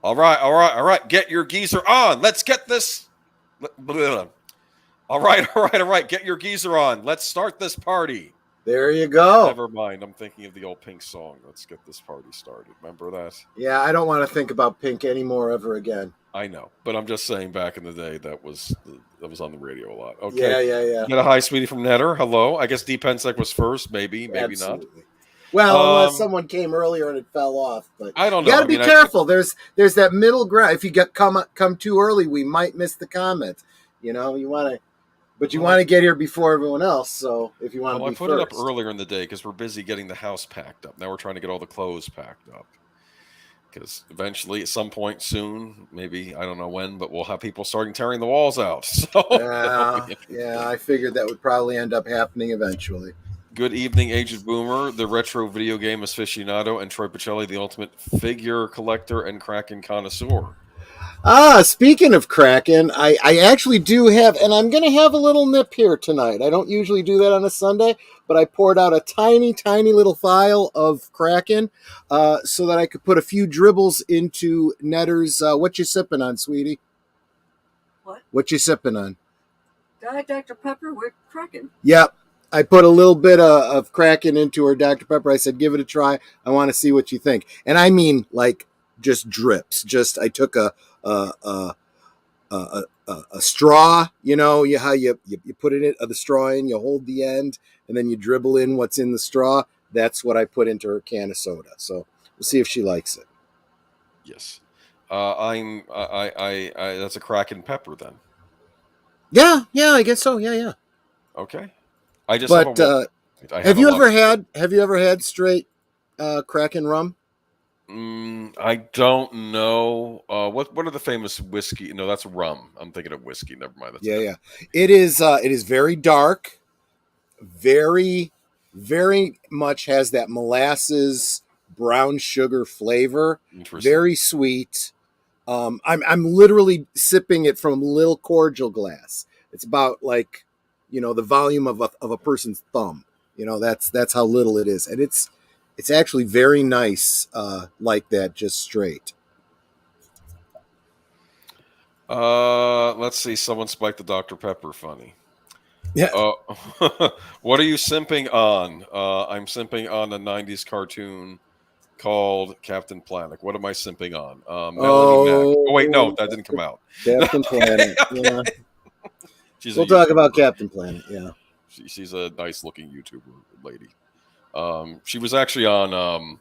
All right, all right, all right. Get your geezer on. Let's get this. All right, all right, all right. Get your geezer on. Let's start this party. There you go. Never mind. I'm thinking of the old Pink song. Let's get this party started. Remember that? Yeah, I don't want to think about Pink anymore ever again. I know, but I'm just saying. Back in the day, that was on the radio a lot. Okay. Yeah. Get a hi, sweetie, from Netter. Hello. I guess D Pensek was first. Maybe Absolutely. not. Well, unless someone came earlier and it fell off, but I don't know. You got to be careful. There's that middle ground. If you come too early, we might miss the comments. You want to. But you want to get here before everyone else, so if you want to be I put first. it up earlier in the day because we're busy getting the house packed up. Now we're trying to get all the clothes packed up. Because eventually, at some point soon, maybe, I don't know when, but we'll have people starting tearing the walls out. So yeah, I figured that would probably end up happening eventually. Good evening, Aged Boomer, the retro video game aficionado, and Troy Pacelli, the ultimate figure collector and Kraken connoisseur. Speaking of Kraken, I actually do have, and I'm going to have a little nip here tonight. I don't usually do that on a Sunday, but I poured out a tiny, tiny little vial of Kraken so that I could put a few dribbles into Netter's. What you sipping on, sweetie? What you sipping on? Diet Dr. Pepper with Kraken. Yep. I put a little bit of Kraken into her Dr. Pepper. I said, give it a try. I want to see what you think. And I mean, like, just drips. I took a straw, how you put it in the straw in, you hold the end, and then you dribble in what's in the straw. That's what I put into her can of soda. So we'll see if she likes it. Yes, that's a Kraken pepper then. Yeah, I guess so. Yeah. Okay, I just. But have you ever had straight Kraken rum? I don't know. What are the famous whiskey? No, that's rum. I'm thinking of whiskey. Never mind. That's yeah. It is very dark, very, very much has that molasses brown sugar flavor. Very sweet. I'm literally sipping it from a little cordial glass. It's about like, the volume of a person's thumb. That's how little it is, and it's actually very nice, like that, just straight. Let's see. Someone spiked the Dr. Pepper. Funny. Yeah. What are you simping on? I'm simping on a '90s cartoon called Captain Planet. What am I simping on? Melanie Mac. Oh wait, no, that didn't come out. Captain Planet. Yeah. We'll talk about Captain Planet. Yeah. She's a nice looking YouTuber lady. She was actually on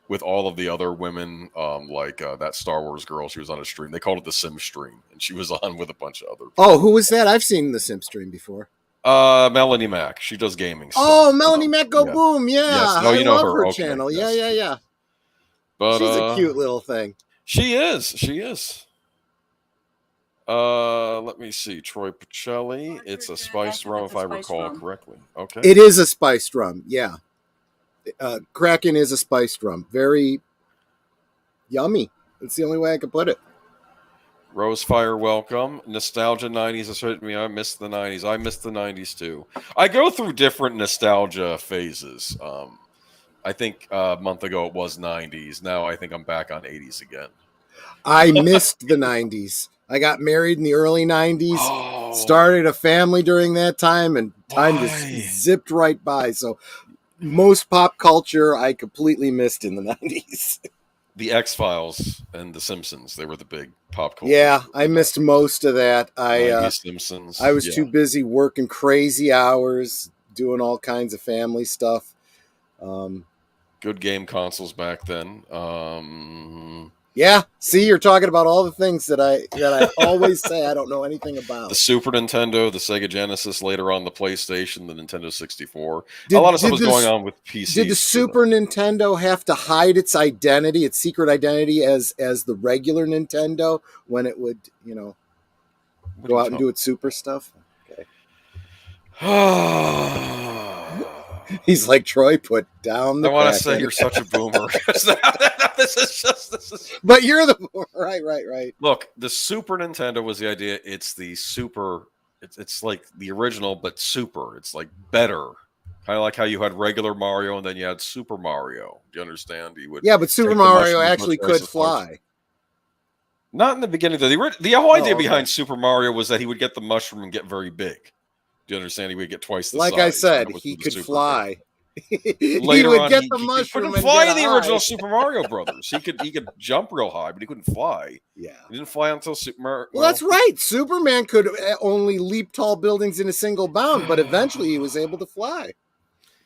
with all of the other women, like that Star Wars girl. She was on a stream. They called it the Sim stream, and she was on with a bunch of other people. Oh, who was that? I've seen the Sim stream before. Melanie Mac. She does gaming stuff. Oh, Melanie Mac Go Boom. Yeah. Yes. No, you know love her. Okay. Channel. Yes. Yeah. But she's a cute little thing. She is. Let me see. Troy Pacelli. It's a spiced rum, if I recall correctly. Okay. It is a spiced rum. Yeah. Kraken is a spiced rum. Very yummy. That's the only way I can put it. Rosefire, welcome. Nostalgia 90s has hurt me. I miss the 90s. I miss the 90s too. I go through different nostalgia phases. I think a month ago it was 90s. Now I think I'm back on 80s again. I missed the 90s. I got married in the early 90s, started a family during that time, and time just zipped right by. So most pop culture I completely missed in the 90s. The X-Files and The Simpsons, they were the big pop culture. Yeah, I missed most of that. Simpsons. I was too busy working crazy hours, doing all kinds of family stuff. Good game consoles back then. Yeah, see, you're talking about all the things that I always say I don't know anything about. The Super Nintendo, the Sega Genesis, later on the PlayStation, the Nintendo 64. A lot of stuff was going on with PCs. Did the Super Nintendo have to hide its identity, its secret identity, as the regular Nintendo when it would, go out and do its super stuff? Okay. He's like, Troy, put down the. I want to say you're such a boomer. This is. But you're the right. Look, the Super Nintendo was the idea. It's the super. It's like the original, but super. It's like better. Kind of like how you had regular Mario and then you had Super Mario. Do you understand? Yeah, but Super Mario actually could fly. Not in the beginning, though. The whole idea okay. behind Super Mario was that he would get the mushroom and get very big. Do you understand? He would get twice the Like size. I said, That was he the could super fly. He Later would on, get he the couldn't mushroom and fly get in the high. original Super Mario Brothers. He could jump real high, but he couldn't fly. Yeah. He didn't fly until Super Mario. Well, that's right. Superman could only leap tall buildings in a single bound, but eventually he was able to fly.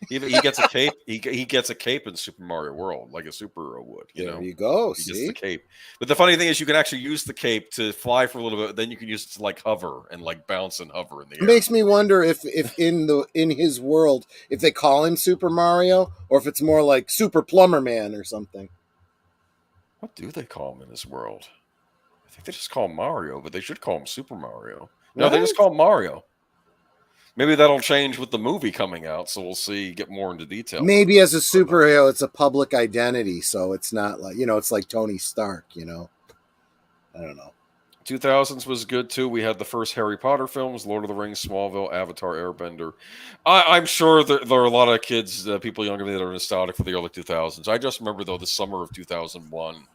He gets a cape. He gets a cape in Super Mario World, like a superhero would. There you go. He See, gets the cape. But the funny thing is, you can actually use the cape to fly for a little bit. Then you can use it to like hover and like bounce and hover in the air. It makes me wonder if in his world, if they call him Super Mario or if it's more like Super Plumber Man or something. What do they call him in his world? I think they just call him Mario, but they should call him Super Mario. No, they just call him Mario. Maybe that'll change with the movie coming out, so we'll see. Get more into detail. Maybe as a superhero, it's a public identity, so it's not like it's like Tony Stark. I don't know. 2000s was good too. We had the first Harry Potter films, Lord of the Rings, Smallville, Avatar, Airbender. I'm sure there are a lot of kids, people younger than me, that are nostalgic for the early 2000s. I just remember though the summer of 2001.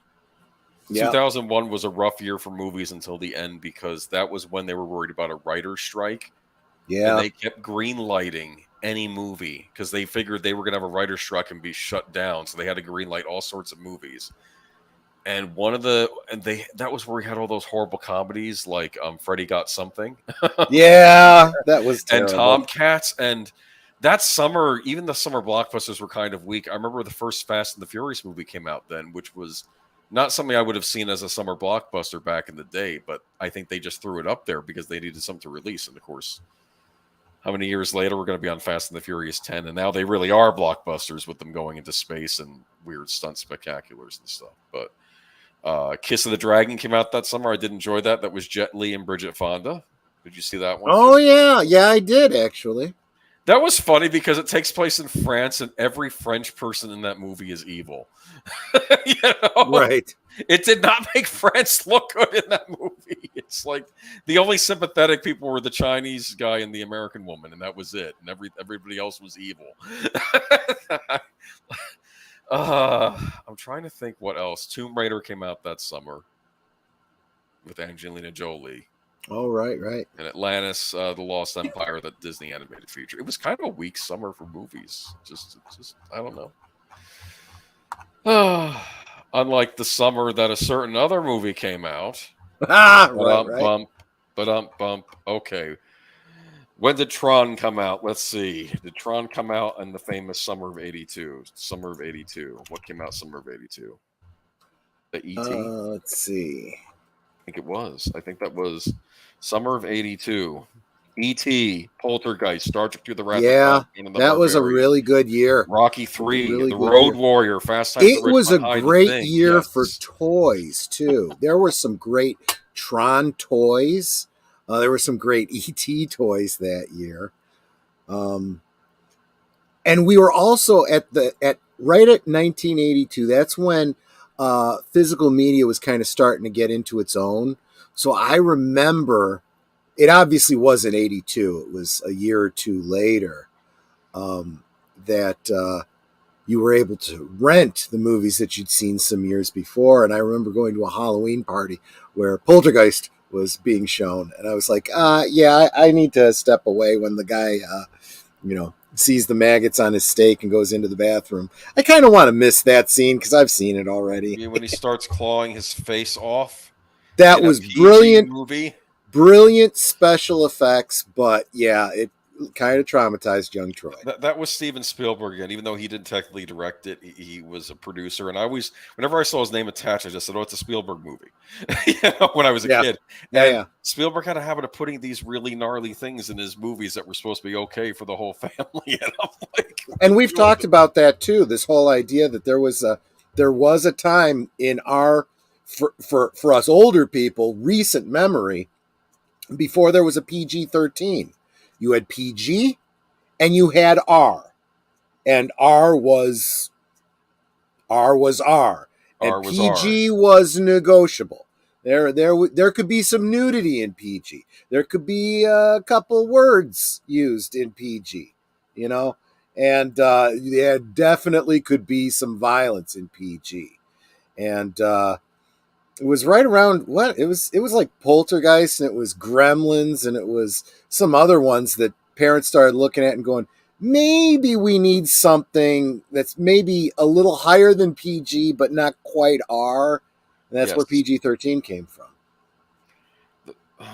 Yep. 2001 was a rough year for movies until the end because that was when they were worried about a writer's strike. Yeah. And they kept green lighting any movie because they figured they were going to have a writer's strike and be shut down. So they had to green light all sorts of movies. And that was where we had all those horrible comedies like Freddy Got Something. Yeah, that was terrible. And Tomcats. And that summer, even the summer blockbusters were kind of weak. I remember the first Fast and the Furious movie came out then, which was not something I would have seen as a summer blockbuster back in the day, but I think they just threw it up there because they needed something to release. And of course, how many years later we're going to be on Fast and the Furious 10, and now they really are blockbusters with them going into space and weird stunt spectaculars and stuff. But Kiss of the Dragon came out that summer. I did enjoy that. That was Jet Li and Bridget Fonda. Did you see that one? Oh, yeah, I did actually. That was funny because it takes place in France, and every French person in that movie is evil. Right. It did not make France look good in that movie. It's like the only sympathetic people were the Chinese guy and the American woman, and that was it. And everybody else was evil. I'm trying to think what else. Tomb Raider came out that summer with Angelina Jolie. Oh, right. And Atlantis, The Lost Empire, that Disney animated feature. It was kind of a weak summer for movies. Just I don't know. Unlike the summer that a certain other movie came out. Right. Bump. Okay. When did Tron come out? Let's see. Did Tron come out in the famous summer of 82? Summer of 82. What came out summer of 82? The E.T.? Let's see. I think it was. I think that was summer of 82. E.T., Poltergeist, Star Trek Through the Wrath of God, that was a really good year. Rocky 3, The Road Warrior, Fast Times It was a great year for toys, too. There were some great Tron toys. There were some great E.T. toys that year. And we were also right at 1982. That's when physical media was kind of starting to get into its own. So I remember, it obviously wasn't 82. It was a year or two later that you were able to rent the movies that you'd seen some years before. And I remember going to a Halloween party where Poltergeist was being shown. And I was like, I need to step away when the guy, sees the maggots on his steak and goes into the bathroom. I kind of want to miss that scene because I've seen it already. When he starts clawing his face off. That was brilliant movie. Brilliant special effects, but yeah, it kind of traumatized young Troy. That was Steven Spielberg again, even though he didn't technically direct it. He was a producer, and whenever I saw his name attached, I just said, "Oh, it's a Spielberg movie." When I was a kid. And Spielberg had a habit of putting these really gnarly things in his movies that were supposed to be okay for the whole family. And I'm like, and we've talked about that too. This whole idea that there was a time in our for us older people, recent memory, before there was a PG-13. You had PG and you had R. And R was R. And PG was negotiable. There could be some nudity in PG. There could be a couple words used in PG, and there definitely could be some violence in PG. And It was right around what it was. It was like Poltergeist, and it was Gremlins, and it was some other ones that parents started looking at and going, maybe we need something that's maybe a little higher than PG, but not quite R. And that's where Yes. PG-13 came from.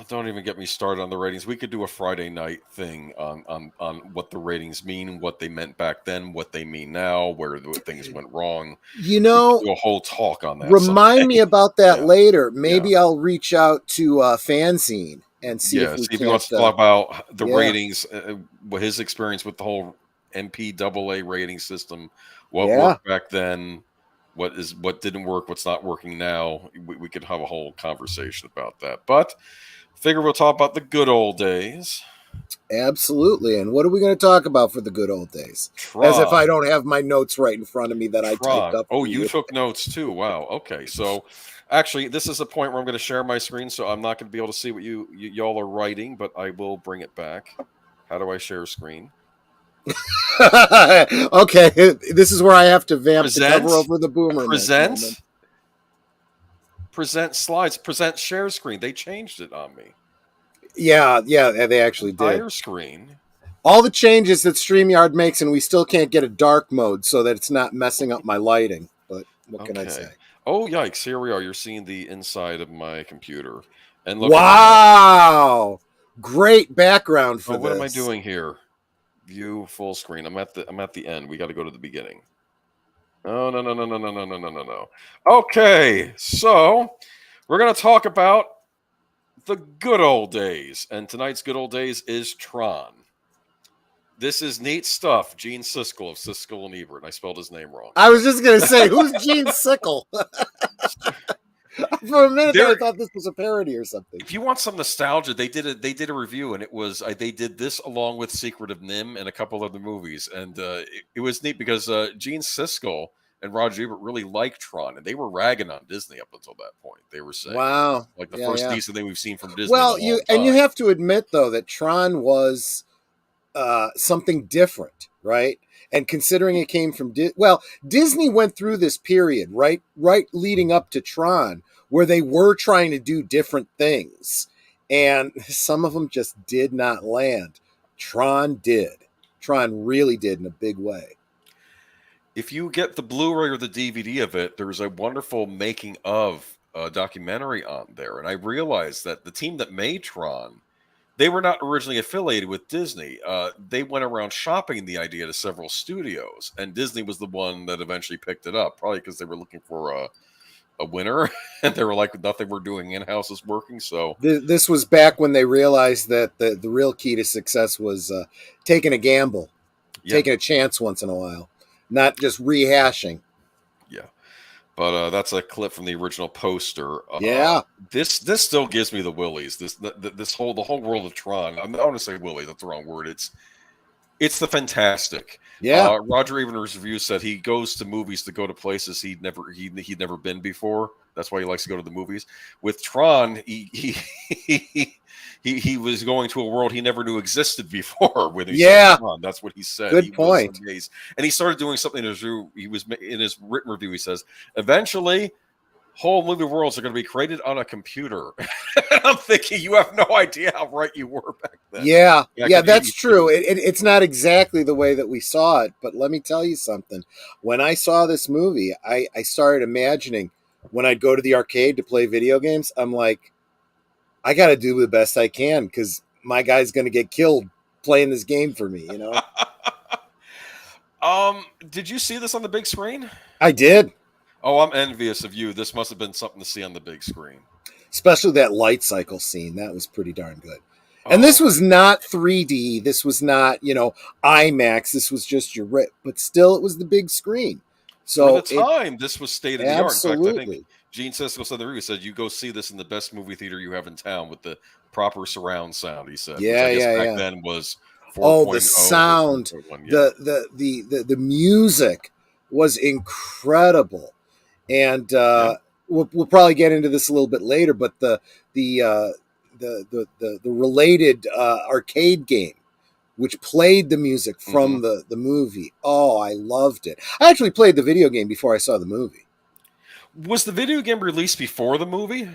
Don't even get me started on the ratings. We could do a Friday night thing on what the ratings mean, what they meant back then, what they mean now, where things went wrong. You We know, could do a whole talk on that. remind me about that Yeah. later. Maybe I'll reach out to Fanzine and see if we See if he can't. wants to talk about the yeah. ratings, what his experience with the whole MPAA rating system, what Yeah. worked back then, what didn't work, what's not working now. We could have a whole conversation about that. But figure we'll talk about the good old days. Absolutely. And what are we going to talk about for the good old days? Tron. As if I don't have my notes right in front of me that I typed up. Oh, you took notes too. Wow. Okay. So actually, this is a point where I'm going to share my screen, so I'm not going to be able to see what y'all are writing, but I will bring it back. How do I share screen? Okay. This is where I have to vamp the cover over the boomer. Present slides. Present share screen. They changed it on me. Yeah, they actually did. Entire screen. All the changes that StreamYard makes, and we still can't get a dark mode so that it's not messing up my lighting. But what can I say? Oh, yikes. Here we are. You're seeing the inside of my computer. And look wow. Great background for this. What am I doing here? View full screen. I'm at the end. We got to go to the beginning. Oh, no. Okay. So we're going to talk about the good old days. And tonight's good old days is Tron. This is neat stuff. Gene Siskel of Siskel and Ebert. I spelled his name wrong. I was just going to say, who's Gene Siskel? For a minute, I thought this was a parody or something. If you want some nostalgia, they did a review, and it was they did this along with Secret of Nim and a couple other movies, and it was neat because Gene Siskel and Roger Ebert really liked Tron, and they were ragging on Disney up until that point. They were saying, "Wow, like the first decent thing we've seen from Disney." Well, you have to admit though that Tron was something different, right? And considering it came from Disney went through this period right leading up to Tron, where they were trying to do different things, and some of them just did not land. Tron did. Tron really did in a big way. If you get the Blu-ray or the DVD of it, there's a wonderful making of documentary on there, and I realized that the team that made Tron, they were not originally affiliated with Disney. They went around shopping the idea to several studios, and Disney was the one that eventually picked it up, probably because they were looking for a winner, and they were like, nothing we're doing in-house is working. So this was back when they realized that the real key to success was taking a gamble, taking a chance once in a while, not just rehashing. Yeah. But that's a clip from the original poster. This still gives me the willies. The whole world of Tron. I don't want to say willies. That's the wrong word. It's the fantastic. Yeah. Roger Eben's review said he goes to movies to go to places he'd never been before. That's why he likes to go to the movies. With Tron, he was going to a world he never knew existed before. With Tron. That's what he said. Good point. And he started doing something in his written review. He says, eventually, whole movie worlds are going to be created on a computer. I'm thinking, you have no idea how right you were back then. Yeah, that's true. It's not exactly the way that we saw it, but let me tell you something. When I saw this movie, I started imagining when I'd go to the arcade to play video games, I'm like, I got to do the best I can because my guy's going to get killed playing this game for me, you know? Did you see this on the big screen? I did. Oh, I'm envious of you. This must have been something to see on the big screen. Especially that light cycle scene. That was pretty darn good. And this was not 3D. This was not, IMAX. This was just your rip. But still, it was the big screen. So at the time, this was state of the art. Absolutely. In fact, I think Gene Siskel said in the review, said, you go see this in the best movie theater you have in town with the proper surround sound, he said. Back then was 4.0. The sound. The music was incredible. And we'll probably get into this a little bit later, but the related arcade game, which played the music from the movie. Oh, I loved it. I actually played the video game before I saw the movie. Was the video game released before the movie?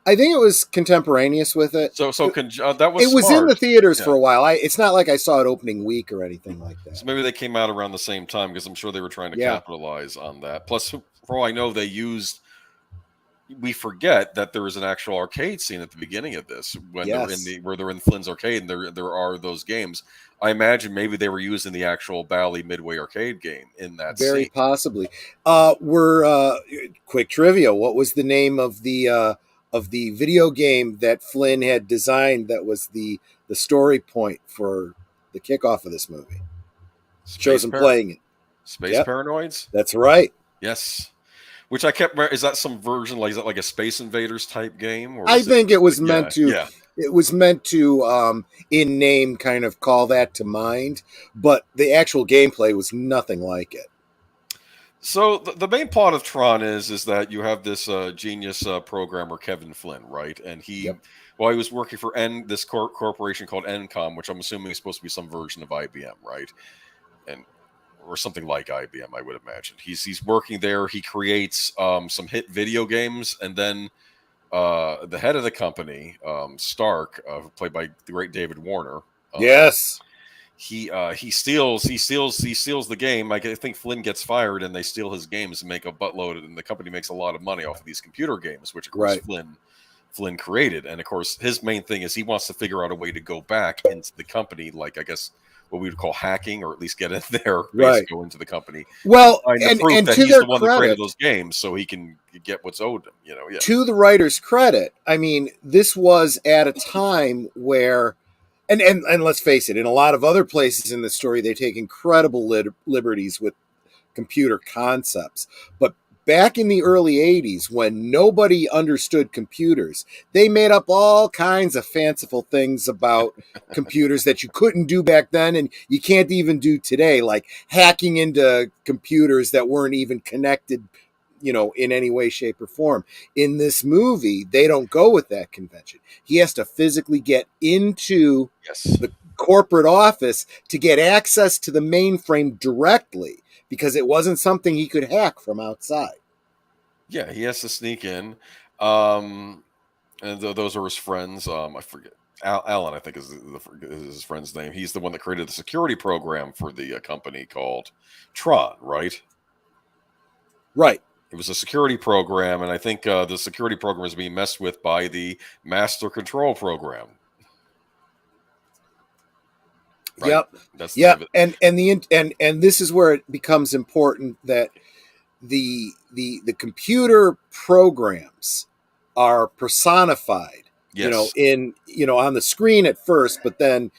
I think it was contemporaneous with it. So that was It was in smart. the theaters Yeah. for a while. It's not like I saw it opening week or anything like that. So maybe they came out around the same time because I'm sure they were trying to Yeah. capitalize on that. Plus, for all I know, we forget that there was an actual arcade scene at the beginning of this when Yes. they're in Flynn's arcade and there are those games. I imagine maybe they were using the actual Bally Midway arcade game in that Very scene. possibly. Quick trivia. What was the name of the video game that Flynn had designed that was the story point for the kickoff of this movie? Shows him playing it. Space Paranoids? That's right. Yes. Which I kept. Is that some version? Like, is that like a Space Invaders type game? Or I think it was meant to. Yeah. It was meant to, in name, kind of call that to mind, but the actual gameplay was nothing like it. So the main plot of Tron is that you have this genius programmer Kevin Flynn, right? And he was working for this corporation called Encom, which I'm assuming is supposed to be some version of IBM, right? Or something like IBM, I would imagine. He's working there. He creates some hit video games, and then the head of the company, Stark, played by the great David Warner. Yes. He steals the game. I think Flynn gets fired, and they steal his games and make a buttload, and the company makes a lot of money off of these computer games, which of course Flynn created. And of course, his main thing is he wants to figure out a way to go back into the company, like I guess what we would call hacking, or at least get in there, go into the company. Well, and prove that he's the one that created those games, so he can get what's owed him. To the writer's credit, I mean, this was at a time where, and let's face it, in a lot of other places in the story, they take incredible liberties with computer concepts, but back in the early 80s, when nobody understood computers, they made up all kinds of fanciful things about computers that you couldn't do back then and you can't even do today, like hacking into computers that weren't even connected, in any way, shape, or form. In this movie, they don't go with that convention. He has to physically get into the corporate office to get access to the mainframe directly, because it wasn't something he could hack from outside. Yeah, he has to sneak in. And those are his friends. I forget. Alan, I think, is his friend's name. He's the one that created the security program for the company called Tron, right? Right. It was a security program, and I think the security program is being messed with by the master control program. Right? Yep. And this is where it becomes important that the computer programs are personified, on the screen at first, but then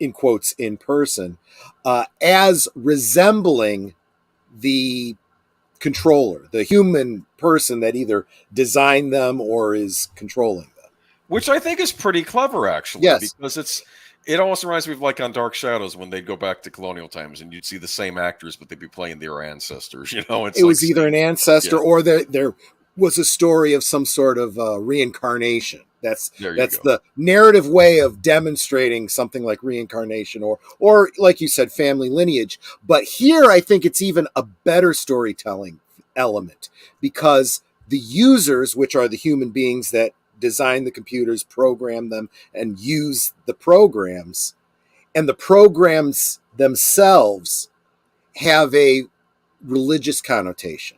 in quotes in person, as resembling the controller, the human person that either designed them or is controlling them. Which I think is pretty clever, actually. Yes. Because it almost reminds me of like on Dark Shadows when they'd go back to colonial times and you'd see the same actors, but they'd be playing their ancestors. It was either an ancestor or there was a story of some sort of reincarnation. That's the narrative way of demonstrating something like reincarnation or like you said, family lineage. But here I think it's even a better storytelling element, because the users, which are the human beings that design the computers, program them, and use the programs, and the programs themselves have a religious connotation.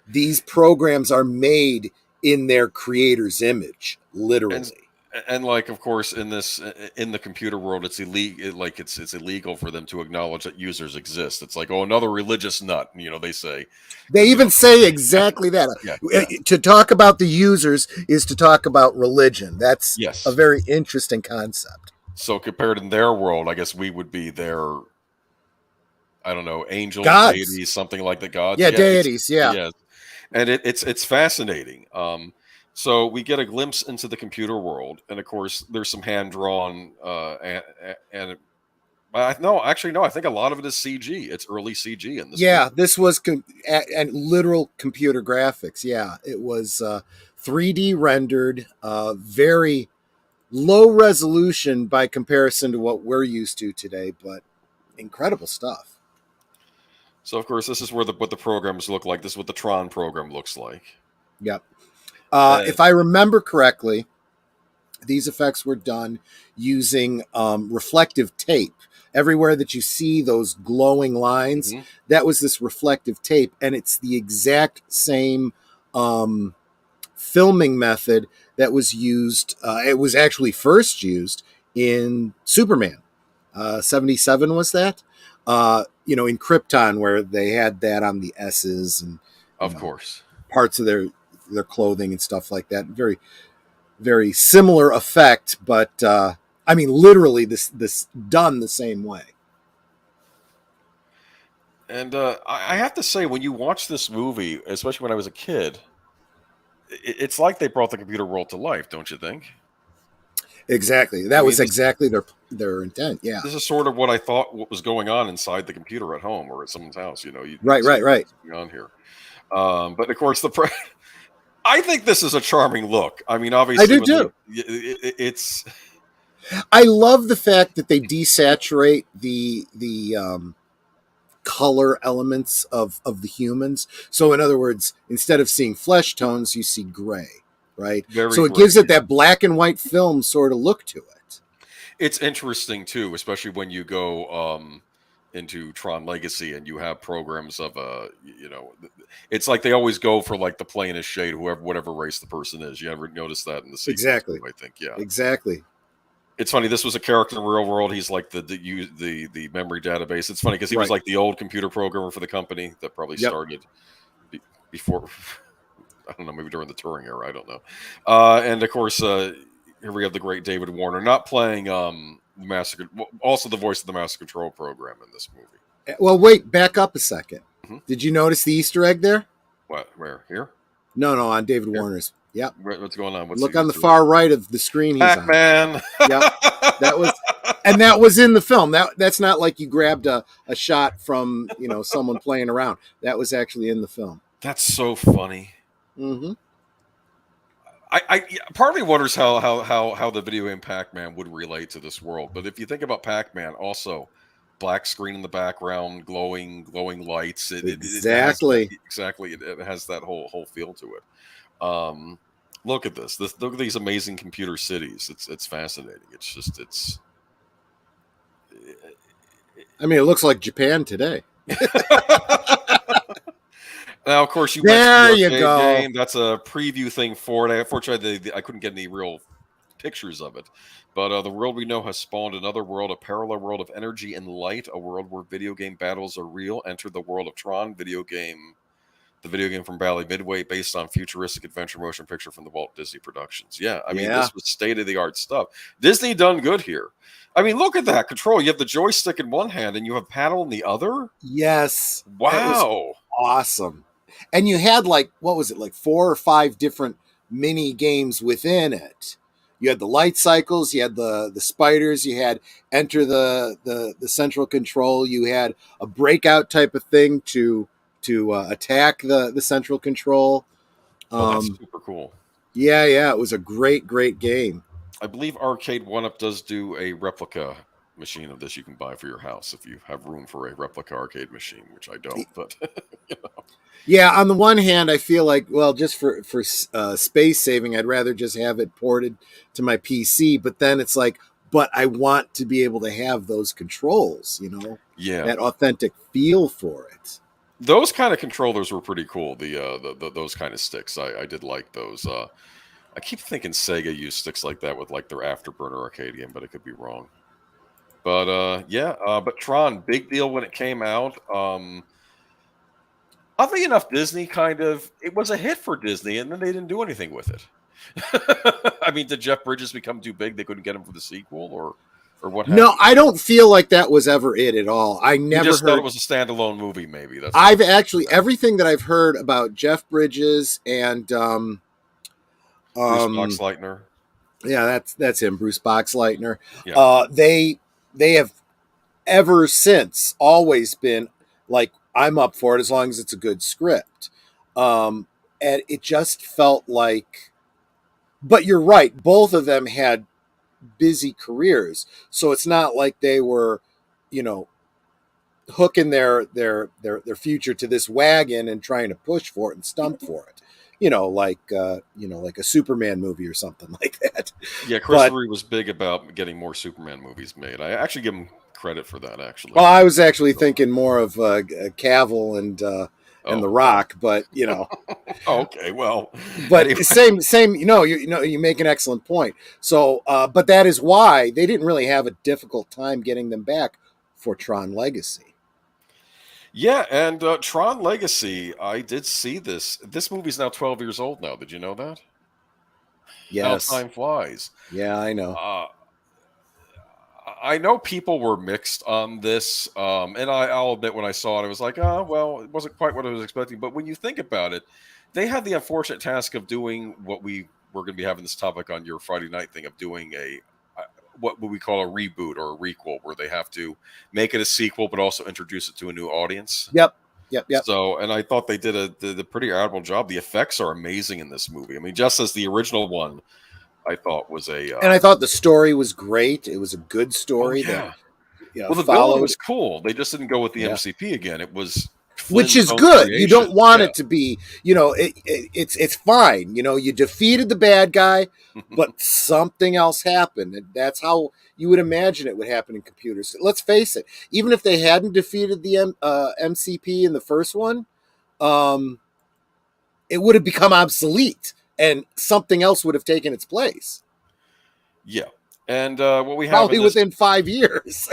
These programs are made in their creator's image, literally. And like, of course, in the computer world, it's illegal. It's illegal for them to acknowledge that users exist. It's like, oh, another religious nut. They say. They even say exactly that. To talk about the users is to talk about religion. That's a very interesting concept. So compared in their world, I guess we would be their, I don't know, angels, deities, something like the gods. Yeah, deities. Yeah. And it's fascinating. So we get a glimpse into the computer world, and of course, there's some hand drawn, and I think a lot of it is CG. It's early CG in this. Yeah, movie. This was and literal computer graphics. Yeah, it was 3D rendered, very low resolution by comparison to what we're used to today, but incredible stuff. So of course, this is where what the programs look like. This is what the Tron program looks like. Yep. And If I remember correctly, these effects were done using reflective tape. Everywhere that you see those glowing lines, that was this reflective tape, and it's the exact same filming method that was used. It was actually first used in Superman. 77 was that? In Krypton, where they had that on the S's and of course parts of their clothing and stuff like that. Very, very similar effect, but I mean, literally this done the same way. And I have to say, when you watch this movie, especially when I was a kid, it's like they brought the computer world to life, don't you think? Exactly. I That mean, was exactly their intent. Yeah. this is sort of what I thought what was going on inside the computer at home or at someone's house. You'd Right. see Right. what's going on here. But of course, I think this is a charming look. I mean, obviously, I do too. It's. I love the fact that they desaturate the color elements of the humans. So in other words, instead of seeing flesh tones, you see gray, right? So it gives it that black and white film sort of look to it. It's interesting too, especially when you go into Tron Legacy and you have programs of it's like they always go for like the plainest shade, whatever race the person is. You ever notice that in the sequel? Exactly. Too, I think, yeah. Exactly. It's funny. This was a character in the real world. He's like the memory database. It's funny because he was like the old computer programmer for the company that probably started before. I don't know, maybe during the Turing era. I don't know. And of course, here we have the great David Warner, not playing Master, also the voice of the Master Control program in this movie. Well, wait, back up a second. Did you notice the Easter egg there? What? Where? Here? No, on David Warner's. Yep. What's going on? Look on the far right of the screen he's Pac-Man. on. Yep. That was in the film. That's not like you grabbed a shot from someone playing around. That was actually in the film. That's so funny. Mm-hmm. I part of me wonders how the video game Pac-Man would relate to this world. But if you think about Pac-Man, also black screen in the background, glowing lights. Exactly. It has that whole feel to it. Look at this. Look at these amazing computer cities. It's fascinating. I mean, it looks like Japan today. Now, of course, there you go. Game. That's a preview thing for it. Unfortunately, I couldn't get any real pictures of it. But the world we know has spawned another world, a parallel world of energy and light, a world where video game battles are real. Enter the world of Tron, the video game from Bally Midway, based on futuristic adventure motion picture from the Walt Disney Productions. Yeah, I mean, this was state-of-the-art stuff. Disney done good here. I mean, look at that control. You have the joystick in one hand and you have paddle in the other. Yes. Wow. Awesome. And you had like 4 or 5 different mini games within it. You had the light cycles, you had the spiders, you had enter the central control, you had a breakout type of thing to attack the central control. That's super cool. Yeah, it was a great game. I believe Arcade 1-Up does do a replica machine of this you can buy for your house if you have room for a replica arcade machine, which I don't, but Yeah, on the one hand, I feel like, well, just for space saving, I'd rather just have it ported to my PC. But then it's like, but I want to be able to have those controls, that authentic feel for it. Those kind of controllers were pretty cool. The those kind of sticks, I did like those. I keep thinking Sega used sticks like that with like their Afterburner arcade game, but I could be wrong. But but Tron, big deal when it came out. Oddly enough, Disney it was a hit for Disney, and then they didn't do anything with it. I mean, did Jeff Bridges become too big? They couldn't get him for the sequel, or what happened? No, I don't feel like that was ever it at all. I never thought it was a standalone movie. Maybe I've actually everything that I've heard about Jeff Bridges and Bruce Boxleitner. Yeah, that's him, Bruce Boxleitner. Yeah. They have ever since always been like, I'm up for it as long as it's a good script. And it just felt like, but you're right, both of them had busy careers. So it's not like they were, hooking their future to this wagon and trying to push for it and stump for it. Like a Superman movie or something like that. Yeah, Christopher was big about getting more Superman movies made. I actually give him credit for that. Actually, well, I was actually thinking more of Cavill and The Rock, but okay, well, but anyway. same. You make an excellent point. So, but that is why they didn't really have a difficult time getting them back for Tron Legacy. Yeah, and Tron Legacy, I did see this. This movie's now 12 years old now. Did you know that? Yes. How time flies. Yeah, I know. I know people were mixed on this, and I'll admit when I saw it, I was like, oh, well, it wasn't quite what I was expecting. But when you think about it, they had the unfortunate task of doing what we're going to be having this topic on your Friday night thing of doing what we call a reboot or a requel, where they have to make it a sequel, but also introduce it to a new audience. Yep. So, and I thought they did a pretty admirable job. The effects are amazing in this movie. I mean, just as the original one, I thought was and I thought the story was great. It was a good story. Oh, yeah. That, well, the villain was cool. They just didn't go with the MCP again. It was which is good. Creation. You don't want it to be, it's fine. You defeated the bad guy, but something else happened. And that's how you would imagine it would happen in computers. Let's face it. Even if they hadn't defeated the MCP in the first one, it would have become obsolete and something else would have taken its place. Yeah. And what we have probably within 5 years.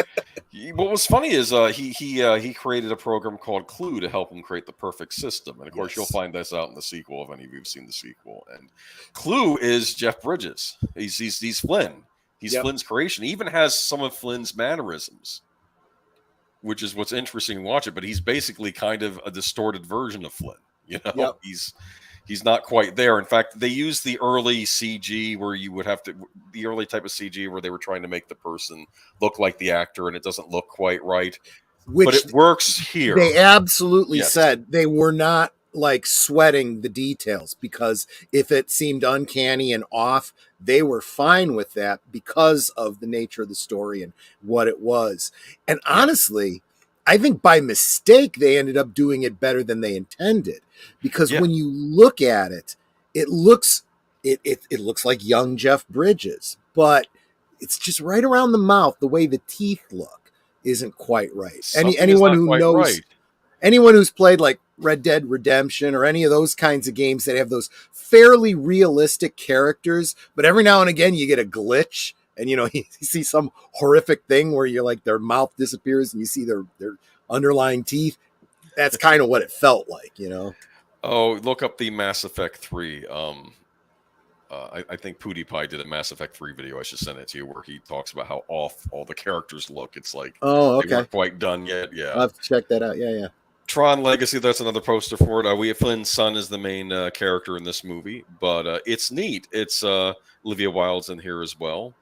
What was funny is he created a program called Clue to help him create the perfect system, and of course you'll find this out in the sequel if any of you've seen the sequel. And Clue is Jeff Bridges. He's Flynn. He's Flynn's creation. He even has some of Flynn's mannerisms, which is what's interesting to watch it. But he's basically kind of a distorted version of Flynn. He's not quite there. In fact, they used the early CG where you would have to, the early type of CG where they were trying to make the person look like the actor, and it doesn't look quite right. But it works here. They absolutely said they were not like sweating the details, because if it seemed uncanny and off, they were fine with that because of the nature of the story and what it was. And honestly, I think by mistake, they ended up doing it better than they intended, because when you look at it, it looks like young Jeff Bridges, but it's just right around the mouth. The way the teeth look isn't quite right. Anyone who knows, anyone who's played like Red Dead Redemption or any of those kinds of games that have those fairly realistic characters, but every now and again you get a glitch. And, you see some horrific thing where you're like, their mouth disappears and you see their underlying teeth. That's kind of what it felt like, Oh, look up the Mass Effect 3. I think PewDiePie did a Mass Effect 3 video. I should send it to you, where he talks about how off all the characters look. It's like, they weren't quite done yet. Yeah. I'll have to check that out. Yeah. Tron Legacy, that's another poster for it. Flynn's son is the main character in this movie, but it's neat. It's Olivia Wilde's in here as well.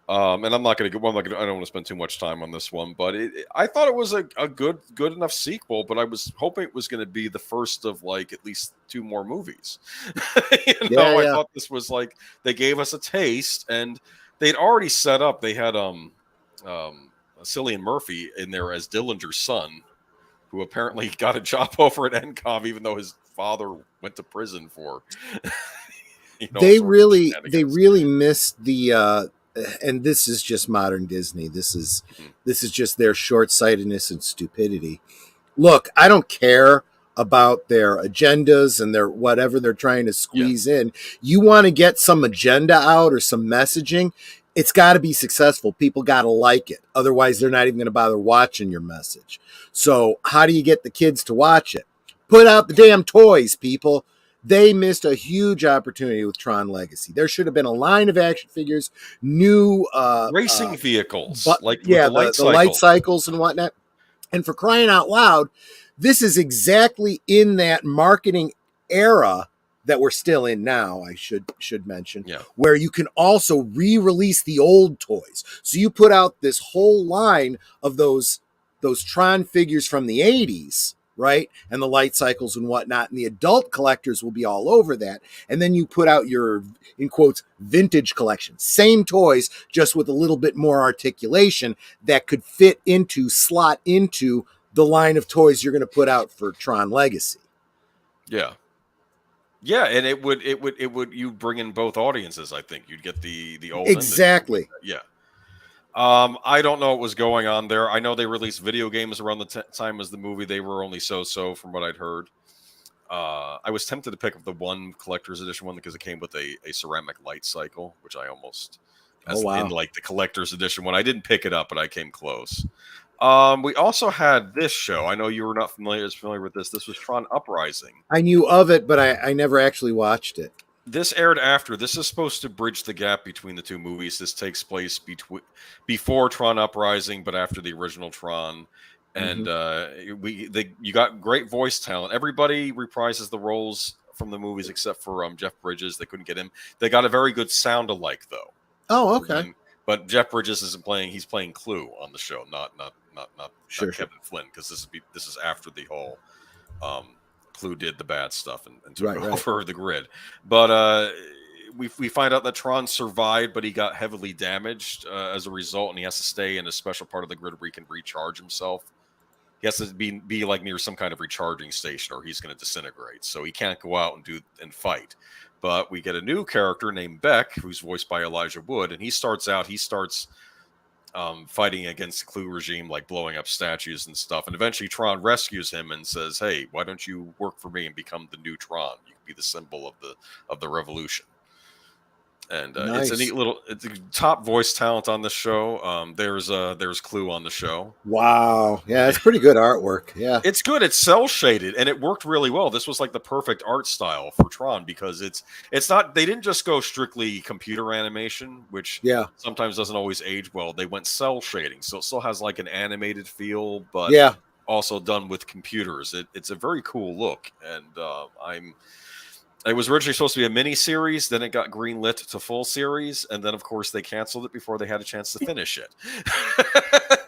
And I'm not going to go. I don't want to spend too much time on this one, but I thought it was a good enough sequel. But I was hoping it was going to be the first of like at least 2 more movies. I thought this was like they gave us a taste, and they'd already set up. They had Cillian Murphy in there as Dillinger's son, who apparently got a job over at NCOV, even though his father went to prison for. They really missed the. And this is just modern Disney. This is just their short-sightedness and stupidity. Look, I don't care about their agendas and their whatever they're trying to squeeze in. You want to get some agenda out or some messaging, it's got to be successful. People got to like it. Otherwise, they're not even going to bother watching your message. So how do you get the kids to watch it? Put out the damn toys, people. They missed a huge opportunity with Tron Legacy. There should have been a line of action figures, new racing vehicles, the light cycles and whatnot. And for crying out loud, this is exactly in that marketing era that we're still in now, I should mention, where you can also re-release the old toys. So you put out this whole line of those Tron figures from the 80s, right? And the light cycles and whatnot. And the adult collectors will be all over that. And then you put out your, in quotes, vintage collection. Same toys, just with a little bit more articulation that could slot into the line of toys you're going to put out for Tron Legacy. Yeah. Yeah, and it would you bring in both audiences. I think you'd get the old exactly. Yeah. I don't know what was going on there. I know they released video games around the time as the movie. They were only so from what I'd heard. I was tempted to pick up the one collector's edition one because it came with a ceramic light cycle, which I almost in like the collector's edition one. I didn't pick it up, but I came close. We also had this show. I know you were not familiar with this. This was Tron Uprising. I knew of it, but I never actually watched it. This aired after. This is supposed to bridge the gap between the two movies. This takes place before Tron Uprising, but after the original Tron. And you got great voice talent. Everybody reprises the roles from the movies except for Jeff Bridges. They couldn't get him. They got a very good sound alike though. Oh, okay. But Jeff Bridges isn't playing. He's playing Clue on the show, not Kevin Flynn, because this is after the whole Clue did the bad stuff and took over the grid. But we find out that Tron survived, but he got heavily damaged as a result, and he has to stay in a special part of the grid where he can recharge himself. He has to be like near some kind of recharging station, or he's going to disintegrate. So he can't go out and fight. But we get a new character named Beck, who's voiced by Elijah Wood, and he starts fighting against the Clue regime, like blowing up statues and stuff. And eventually Tron rescues him and says, "Hey, why don't you work for me and become the new Tron? You can be the symbol of the revolution." And nice. It's a top voice talent on the show. There's Clue on the show. Wow. Yeah, it's pretty good artwork. Yeah. It's good. It's cell shaded and it worked really well. This was like the perfect art style for Tron because it's not, they didn't just go strictly computer animation, which sometimes doesn't always age well. They went cell shading. So it still has like an animated feel, but also done with computers. It's a very cool look. And it was originally supposed to be a mini series, then it got greenlit to full series, and then of course they canceled it before they had a chance to finish it.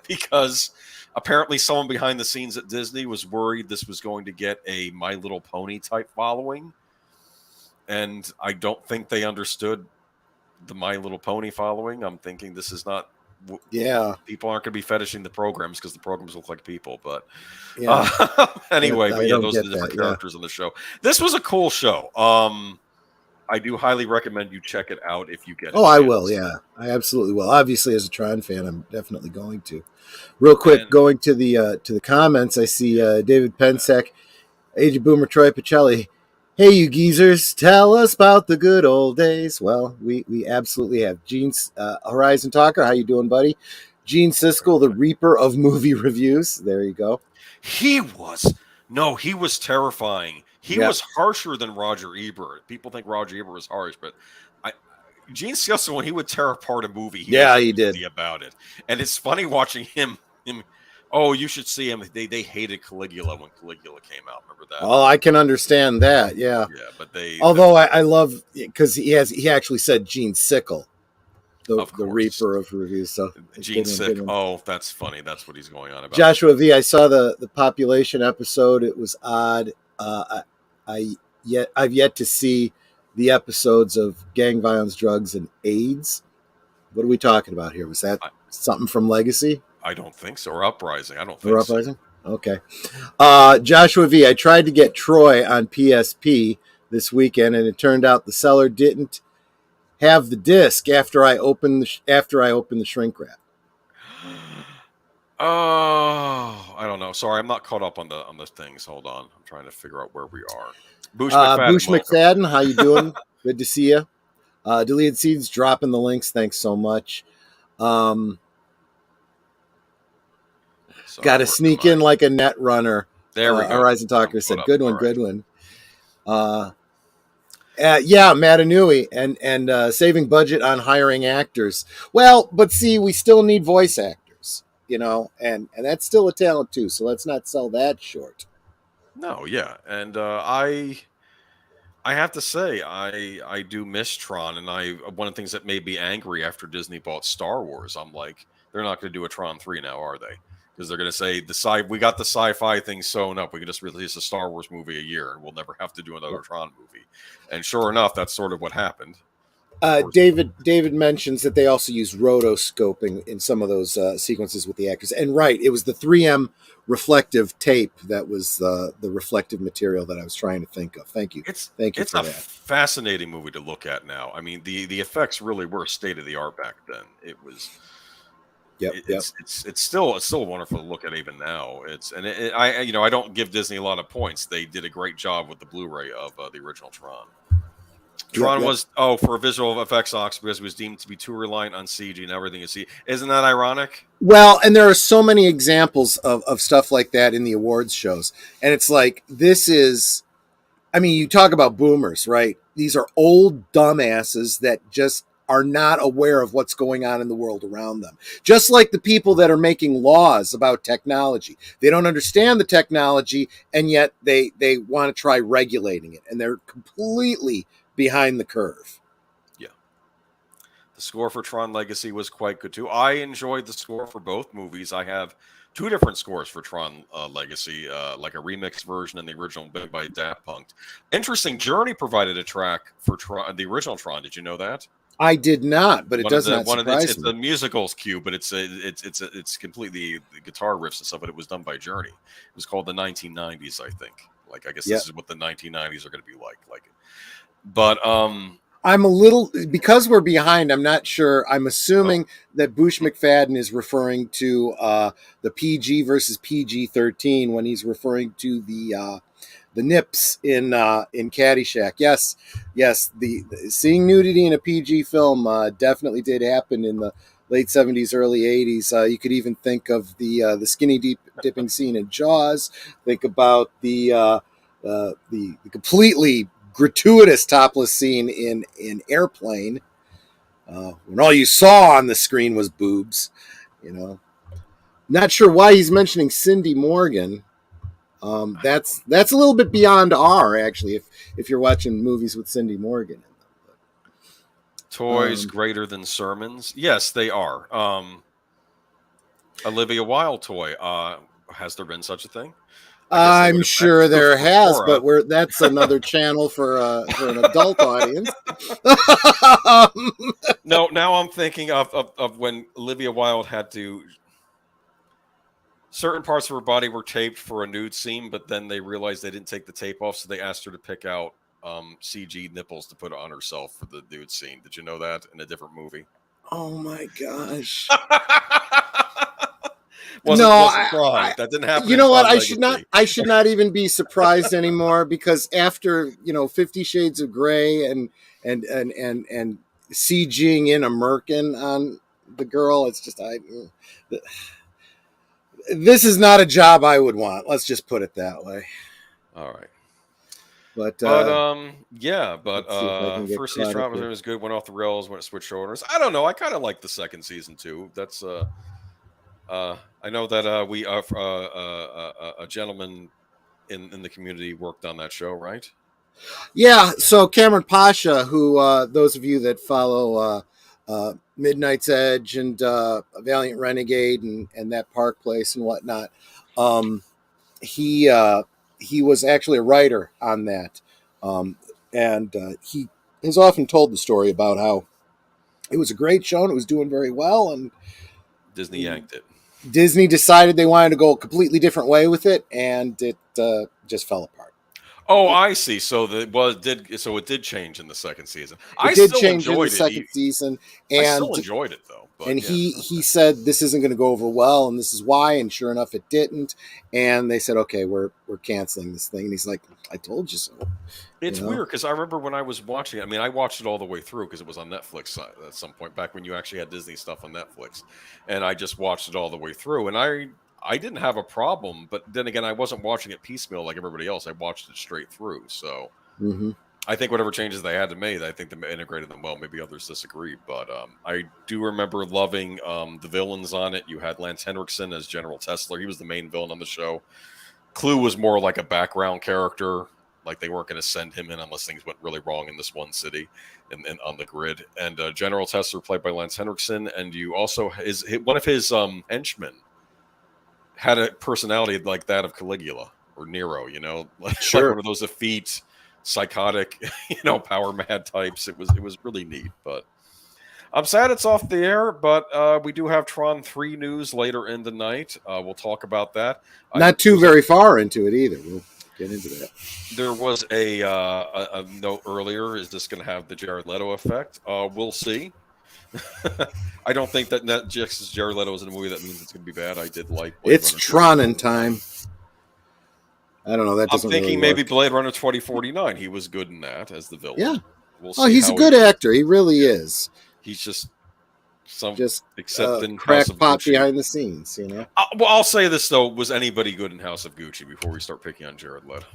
Because apparently someone behind the scenes at Disney was worried this was going to get a My Little Pony type following. And I don't think they understood the My Little Pony following. I'm thinking this is not people aren't going to be fetishing the programs because the programs look like people, but anyway, those are the different characters on the show. This was a cool show. I do highly recommend you check it out if you get it. I will. Yeah, I absolutely will. Obviously, as a Tron fan, I'm definitely going to. Real quick, going to the comments, I see David Pensek, Age of Boomer Troy Pacelli. Hey, you geezers, tell us about the good old days. Well, we absolutely have. Gene, Horizon Talker, how you doing, buddy? Gene Siskel, the Reaper of movie reviews. There you go. He was terrifying. He was harsher than Roger Ebert. People think Roger Ebert was harsh, but Gene Siskel, when he would tear apart a movie, he did about it. And it's funny watching him. Oh, you should see him. They hated Caligula when Caligula came out. Remember that? Oh, I can understand that. Yeah. Yeah, but I love because he actually said Gene Sickle, the Reaper of reviews. So Gene Sick. Oh, that's funny. That's what he's going on about. Joshua V. I saw the population episode. It was odd. I've yet to see the episodes of gang violence, drugs, and AIDS. What are we talking about here? Was that something from Legacy? I don't think so. Or Uprising. I don't think so. Uprising? Okay. Joshua V. I tried to get Troy on PSP this weekend, and it turned out the seller didn't have the disc after I opened the shrink wrap. Oh, I don't know. Sorry, I'm not caught up on the things. Hold on. I'm trying to figure out where we are. Boosh McFadden, how you doing? Good to see you. Deleted Seeds dropping the links. Thanks so much. Got to sneak in like a net runner. There we go. Horizon Talker said, "Good one, good one." Matanui and saving budget on hiring actors. Well, but see, we still need voice actors, and that's still a talent too. So let's not sell that short. No, yeah, and I have to say I do miss Tron, and one of the things that made me angry after Disney bought Star Wars, I'm like, they're not going to do a Tron 3 now, are they? Because they're going to say we got the sci-fi thing sewn up. We can just release a Star Wars movie a year, and we'll never have to do another Tron movie. And sure enough, that's sort of what happened. David mentions that they also use rotoscoping in some of those sequences with the actors. And right, it was the 3M reflective tape that was the reflective material that I was trying to think of. Thank you. Thank you It's for a that. fascinating movie to look at now. I mean, the effects really were state of the art back then. It was. Yep. It's still wonderful to look at even now. I don't give Disney a lot of points. They did a great job with the Blu-ray of the original Tron. Tron Yep. was for visual effects ox because it was deemed to be too reliant on CG and everything you see. Isn't that ironic? Well, and there are so many examples of stuff like that in the awards shows. And it's like, this is, I mean, you talk about boomers, right? These are old dumbasses that just are not aware of what's going on in the world around them. Just like the people that are making laws about technology. They don't understand the technology, and yet they want to try regulating it. And they're completely behind the curve. Yeah. The score for Tron Legacy was quite good too. I enjoyed the score for both movies. I have two different scores for Tron Legacy, like a remix version and the original by Daft Punk. Interesting, Journey provided a track for Tron, the original Tron. Did you know that? I did not, but it does not surprise it's me. a musicals cue, but it's completely the guitar riffs and stuff. But it was done by Journey. It was called the 1990s, I think. Like I guess this is what the 1990s are going to be like. But I'm a little, because we're behind, I'm not sure. I'm assuming that Bush McFadden is referring to the PG versus PG-13 when he's referring to the nips in Caddyshack. Yes, the seeing nudity in a PG film definitely did happen in the late 70s, early 80s. You could even think of the skinny dipping scene in Jaws. Think about the completely gratuitous topless scene in Airplane, when all you saw on the screen was boobs. Not sure why he's mentioning Cindy Morgan. That's a little bit beyond R, actually, if you're watching movies with Cindy Morgan in them. Toys greater than sermons? Yes, they are. Olivia Wilde toy. Has there been such a thing? I'm sure there has, but that's another channel for an adult audience. No, now I'm thinking of when Olivia Wilde had to. Certain parts of her body were taped for a nude scene, but then they realized they didn't take the tape off, so they asked her to pick out CG nipples to put on herself for the nude scene. Did you know that in a different movie? Oh my gosh! That didn't happen. You know what? I should not even be surprised anymore, because after 50 Shades of Grey and CGing in a merkin on the girl, it's just this is not a job I would want. Let's just put it that way. All right. But first season was good. Went off the rails when it switched shoulders. I don't know. I kind of like the second season too. That's I know that a gentleman in the community worked on that show, right? Yeah. So Cameron Pasha, who those of you that follow Midnight's Edge and Valiant Renegade and that Park Place and whatnot, he was actually a writer on that, and he has often told the story about how it was a great show and it was doing very well, and Disney yanked it. Disney decided they wanted to go a completely different way with it, and it just fell apart. Oh, I see. So it did change in the second season. It did change in the second season, and I still enjoyed it though. And he said this isn't going to go over well, and this is why. And sure enough, it didn't. And they said, okay, we're canceling this thing. And he's like, I told you so. It's weird because I remember when I was watching it. I mean, I watched it all the way through because it was on Netflix at some point back when you actually had Disney stuff on Netflix, and I just watched it all the way through. And I didn't have a problem, but then again, I wasn't watching it piecemeal like everybody else. I watched it straight through. So I think whatever changes they had to make, I think they integrated them well. Maybe others disagree, but I do remember loving the villains on it. You had Lance Henriksen as General Tessler. He was the main villain on the show. Clue was more like a background character. Like they weren't going to send him in unless things went really wrong in this one city and on the grid. And General Tessler played by Lance Henriksen. And you also, one of his henchmen had a personality like that of Caligula or Nero, like one of those effete, psychotic, power mad types. It was really neat, but I'm sad it's off the air. But we do have Tron 3 news later in the night. We'll talk about that. Not too very far into it either. We'll get into that. There was a note earlier. Is this going to have the Jared Leto effect? We'll see. I don't think that just as Jared Leto is in a movie that means it's going to be bad. I did like Blade it's Runner Tron in time. I don't know. That doesn't. I'm thinking really maybe Blade Runner 2049. He was good in that as the villain. Yeah. We'll he's a good actor. He really is. He's just except in crackpot behind the scenes. Well, I'll say this though: was anybody good in House of Gucci before we start picking on Jared Leto?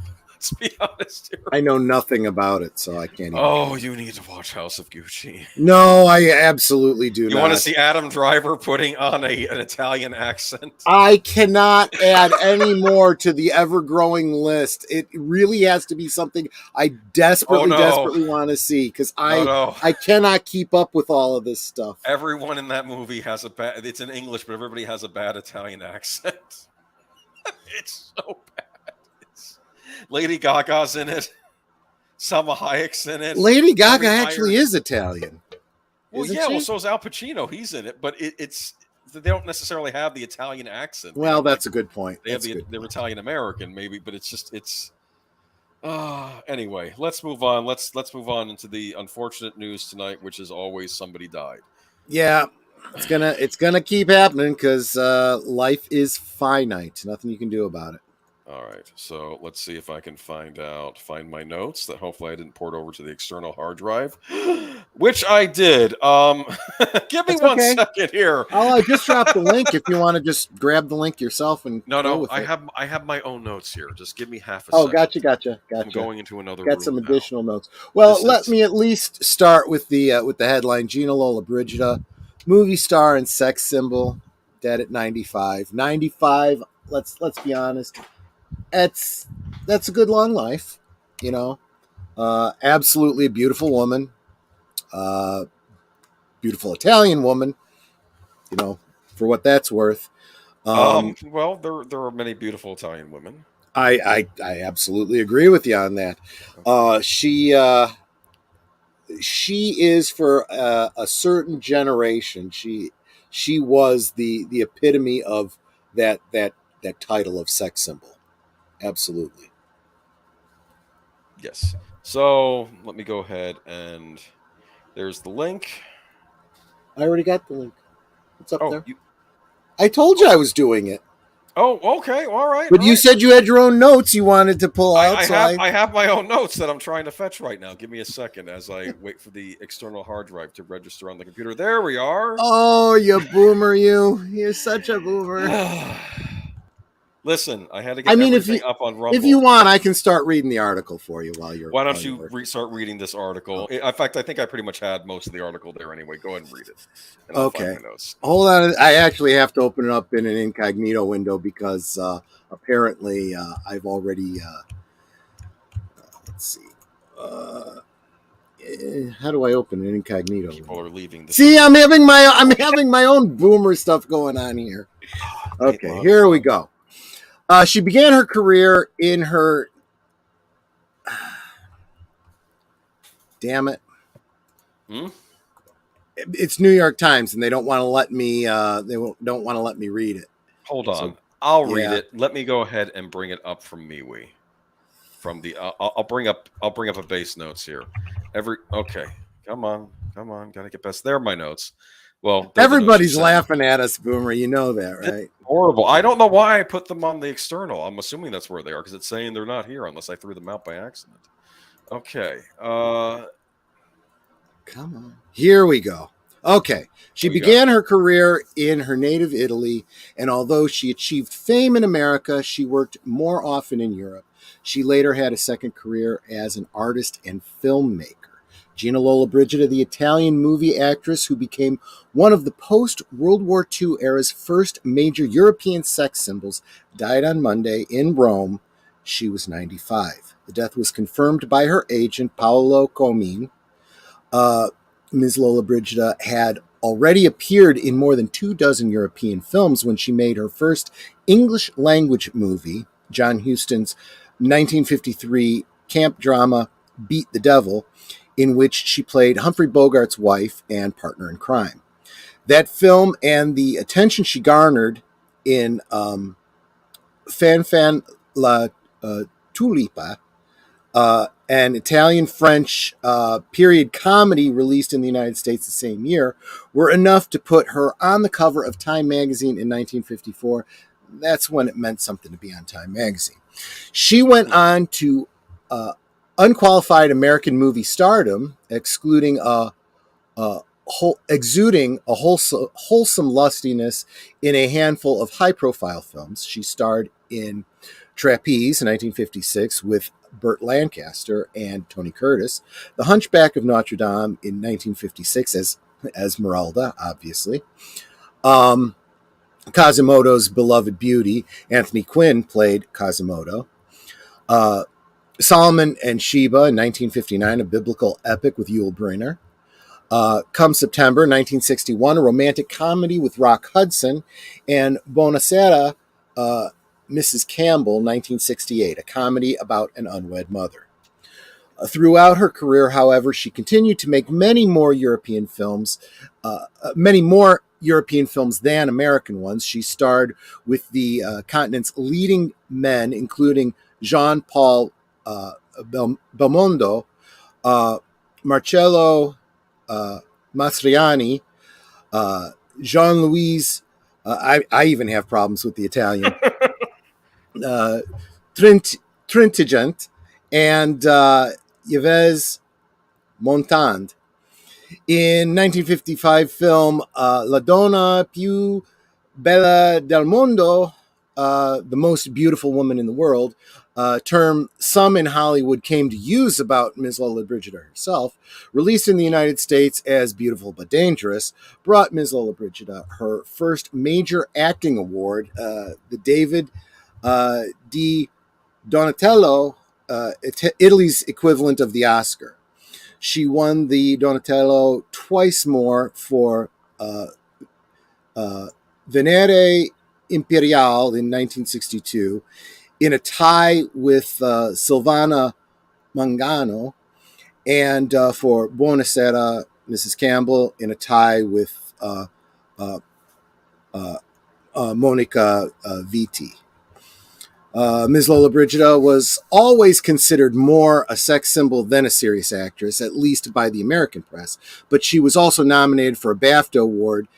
Let's be honest here. I know nothing about it, so I can't. You need to watch House of Gucci. No, I absolutely do not. You want to see Adam Driver putting on an Italian accent? I cannot add any more to the ever-growing list. It really has to be something I desperately want to see because I cannot keep up with all of this stuff. Everyone in that movie has a bad. It's in English, but everybody has a bad Italian accent. It's so bad. Lady Gaga's in it. Salma Hayek's in it. Lady Gaga actually is Italian. Well, yeah. Well, so is Al Pacino. He's in it, but it's they don't necessarily have the Italian accent. Well, that's a good point. They're Italian American, maybe, but it's. Anyway, let's move on. Let's move on into the unfortunate news tonight, which is always somebody died. Yeah, it's gonna keep happening because life is finite. Nothing you can do about it. All right, so let's see if I can find my notes that hopefully I didn't port over to the external hard drive, which I did. Give me one second here. I just dropped the link. If you want to just grab the link yourself and I have my own notes here. Just give me half a second. Gotcha. I'm going into another room. Got some additional notes. Well, let me at least start with the headline: Gina Lollobrigida, movie star and sex symbol, dead at 95. 95. Let's be honest. That's a good long life, absolutely a beautiful woman, beautiful Italian woman, for what that's worth. Well, there are many beautiful Italian women. I absolutely agree with you on that. She is for a certain generation. She was the epitome of that title of sex symbol. Absolutely. Yes. So let me go ahead and there's the link. I already got the link. It's up there. You... I told you I was doing it. Oh, okay. All right. But you said you had your own notes you wanted to pull out. I have my own notes that I'm trying to fetch right now. Give me a second as I wait for the external hard drive to register on the computer. There we are. Oh, you boomer, you. You're such a boomer. Listen, I had to get everything up on Rumble. If you want, I can start reading the article for you while you're. Why don't you start reading this article? Okay. In fact, I think I pretty much had most of the article there anyway. Go ahead and read it. And I'll find my notes. Hold on. I actually have to open it up in an incognito window because apparently I've already. Let's see. How do I open an incognito? People are leaving. See, I'm having my own boomer stuff going on here. Okay, here we go. She began her career in her. Damn it! It's New York Times, and they don't want to let me. Don't want to let me read it. Hold on, so, I'll read it. Let me go ahead and bring it up from MeWe. From the, I'll bring up a base notes here. Okay, come on, gotta get past. There are my notes. Well, everybody's laughing at us, Boomer. You know that, right? It's horrible. I don't know why I put them on the external. I'm assuming that's where they are because it's saying they're not here unless I threw them out by accident. Okay. Come on. Here we go. Okay. She began her career in her native Italy, and although she achieved fame in America, she worked more often in Europe. She later had a second career as an artist and filmmaker. Gina Lollobrigida, the Italian movie actress who became one of the post-World War II era's first major European sex symbols, died on Monday in Rome. She was 95. The death was confirmed by her agent, Paolo Comine. Ms. Lollobrigida had already appeared in more than 24 European films when she made her first English-language movie, John Huston's 1953 camp drama, Beat the Devil, in which she played Humphrey Bogart's wife and partner in crime. That film and the attention she garnered in Fan Fan La Tulipa, an Italian-French period comedy released in the United States the same year, were enough to put her on the cover of Time magazine in 1954. That's when it meant something to be on Time magazine. She went on to unqualified American movie stardom, exuding a wholesome lustiness in a handful of high-profile films. She starred in Trapeze in 1956 with Burt Lancaster and Tony Curtis, The Hunchback of Notre Dame in 1956 as Esmeralda, obviously. Quasimodo's Beloved Beauty, Anthony Quinn played Quasimodo. Solomon and Sheba in 1959, a biblical epic with Yul Brynner. Come September 1961, a romantic comedy with Rock Hudson, and Buonasera, Mrs. Campbell, 1968, a comedy about an unwed mother. Throughout her career, however, she continued to make many more European films than American ones. She starred with the continent's leading men, including Jean-Paul Belmondo, Marcello Mastroianni, Jean-Louis, I even have problems with the Italian, Trintignant, and Yves Montand. In 1955 film La Donna Più Bella del Mondo, the most beautiful woman in the world, term some in Hollywood came to use about Ms. Lollobrigida herself, released in the United States as Beautiful but Dangerous, brought Ms. Lollobrigida her first major acting award, the David di Donatello, Italy's equivalent of the Oscar. She won the Donatello twice more for Venere Imperiale in 1962, in a tie with Silvana Mangano, and for Buonasera, Mrs. Campbell, in a tie with Monica Vitti. Ms. Lollobrigida was always considered more a sex symbol than a serious actress, at least by the American press, but she was also nominated for a BAFTA award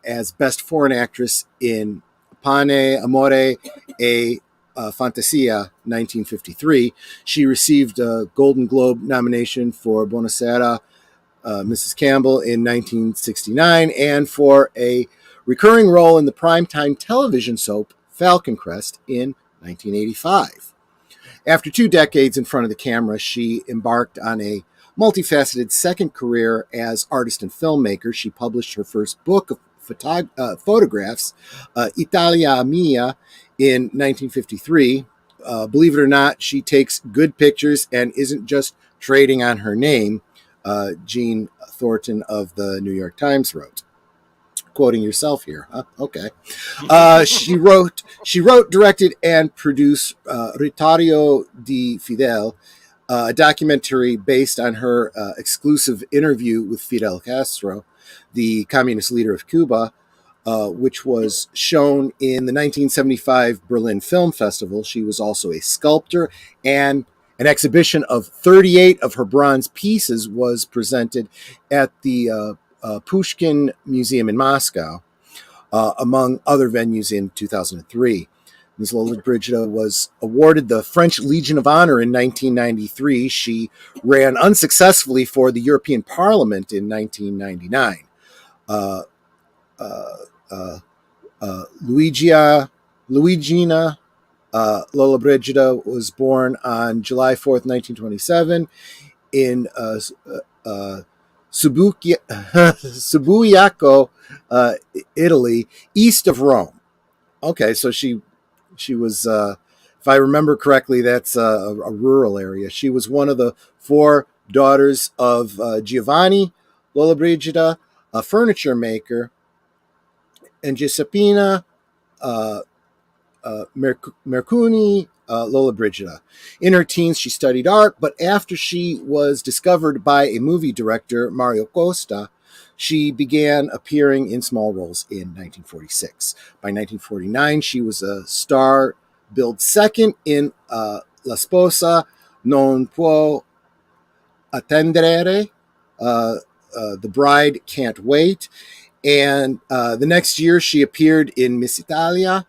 as Best Foreign Actress in Pane, Amore e Fantasia, 1953. She received a Golden Globe nomination for Buonasera, Mrs. Campbell, in 1969, and for a recurring role in the primetime television soap Falcon Crest in 1985. After 2 decades in front of the camera, she embarked on a multifaceted second career as artist and filmmaker. She published her first book of photographs, Italia Mia, in 1953. Believe it or not, she takes good pictures and isn't just trading on her name, Jean Thornton of the New York Times wrote. Quoting yourself here, huh? Okay. She wrote, directed, and produced Ritario di Fidel, a documentary based on her exclusive interview with Fidel Castro, the communist leader of Cuba, which was shown in the 1975 Berlin Film Festival. She was also a sculptor, and an exhibition of 38 of her bronze pieces was presented at the Pushkin Museum in Moscow, among other venues in 2003. Ms. Lollobrigida was awarded the French Legion of Honor in 1993. She ran unsuccessfully for the European Parliament in 1999. Luigina Lollobrigida was born on July 4th, 1927 in Subiaco, Italy, east of Rome. Okay, so she was, if I remember correctly, that's a rural area. She was one of the 4 daughters of Giovanni Lollobrigida, a furniture maker, and Giuseppina Mercuni Lollobrigida. In her teens, she studied art, but after she was discovered by a movie director, Mario Costa, she began appearing in small roles in 1946. By 1949, she was a star billed second in La Sposa Non Può Attendere, The Bride Can't Wait, and the next year she appeared in Miss Italia,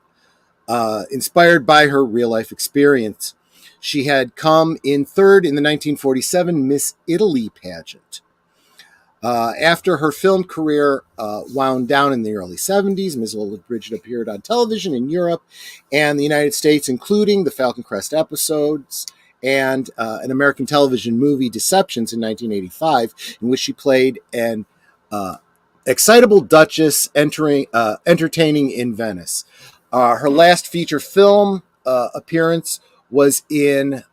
inspired by her real life experience. She had come in third in the 1947 Miss Italy pageant. After her film career wound down in the early 70s, Ms. Lollobrigida appeared on television in Europe and the United States, including the Falcon Crest episodes and an American television movie, Deceptions, in 1985, in which she played an excitable duchess entertaining in Venice. Her last feature film appearance was in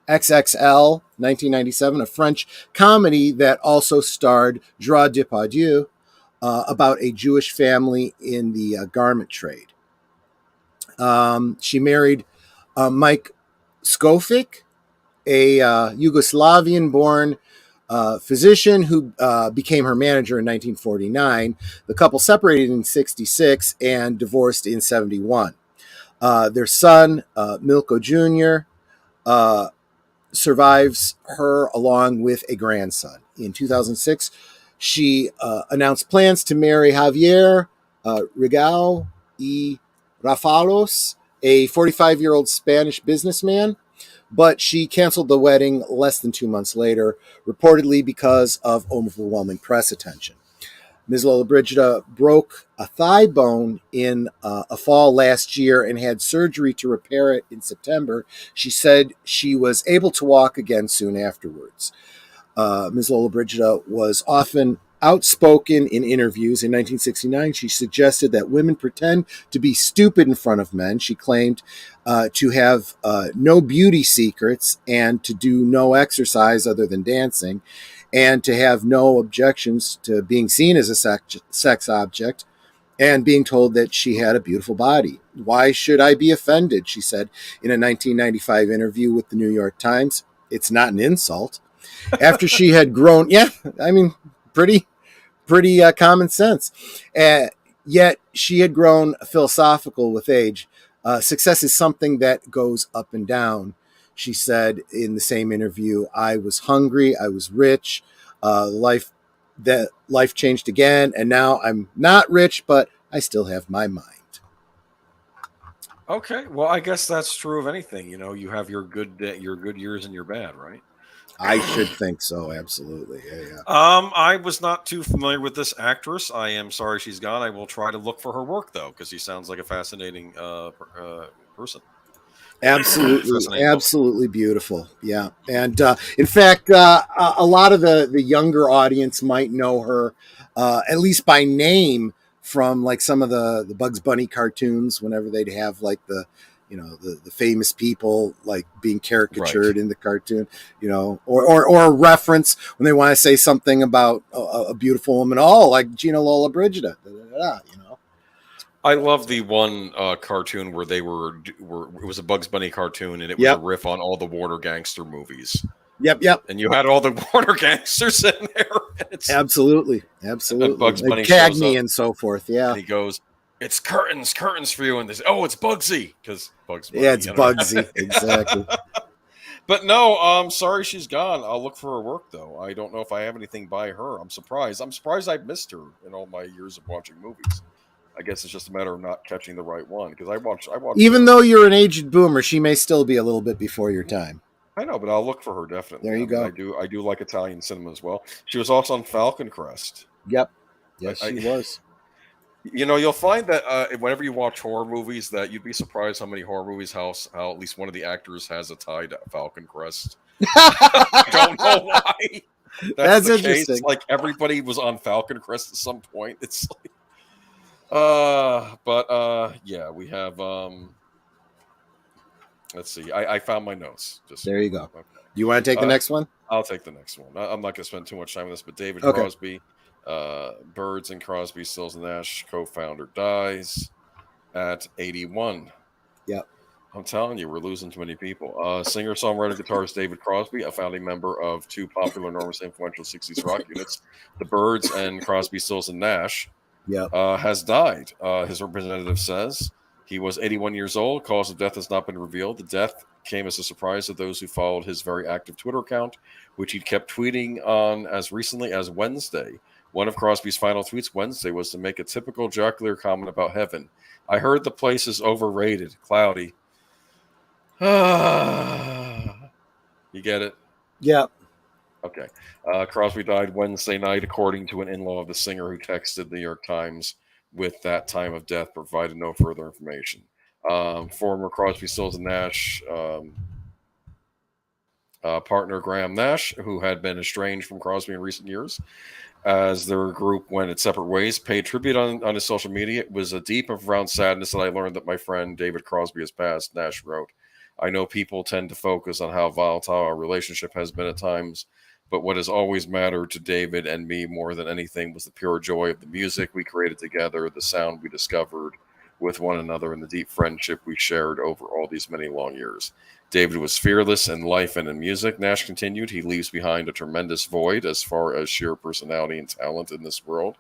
XXL 1997, a French comedy that also starred Gerard Depardieu about a Jewish family in the garment trade. She married Mike Skofik, a Yugoslavian-born physician who became her manager in 1949. The couple separated in 66 and divorced in 71. Their son, Milko Jr., survives her along with a grandson. In 2006, she announced plans to marry Javier Rigau y Rafalos, a 45-year-old Spanish businessman, but she canceled the wedding less than 2 months later, reportedly because of overwhelming press attention. Ms. Lollobrigida broke a thigh bone in a fall last year and had surgery to repair it in September. She said she was able to walk again soon afterwards. Ms. Lollobrigida was often outspoken in interviews. In 1969, she suggested that women pretend to be stupid in front of men. She claimed to have no beauty secrets and to do no exercise other than dancing, and to have no objections to being seen as a sex object and being told that she had a beautiful body. Why should I be offended? She said in a 1995 interview with the New York Times. It's not an insult. After she had grown, pretty common sense. Yet she had grown philosophical with age. Success is something that goes up and down. She said in the same interview, I was hungry, I was rich, life changed again, and now I'm not rich, but I still have my mind. Okay, well, I guess that's true of anything. You have your good years and your bad, right? I should think so. Absolutely. Yeah. I was not too familiar with this actress. I am sorry she's gone. I will try to look for her work though, because she sounds like a fascinating person. Absolutely beautiful. Yeah. And in fact, a lot of the younger audience might know her, at least by name, from like some of the Bugs Bunny cartoons, whenever they'd have like the famous people like being caricatured in the cartoon, or a reference when they want to say something about a beautiful woman, like Gina Lollobrigida, I love the one cartoon where it was a Bugs Bunny cartoon, and it was a riff on all the Warner gangster movies. Yep. And you had all the Warner gangsters in there. Absolutely. And Bugs Bunny Cagney and so forth. Yeah. And he goes, "It's curtains for you," and they say, "Oh, it's Bugsy," because Bugs Bunny. Yeah, it's Bugsy, exactly. But no, I'm sorry she's gone. I'll look for her work though. I don't know if I have anything by her. I'm surprised I missed her in all my years of watching movies. I guess it's just a matter of not catching the right one, because I watch. Even though you're an aged boomer, she may still be a little bit before your time. I know, but I'll look for her definitely. There you go. I do like Italian cinema as well. She was also on Falcon Crest. Yep. Yes, she was. You'll find that whenever you watch horror movies, that you'd be surprised how many horror movies how at least one of the actors has a tie to Falcon Crest. I don't know why. That's interesting. Case. Like everybody was on Falcon Crest at some point. It's like, yeah, we have. Let's see. I found my notes. There you go. Okay. Do you want to take the next one? I'll take the next one. I'm not going to spend too much time on this, but David Crosby, Birds and Crosby, Stills and Nash co-founder, dies. at 81. Yep. I'm telling you, we're losing too many people. Singer, songwriter, guitarist David Crosby, a founding member of two popular, enormously influential 60s rock units, the Byrds and Crosby, Stills, and Nash, Yep. has died. His representative says he was 81 years old. Cause of death has not been revealed. The death came as a surprise to those who followed his very active Twitter account, which he kept tweeting on as recently as Wednesday. One of Crosby's final tweets Wednesday was to make a typical jocular comment about heaven. I heard the place is overrated, cloudy. You get it? Yep. Okay. Crosby died Wednesday night, according to an in-law of the singer who texted the New York Times with that time of death, provided no further information. Former Crosby, Stills, and Nash partner Graham Nash, who had been estranged from Crosby in recent years, as their group went its separate ways, paid tribute on his social media. It was a deep and profound sadness that I learned that my friend David Crosby has passed, Nash wrote. I know people tend to focus on how volatile our relationship has been at times, but what has always mattered to David and me more than anything was the pure joy of the music we created together, the sound we discovered with one another, and the deep friendship we shared over all these many long years. David was fearless in life and in music, Nash continued. He leaves behind a tremendous void as far as sheer personality and talent in this world.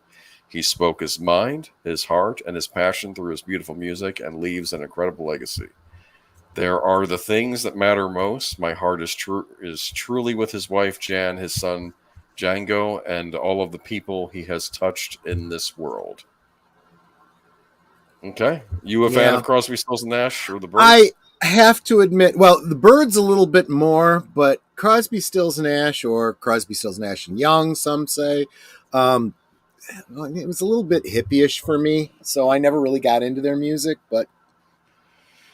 He spoke his mind, his heart, and his passion through his beautiful music and leaves an incredible legacy. There are the things that matter most. My heart is truly with his wife, Jan, his son, Django, and all of the people he has touched in this world. Okay. You a fan of Crosby, Stills, and Nash or the Byrds? I have to admit, well, the Byrds a little bit more, but Crosby, Stills, and Nash, or Crosby, Stills, Nash and Young, some say, it was a little bit hippie-ish for me, so I never really got into their music, but...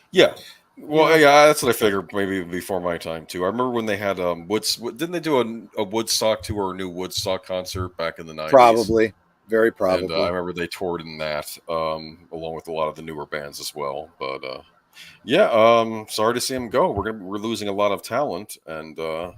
Yeah. Well, yeah, that's what I figured. Maybe before my time too. I remember when they had didn't they do a Woodstock tour or a new Woodstock concert back in the 90s? Probably, very probably. And I remember they toured in that, along with a lot of the newer bands as well. But sorry to see him go. We're losing a lot of talent, and I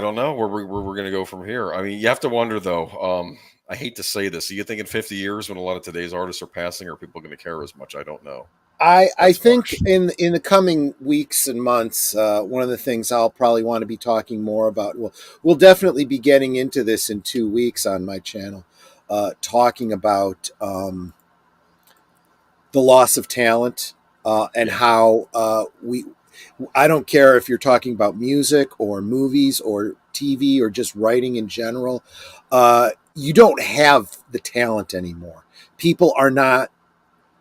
don't know where we're gonna go from here. I mean, you have to wonder though. I hate to say this. Do you think in 50 years, when a lot of today's artists are passing, are people going to care as much? I don't know. I think in the coming weeks and months, one of the things I'll probably want to be talking more about, we'll definitely be getting into this in 2 weeks on my channel, talking about the loss of talent and how I don't care if you're talking about music or movies or TV or just writing in general, you don't have the talent anymore. People are not.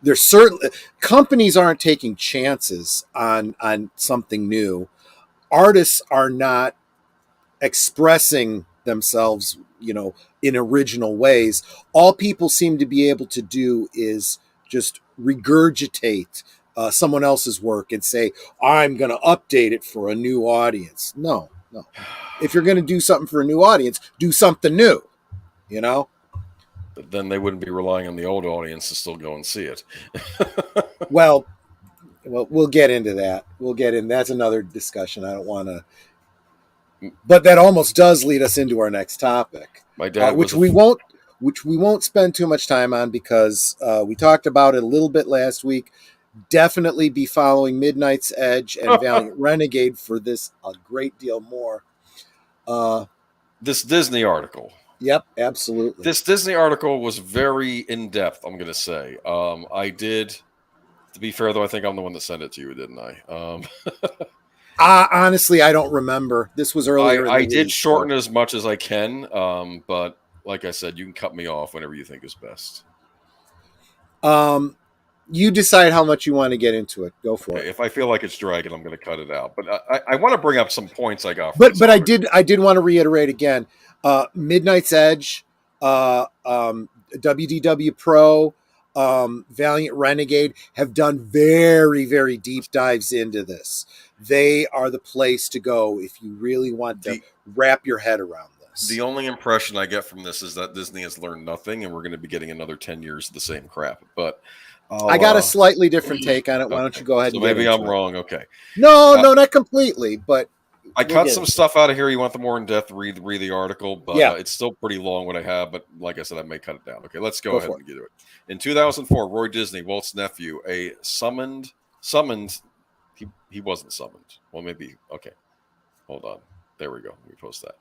There's certainly companies aren't taking chances on something new. Artists are not expressing themselves, in original ways. All people seem to be able to do is just regurgitate someone else's work and say, I'm going to update it for a new audience. No. If you're going to do something for a new audience, do something new, But then they wouldn't be relying on the old audience to still go and see it. Well, we'll get into that. That's another discussion. I don't want to, but that almost does lead us into our next topic, My dad, which we won't spend too much time on because we talked about it a little bit last week. Definitely be following Midnight's Edge and Valiant Renegade for this a great deal more. This Disney article. Yep, absolutely. This Disney article was very in-depth, I'm going to say. I did, to be fair, though, I think I'm the one that sent it to you, didn't I? Honestly, I don't remember. This was earlier. I did shorten it as much as I can, but like I said, you can cut me off whenever you think is best. You decide how much you want to get into it. Go for it. If I feel like it's dragging, I'm going to cut it out. But I want to bring up some points I got. But I did want to reiterate again. Midnight's Edge, WDW Pro, Valiant Renegade have done very, very deep dives into this. They are the place to go if you really want to wrap your head around this. The only impression I get from this is that Disney has learned nothing, and we're going to be getting another 10 years of the same crap. But I got a slightly different take on it. Why don't you go ahead? So maybe I'm wrong. Okay. No, not completely, but I we'll cut get some into stuff out of here. You want the more in depth? Read the article, but Yeah. it's still pretty long what I have. But like I said, I may cut it down. Okay, let's go Go ahead for and get to it. In 2004, Roy Disney, Walt's nephew, summoned. He wasn't summoned. Well, maybe. Okay, hold on. There we go. Let me post that.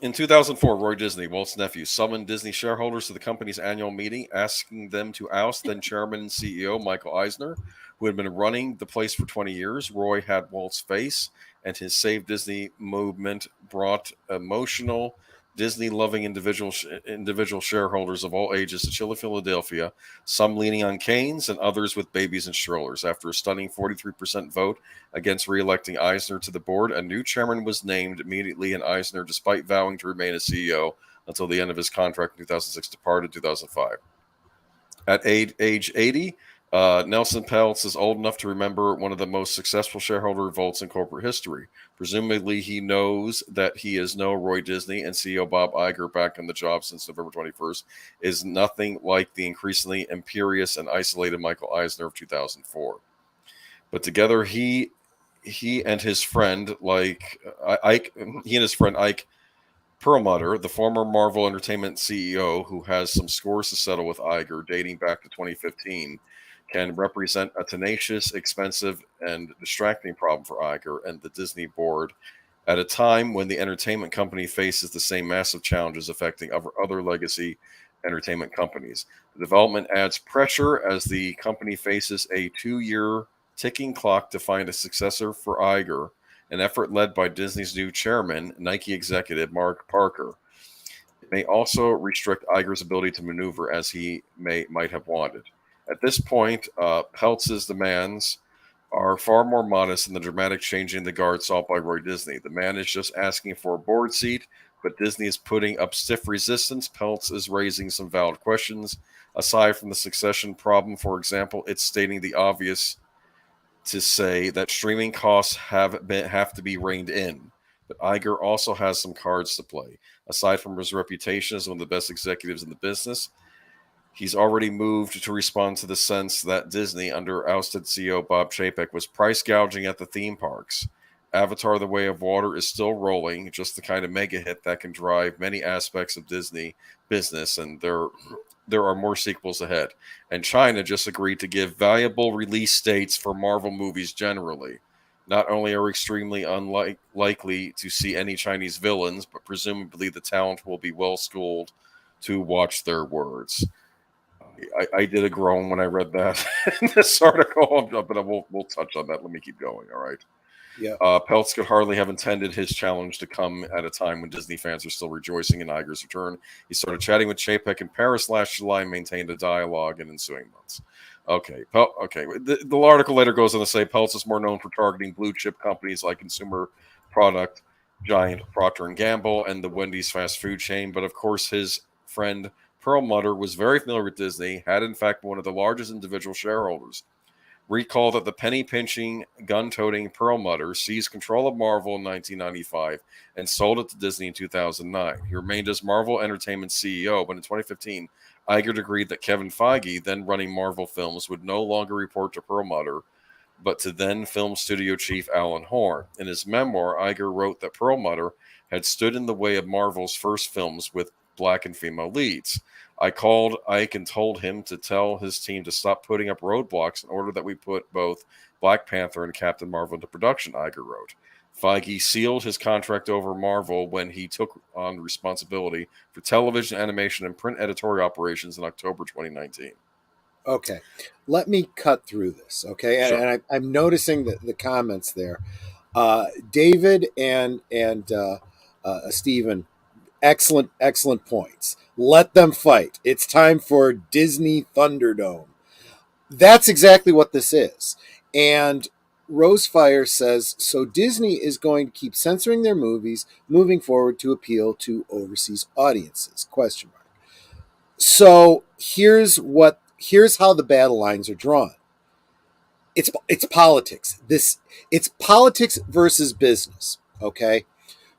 In 2004, Roy Disney, Walt's nephew, summoned Disney shareholders to the company's annual meeting, asking them to oust then chairman and CEO Michael Eisner, who had been running the place for 20 years. Roy had Walt's face, and his Save Disney movement brought emotional, Disney-loving individual shareholders of all ages to chilly Philadelphia, some leaning on canes and others with babies and strollers. After a stunning 43% vote against re-electing Eisner to the board, a new chairman was named immediately, and Eisner, despite vowing to remain as CEO until the end of his contract in 2006, departed in 2005. At age 80, Nelson Peltz is old enough to remember one of the most successful shareholder revolts in corporate history. Presumably, he knows that he is no Roy Disney, and CEO Bob Iger, back on the job since November 21st, is nothing like the increasingly imperious and isolated Michael Eisner of 2004. But together, he and his friend, Ike Perlmutter, the former Marvel Entertainment CEO, who has some scores to settle with Iger dating back to 2015, can represent a tenacious, expensive, and distracting problem for Iger and the Disney board at a time when the entertainment company faces the same massive challenges affecting other legacy entertainment companies. The development adds pressure as the company faces a 2-year ticking clock to find a successor for Iger, an effort led by Disney's new chairman, Nike executive Mark Parker. It may also restrict Iger's ability to maneuver as he might have wanted. At this point, Peltz's demands are far more modest than the dramatic changing the guard sought by Roy Disney. The man is just asking for a board seat, but Disney is putting up stiff resistance. Peltz is raising some valid questions. Aside from the succession problem, for example, it's stating the obvious to say that streaming costs have to be reined in. But Iger also has some cards to play. Aside from his reputation as one of the best executives in the business, he's already moved to respond to the sense that Disney, under ousted CEO Bob Chapek, was price gouging at the theme parks. Avatar: The Way of Water is still rolling, just the kind of mega hit that can drive many aspects of Disney business, and there are more sequels ahead. And China just agreed to give valuable release dates for Marvel movies generally. Not only are we extremely unlikely to see any Chinese villains, but presumably the talent will be well schooled to watch their words. I did a groan when I read that in this article, but we'll touch on that. Let me keep going. All right. Yeah. Peltz could hardly have intended his challenge to come at a time when Disney fans are still rejoicing in Iger's return. He started chatting with Chapek in Paris last July and maintained a dialogue in ensuing months. Okay. The article later goes on to say Peltz is more known for targeting blue chip companies like consumer product giant Procter and Gamble and the Wendy's fast food chain, but of course his friend Perlmutter was very familiar with Disney, had in fact one of the largest individual shareholders. Recall that the penny-pinching, gun-toting Perlmutter seized control of Marvel in 1995 and sold it to Disney in 2009. He remained as Marvel Entertainment CEO, but in 2015, Iger agreed that Kevin Feige, then running Marvel Films, would no longer report to Perlmutter, but to then film studio chief Alan Horn. In his memoir, Iger wrote that Perlmutter had stood in the way of Marvel's first films with black and female leads. I called Ike and told him to tell his team to stop putting up roadblocks in order that we put both Black Panther and Captain Marvel into production, Iger wrote. Feige sealed his contract over Marvel when he took on responsibility for television, animation, and print editorial operations in October 2019. Okay, let me cut through this. Okay, Sure. and I'm noticing the comments there. David and Stephen, excellent points. Let them fight. It's time for Disney Thunderdome. That's exactly what this is. And Rosefire says, so Disney is going to keep censoring their movies moving forward to appeal to overseas audiences? Question mark. So here's how the battle lines are drawn. It's politics. It's politics versus business. Okay.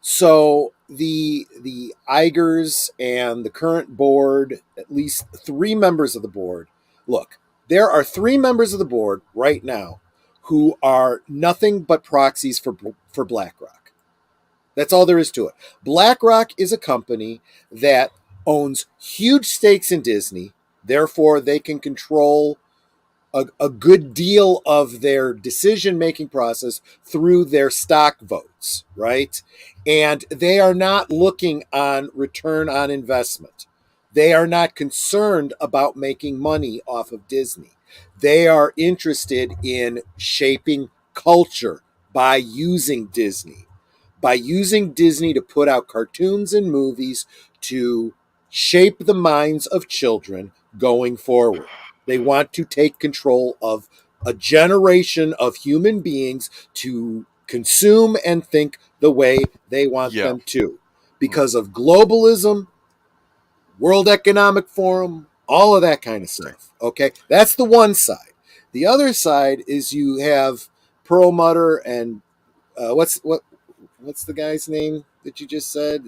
So the Igers and the current board, at least 3 members of the board. Look, there are 3 members of the board right now who are nothing but proxies for BlackRock. That's all there is to it. BlackRock is a company that owns huge stakes in Disney. Therefore, they can control a good deal of their decision-making process through their stock votes, right? And they are not looking on return on investment. They are not concerned about making money off of Disney. They are interested in shaping culture by using Disney. By using Disney to put out cartoons and movies to shape the minds of children going forward. They want to take control of a generation of human beings to consume and think the way they want Yeah. them to. Because of globalism, World Economic Forum, all of that kind of stuff. Okay? That's the one side. The other side is you have Perlmutter and what's the guy's name that you just said?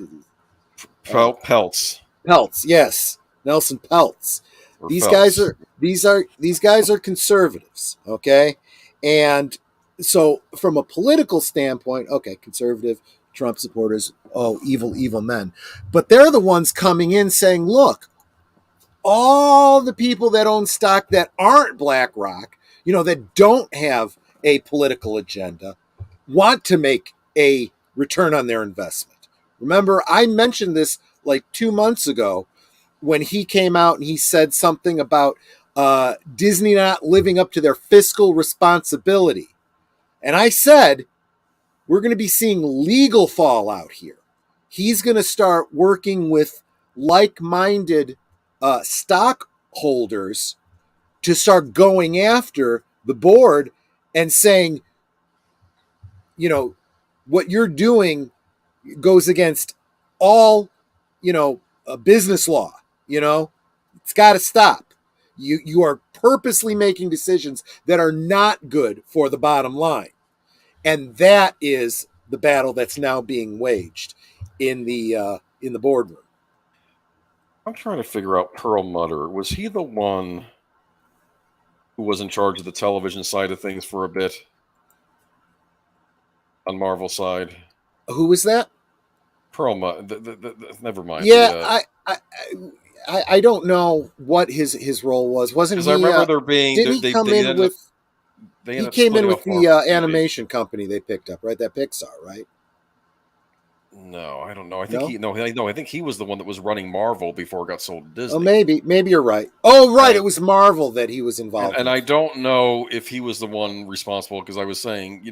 Peltz. Peltz, yes, Nelson Peltz. Or These Phelps. guys are conservatives, okay? And so from a political standpoint, okay, conservative, Trump supporters, oh, evil men. But they're the ones coming in saying, look, all the people that own stock that aren't BlackRock, that don't have a political agenda, want to make a return on their investment. Remember, I mentioned this like 2 months ago when he came out and he said something about Disney not living up to their fiscal responsibility. And I said, we're going to be seeing legal fallout here. He's going to start working with like-minded stockholders to start going after the board and saying, what you're doing goes against all, business law. It's got to stop. You are purposely making decisions that are not good for the bottom line. And that is the battle that's now being waged in the boardroom. I'm trying to figure out Perlmutter. Was he the one who was in charge of the television side of things for a bit on Marvel side? Who was that? Perlmutter. Never mind. Yeah, I don't know what his role was. Wasn't he? Because I remember there being. Didn't he come in with? He came in with the animation company they picked up, right? That Pixar, right? No, I don't know. I think I think he was the one that was running Marvel before it got sold to Disney. Oh, maybe you're right. Oh, right, it was Marvel that he was involved. And I don't know if he was the one responsible because I was saying,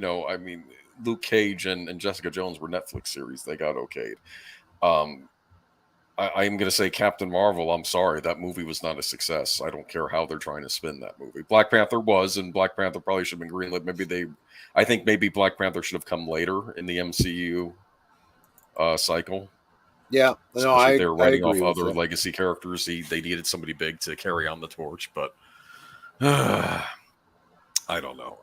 Luke Cage and Jessica Jones were Netflix series. They got okayed. I'm going to say Captain Marvel. I'm sorry, that movie was not a success. I don't care how they're trying to spin that movie. Black Panther was, and Black Panther probably should have been greenlit. I think maybe Black Panther should have come later in the MCU cycle. Yeah, no, they're writing off other legacy characters. They needed somebody big to carry on the torch, but I don't know.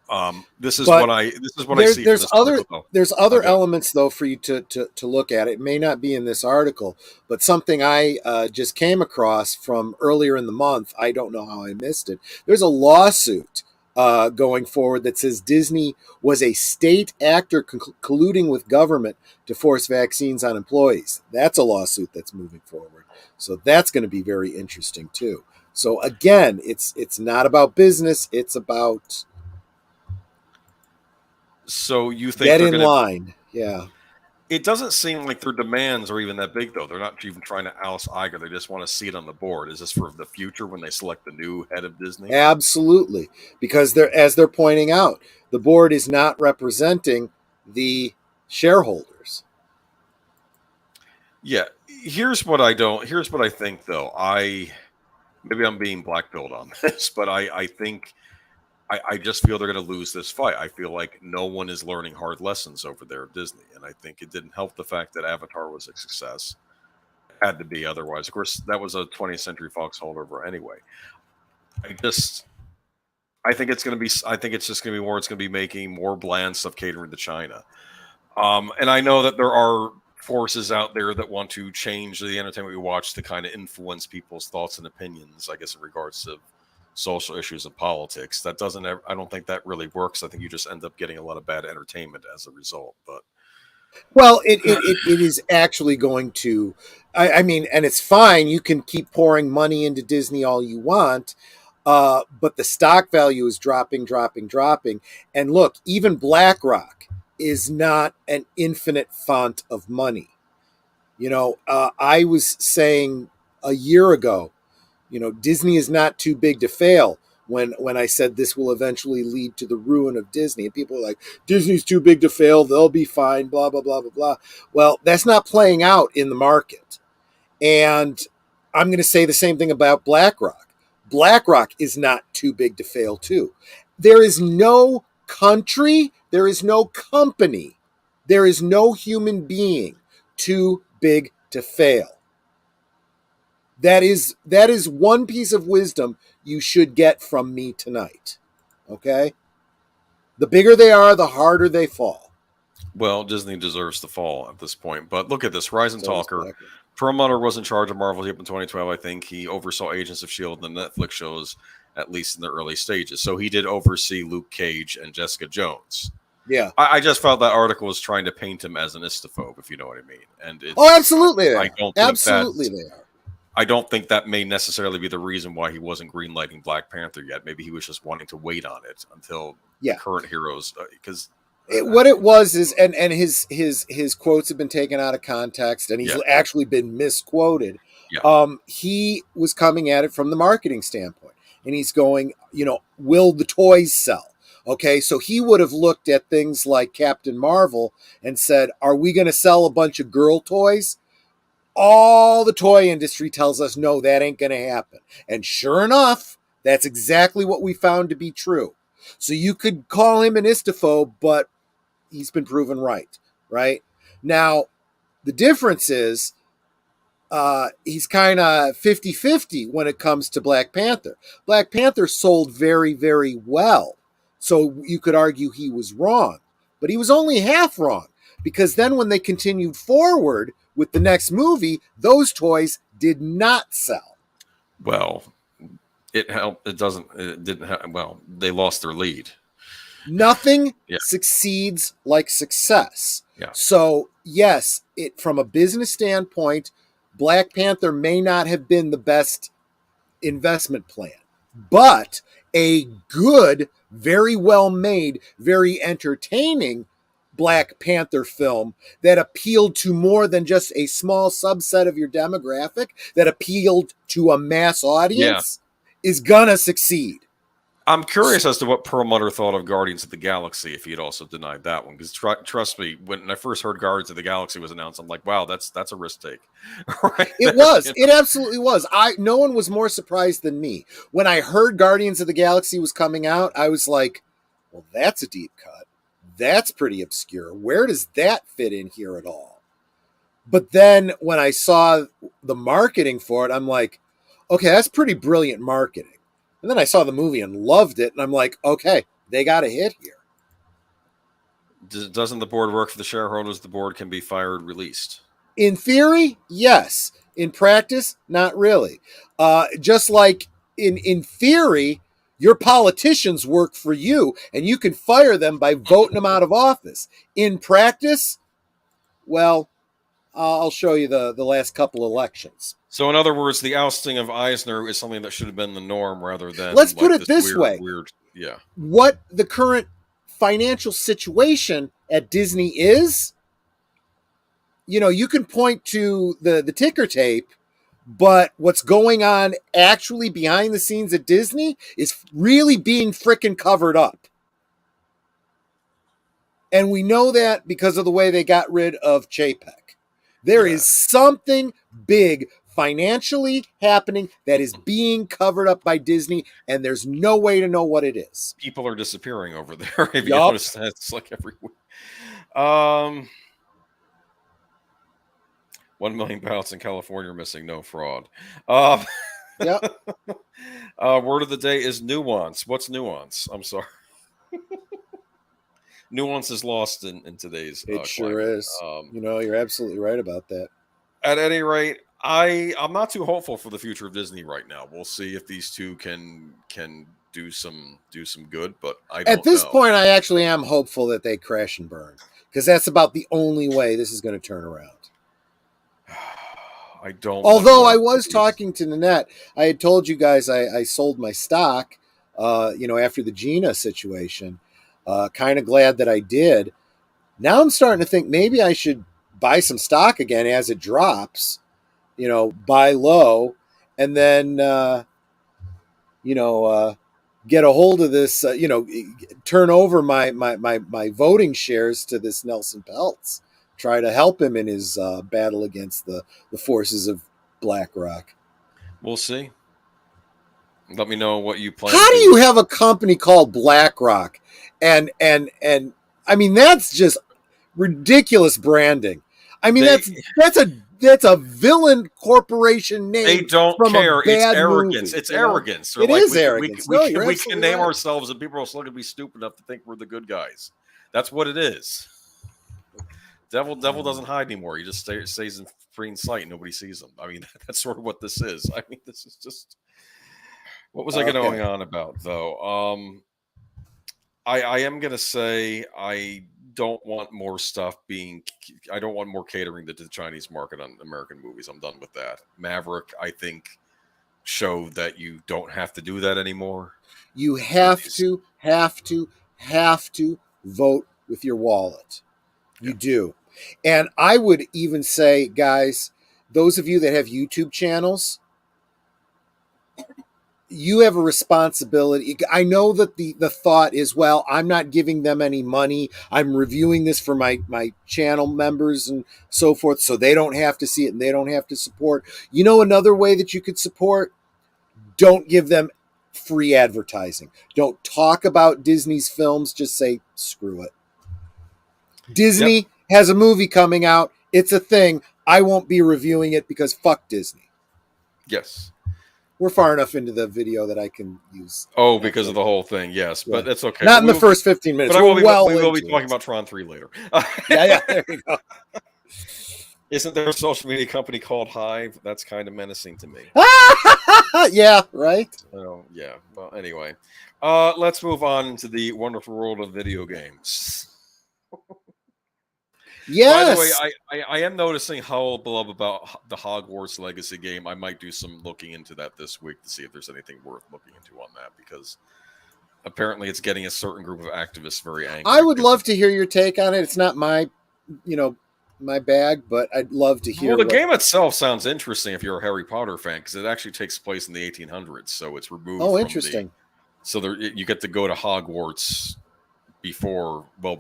This is what I see. There's other elements though for you to look at. It may not be in this article, but something I just came across from earlier in the month. I don't know how I missed it. There's a lawsuit going forward that says Disney was a state actor colluding with government to force vaccines on employees. That's a lawsuit that's moving forward. So that's going to be very interesting too. So again, it's not about business. It's about you think get in line. Yeah. It doesn't seem like their demands are even that big, though. They're not even trying to Alice Iger. They just want to see it on the board. Is this for the future when they select the new head of Disney? Absolutely. Because as they're pointing out, the board is not representing the shareholders. Yeah. Here's what I think, though. Maybe I'm being black-pilled on this, but I think I just feel they're going to lose this fight. I feel like no one is learning hard lessons over there at Disney, and I think it didn't help the fact that Avatar was a success. It had to be otherwise. Of course, that was a 20th Century Fox holdover anyway. I think it's going to be. I think it's just going to be more. It's going to be making more bland stuff catering to China. And I know that there are forces out there that want to change the entertainment we watch to kind of influence people's thoughts and opinions. I guess in regards to social issues and politics. That doesn't. I don't think that really works. I think you just end up getting a lot of bad entertainment as a result. But well, it is actually going to. I mean, and it's fine. You can keep pouring money into Disney all you want, but the stock value is dropping, dropping, dropping. And look, even BlackRock is not an infinite font of money. I was saying a year ago, Disney is not too big to fail. When I said this will eventually lead to the ruin of Disney, and people are like, Disney's too big to fail, they'll be fine, blah, blah, blah, blah, blah. Well, that's not playing out in the market. And I'm going to say the same thing about BlackRock. BlackRock is not too big to fail, too. There is no country, there is no company, there is no human being too big to fail. That is one piece of wisdom you should get from me tonight. Okay? The bigger they are, the harder they fall. well, Disney deserves to fall at this point. But look at this, Rising Talker. Perlmutter was in charge of Marvel up in 2012, I think. He oversaw Agents of S.H.I.E.L.D. and the Netflix shows, at least in the early stages. So he did oversee Luke Cage and Jessica Jones. Yeah. I just felt that article was trying to paint him as an istophobe, if you know what I mean. And absolutely. I don't think absolutely they are. I don't think that may necessarily be the reason why he wasn't greenlighting Black Panther yet. Maybe he was just wanting to wait on it until the current heroes, because what it was is, and his quotes have been taken out of context, and he's actually been misquoted. Yeah. He was coming at it from the marketing standpoint, and he's going, will the toys sell? Okay, so he would have looked at things like Captain Marvel and said, are we going to sell a bunch of girl toys? All the toy industry tells us, no, that ain't going to happen. And sure enough, that's exactly what we found to be true. So you could call him an istophobe, but he's been proven right? Now, the difference is he's kind of 50-50 when it comes to Black Panther. Black Panther sold very, very well. So you could argue he was wrong. But he was only half wrong. Because then when they continued forward with the next movie, those toys did not sell. Well, it helped. It didn't help. Well, they lost their lead. Nothing succeeds like success. Yeah. So, yes, from a business standpoint, Black Panther may not have been the best investment plan, but a good, very well made, very entertaining Black Panther film that appealed to more than just a small subset of your demographic, that appealed to a mass audience, is gonna succeed. I'm curious as to what Perlmutter thought of Guardians of the Galaxy if he had also denied that one. Because trust me, when I first heard Guardians of the Galaxy was announced, I'm like, wow, that's a risk take. Right it was. It absolutely was. No one was more surprised than me. When I heard Guardians of the Galaxy was coming out, I was like, well, that's a deep cut. That's pretty obscure. Where does that fit in here at all? But then when I saw the marketing for it, I'm like, okay, that's pretty brilliant marketing. And then I saw the movie and loved it. And I'm like, okay, they got a hit here. Doesn't the board work for the shareholders? The board can be fired, released. In theory, yes. In practice, not really. Just like in theory, your politicians work for you and you can fire them by voting them out of office. In practice, well, I'll show you the last couple elections. So in other words, the ousting of Eisner is something that should have been the norm rather than... Let's put it this way. Yeah. What the current financial situation at Disney is, you can point to the ticker tape, but what's going on actually behind the scenes at Disney is really being frickin' covered up. And we know that because of the way they got rid of Chapek. There is something big financially happening that is being covered up by Disney, and there's no way to know what it is. People are disappearing over there. If you notice that, it's like every week. 1 million ballots in California missing, no fraud. Yep. Word of the day is nuance. What's nuance? I'm sorry. Nuance is lost in today's. It sure is. You're absolutely right about that. At any rate, I'm not too hopeful for the future of Disney right now. We'll see if these two can do some good, but I don't At this know. point, I actually am hopeful that they crash and burn, because that's about the only way this is going to turn around. I don't. Although I was talking to Nanette, I had told you guys I sold my stock, after the Gina situation. Kind of glad that I did. Now I'm starting to think maybe I should buy some stock again as it drops, buy low, and then, get a hold of this, turn over my voting shares to this Nelson Peltz, try to help him in his battle against the forces of BlackRock. We'll see. Let me know what you plan. How do you have a company called BlackRock? And I mean, that's just ridiculous branding. I mean, that's a villain corporation name. They don't from care. A bad it's arrogance. Movie, It's arrogance. It is arrogance. We can name ourselves, and people are still going to be stupid enough to think we're the good guys. That's what it is. Devil doesn't hide anymore. He just stays in plain sight. Nobody sees him. I mean, that's sort of what this is. I mean, this is just. What was I going on about, though? I am going to say I don't want more stuff I don't want more catering to the Chinese market on American movies. I'm done with that. Maverick, I think, showed that you don't have to do that anymore. You have to vote with your wallet. You do. And I would even say, guys, those of you that have YouTube channels, you have a responsibility. I know that the thought is, well, I'm not giving them any money. I'm reviewing this for my channel members and so forth, so they don't have to see it and they don't have to support. You know, another way that you could support? Don't give them free advertising. Don't talk about Disney's films. Just say, screw it. Disney has a movie coming out. It's a thing. I won't be reviewing it because fuck Disney. Yes. We're far enough into the video that I can use. Oh, because of the whole thing, yes. But that's okay. Not in the first 15 minutes. But we will be talking about Tron 3 later. Yeah, there you go. Isn't there a social media company called Hive? That's kind of menacing to me. Yeah, right? Oh, yeah. Well, anyway. Let's move on into the wonderful world of video games. Yes. By the way, I am noticing how beloved about the Hogwarts Legacy game. I might do some looking into that this week to see if there's anything worth looking into on that, because apparently it's getting a certain group of activists very angry. I would love to hear your take on it. It's not my bag, but I'd love to hear. Well, the game itself sounds interesting if you're a Harry Potter fan, because it actually takes place in the 1800s, so it's removed. Oh, interesting. So you get to go to Hogwarts before the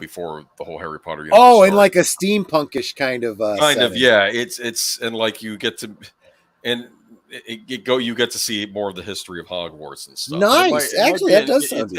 whole Harry Potter universe. Oh, and like a steampunkish kind of setting. Yeah. It's and like you get to you get to see more of the history of Hogwarts and stuff. Nice. Actually, that does sound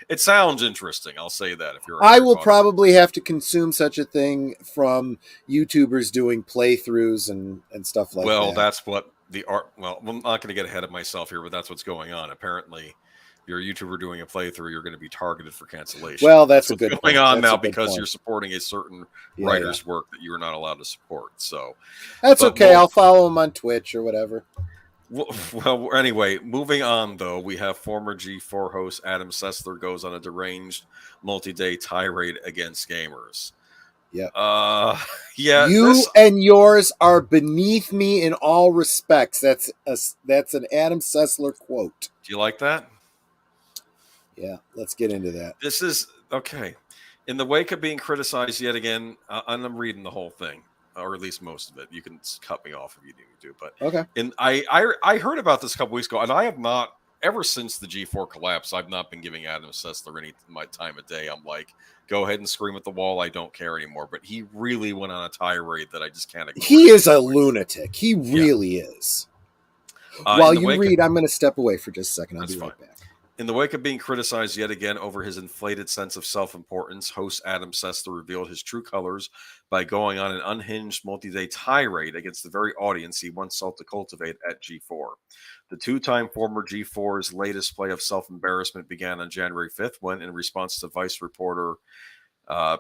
it sounds interesting. I'll say that if you're. I will probably have to consume such a thing from YouTubers doing playthroughs and stuff like that. Well, that's what the art. Well, I'm not going to get ahead of myself here, but that's what's going on. Apparently, if you're a YouTuber doing a playthrough, you're going to be targeted for cancellation. Well, that's what's going on now because you're supporting a certain writer's work that you are not allowed to support. So that's okay. I'll follow him on Twitch or whatever. Well, anyway, moving on, though, we have former G4 host Adam Sessler goes on a deranged multi-day tirade against gamers. Yeah. Yeah. You and yours are beneath me in all respects. That's an Adam Sessler quote. Do you like that? Yeah, let's get into that. This is okay. In the wake of being criticized yet again, and I'm reading the whole thing, or at least most of it. You can cut me off if you need me to, but okay. And I heard about this a couple weeks ago, and I have not ever since the G4 collapse. I've not been giving Adam Sessler any my time of day. I'm like, go ahead and scream at the wall. I don't care anymore. But he really went on a tirade that I just can't ignore. He is a lunatic. He really is. While you read, I'm going to step away for just a second. I'll be right back. In the wake of being criticized yet again over his inflated sense of self-importance, host Adam Sessler revealed his true colors by going on an unhinged multi-day tirade against the very audience he once sought to cultivate at G4. The two-time former G4's latest play of self-embarrassment began on January 5th when, in response to Vice reporter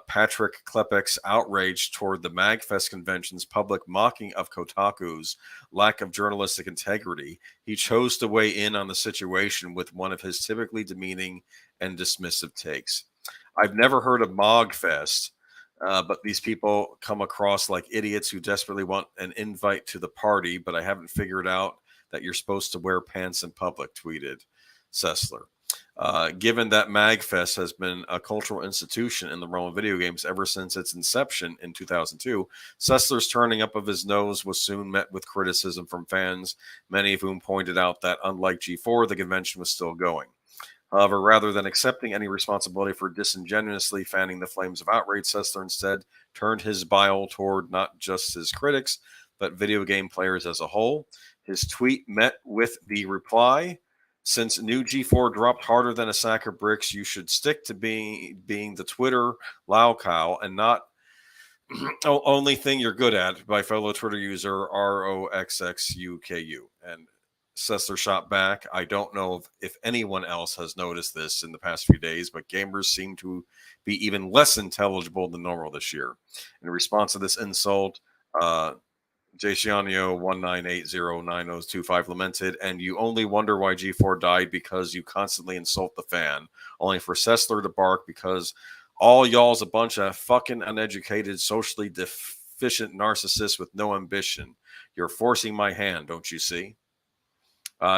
Patrick Klepek's outrage toward the MagFest convention's public mocking of Kotaku's lack of journalistic integrity, he chose to weigh in on the situation with one of his typically demeaning and dismissive takes. I've never heard of MogFest, but these people come across like idiots who desperately want an invite to the party, but I haven't figured out that you're supposed to wear pants in public, tweeted Sessler. Given that MagFest has been a cultural institution in the realm of video games ever since its inception in 2002, Sessler's turning up of his nose was soon met with criticism from fans, many of whom pointed out that, unlike G4, the convention was still going. However, rather than accepting any responsibility for disingenuously fanning the flames of outrage, Sessler instead turned his bile toward not just his critics, but video game players as a whole. His tweet met with the reply, "Since new G4 dropped harder than a sack of bricks, you should stick to being the Twitter Laucow and not only thing you're good at," by fellow Twitter user ROXXUKU. And Sessler shot back, "I don't know if anyone else has noticed this in the past few days, but gamers seem to be even less intelligible than normal this year." In response to this insult, Jacianio 198090025 lamented, "And you only wonder why G4 died because you constantly insult the fan, only for Sessler to bark because all y'all's a bunch of fucking uneducated, socially deficient narcissists with no ambition. You're forcing my hand, don't you see?"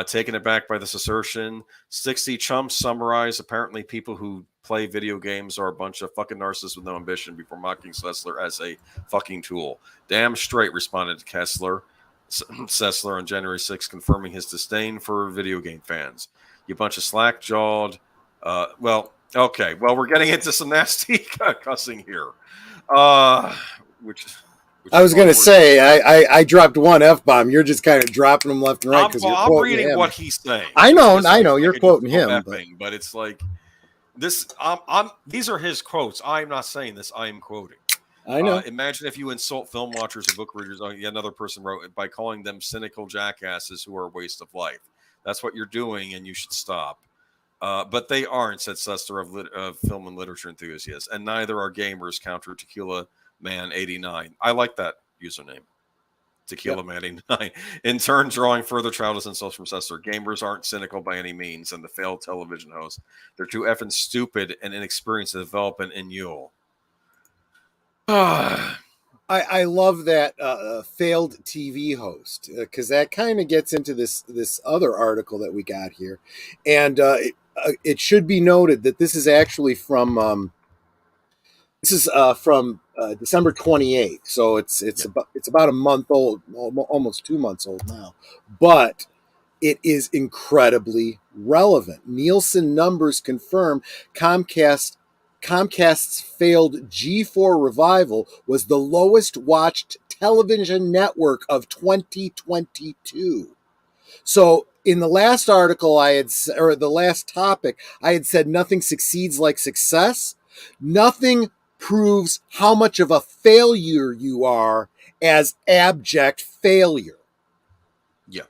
Taken aback by this assertion, 60 chumps summarize apparently people who play video games are a bunch of fucking narcissists with no ambition before mocking Sessler as a fucking tool. "Damn straight," responded Sessler on January 6th, confirming his disdain for video game fans. "You bunch of slack-jawed..." Okay. Well, we're getting into some nasty cussing here. Which I was going to say, I dropped one F-bomb. You're just kind of dropping them left and right because you're quoting reading him. what he's saying. I know. You're quoting him. But it's like, this. These are his quotes. I'm not saying this. I am quoting. I know. Imagine if you insult film watchers or book readers. Another person wrote it by calling them cynical jackasses who are a waste of life. That's what you're doing, and you should stop. But they aren't, said Sessler of film and literature enthusiasts, and neither are gamers, counter Tequila Man 89. I like that username, Tequila Man 89. In turn, drawing further childish insults from Sessler. Gamers aren't cynical by any means, and the failed television host. They're too effing stupid and inexperienced to develop an inule. I love that failed TV host because that kind of gets into this other article that we got here, and it should be noted that this is actually from December 28th, so it's about a month old, almost 2 months old now, but it is incredibly relevant. Nielsen numbers confirm Comcast's failed G4 revival was the lowest watched television network of 2022. So in the last article the last topic, I had said nothing succeeds like success. Nothing proves how much of a failure you are as abject failure. Yeah.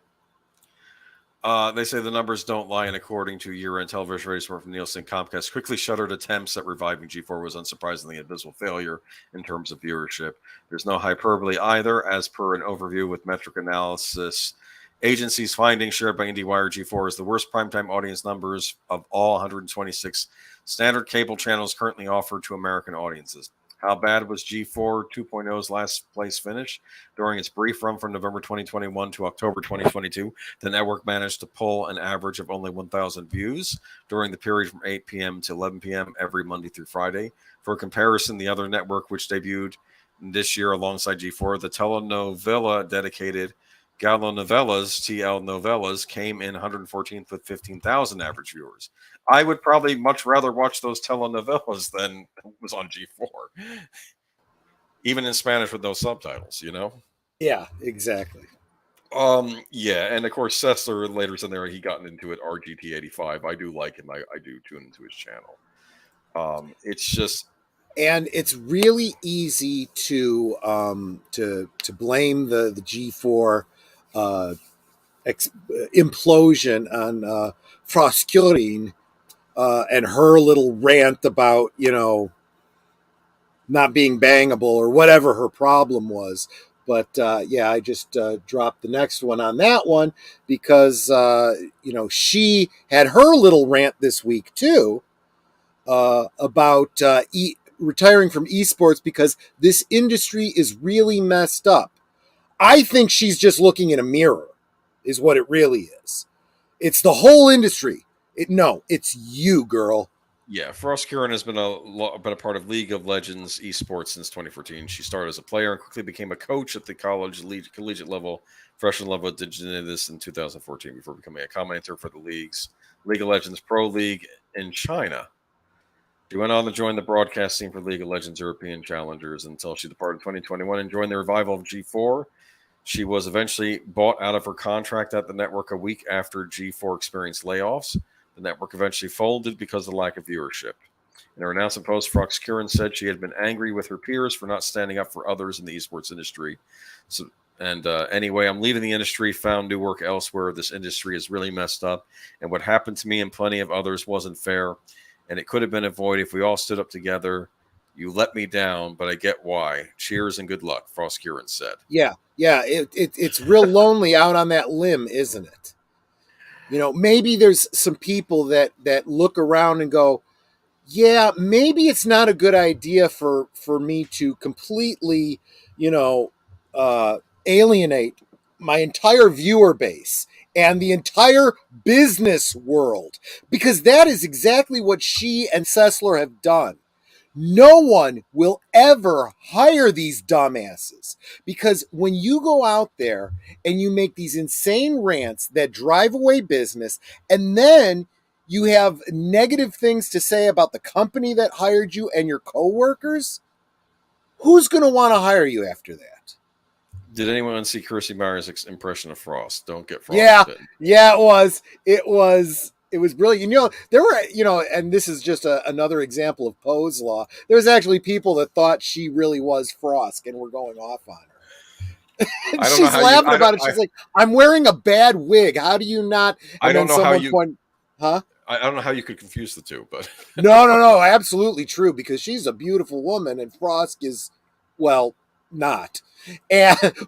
They say the numbers don't lie, and according to year-end television ratings from Nielsen, Comcast quickly shuttered attempts at reviving G4 was unsurprisingly a abysmal failure in terms of viewership. There's no hyperbole either, as per an overview with metric analysis agencies' findings shared by IndieWire. G4 is the worst primetime audience numbers of all 126 standard cable channels currently offered to American audiences. How bad was G4 2.0's last place finish? During its brief run from November 2021 to October 2022, the network managed to pull an average of only 1,000 views during the period from 8 p.m. to 11 p.m. every Monday through Friday. For comparison, the other network, which debuted this year alongside G4, the telenovela dedicated Galanovelas, TL Novelas, came in 114th with 15,000 average viewers. I would probably much rather watch those telenovelas than was on G4, even in Spanish with no subtitles, you know? Yeah, exactly. Yeah, and of course, Sessler later said there he gotten into it, RGT85. I do like him. I do tune into his channel. It's just... And it's really easy to blame the G4 implosion on Froskurin and her little rant about, not being bangable or whatever her problem was. But yeah, I just dropped the next one on that one because she had her little rant this week too about retiring from esports because this industry is really messed up. I think she's just looking in a mirror, is what it really is. It's the whole industry. It's you, girl. Yeah, Frost Kieran has been a part of League of Legends esports since 2014. She started as a player and quickly became a coach at the collegiate level, freshman level, did this in 2014 before becoming a commentator for the League of Legends Pro League in China. She went on to join the broadcasting for League of Legends European Challengers until she departed in 2021 and joined the revival of G4. She was eventually bought out of her contract at the network a week after G4 experienced layoffs. The network eventually folded because of the lack of viewership. In her announcement post, Frost Kieran said she had been angry with her peers for not standing up for others in the esports industry. Anyway, I'm leaving the industry, found new work elsewhere. This industry is really messed up, and what happened to me and plenty of others wasn't fair, and it could have been avoided if we all stood up together. You let me down, but I get why. Cheers and good luck, Frost Kieran said. Yeah, it's real lonely out on that limb, isn't it? Maybe there's some people that look around and go, yeah, maybe it's not a good idea for me to completely, alienate my entire viewer base and the entire business world, because that is exactly what she and Sessler have done. No one will ever hire these dumbasses, because when you go out there and you make these insane rants that drive away business, and then you have negative things to say about the company that hired you and your coworkers, who's going to want to hire you after that? Did anyone see Kirsty Meyer's impression of Frost? Don't get Frost. Yeah, it was brilliant. There were, and this is just another example of Poe's law. There's actually people that thought she really was Frost and were going off on her. She's laughing about it. She's like, I'm wearing a bad wig. How do you not? And I don't know how you. Huh? I don't know how you could confuse the two, but no, absolutely true, because she's a beautiful woman and Frost is, well, not.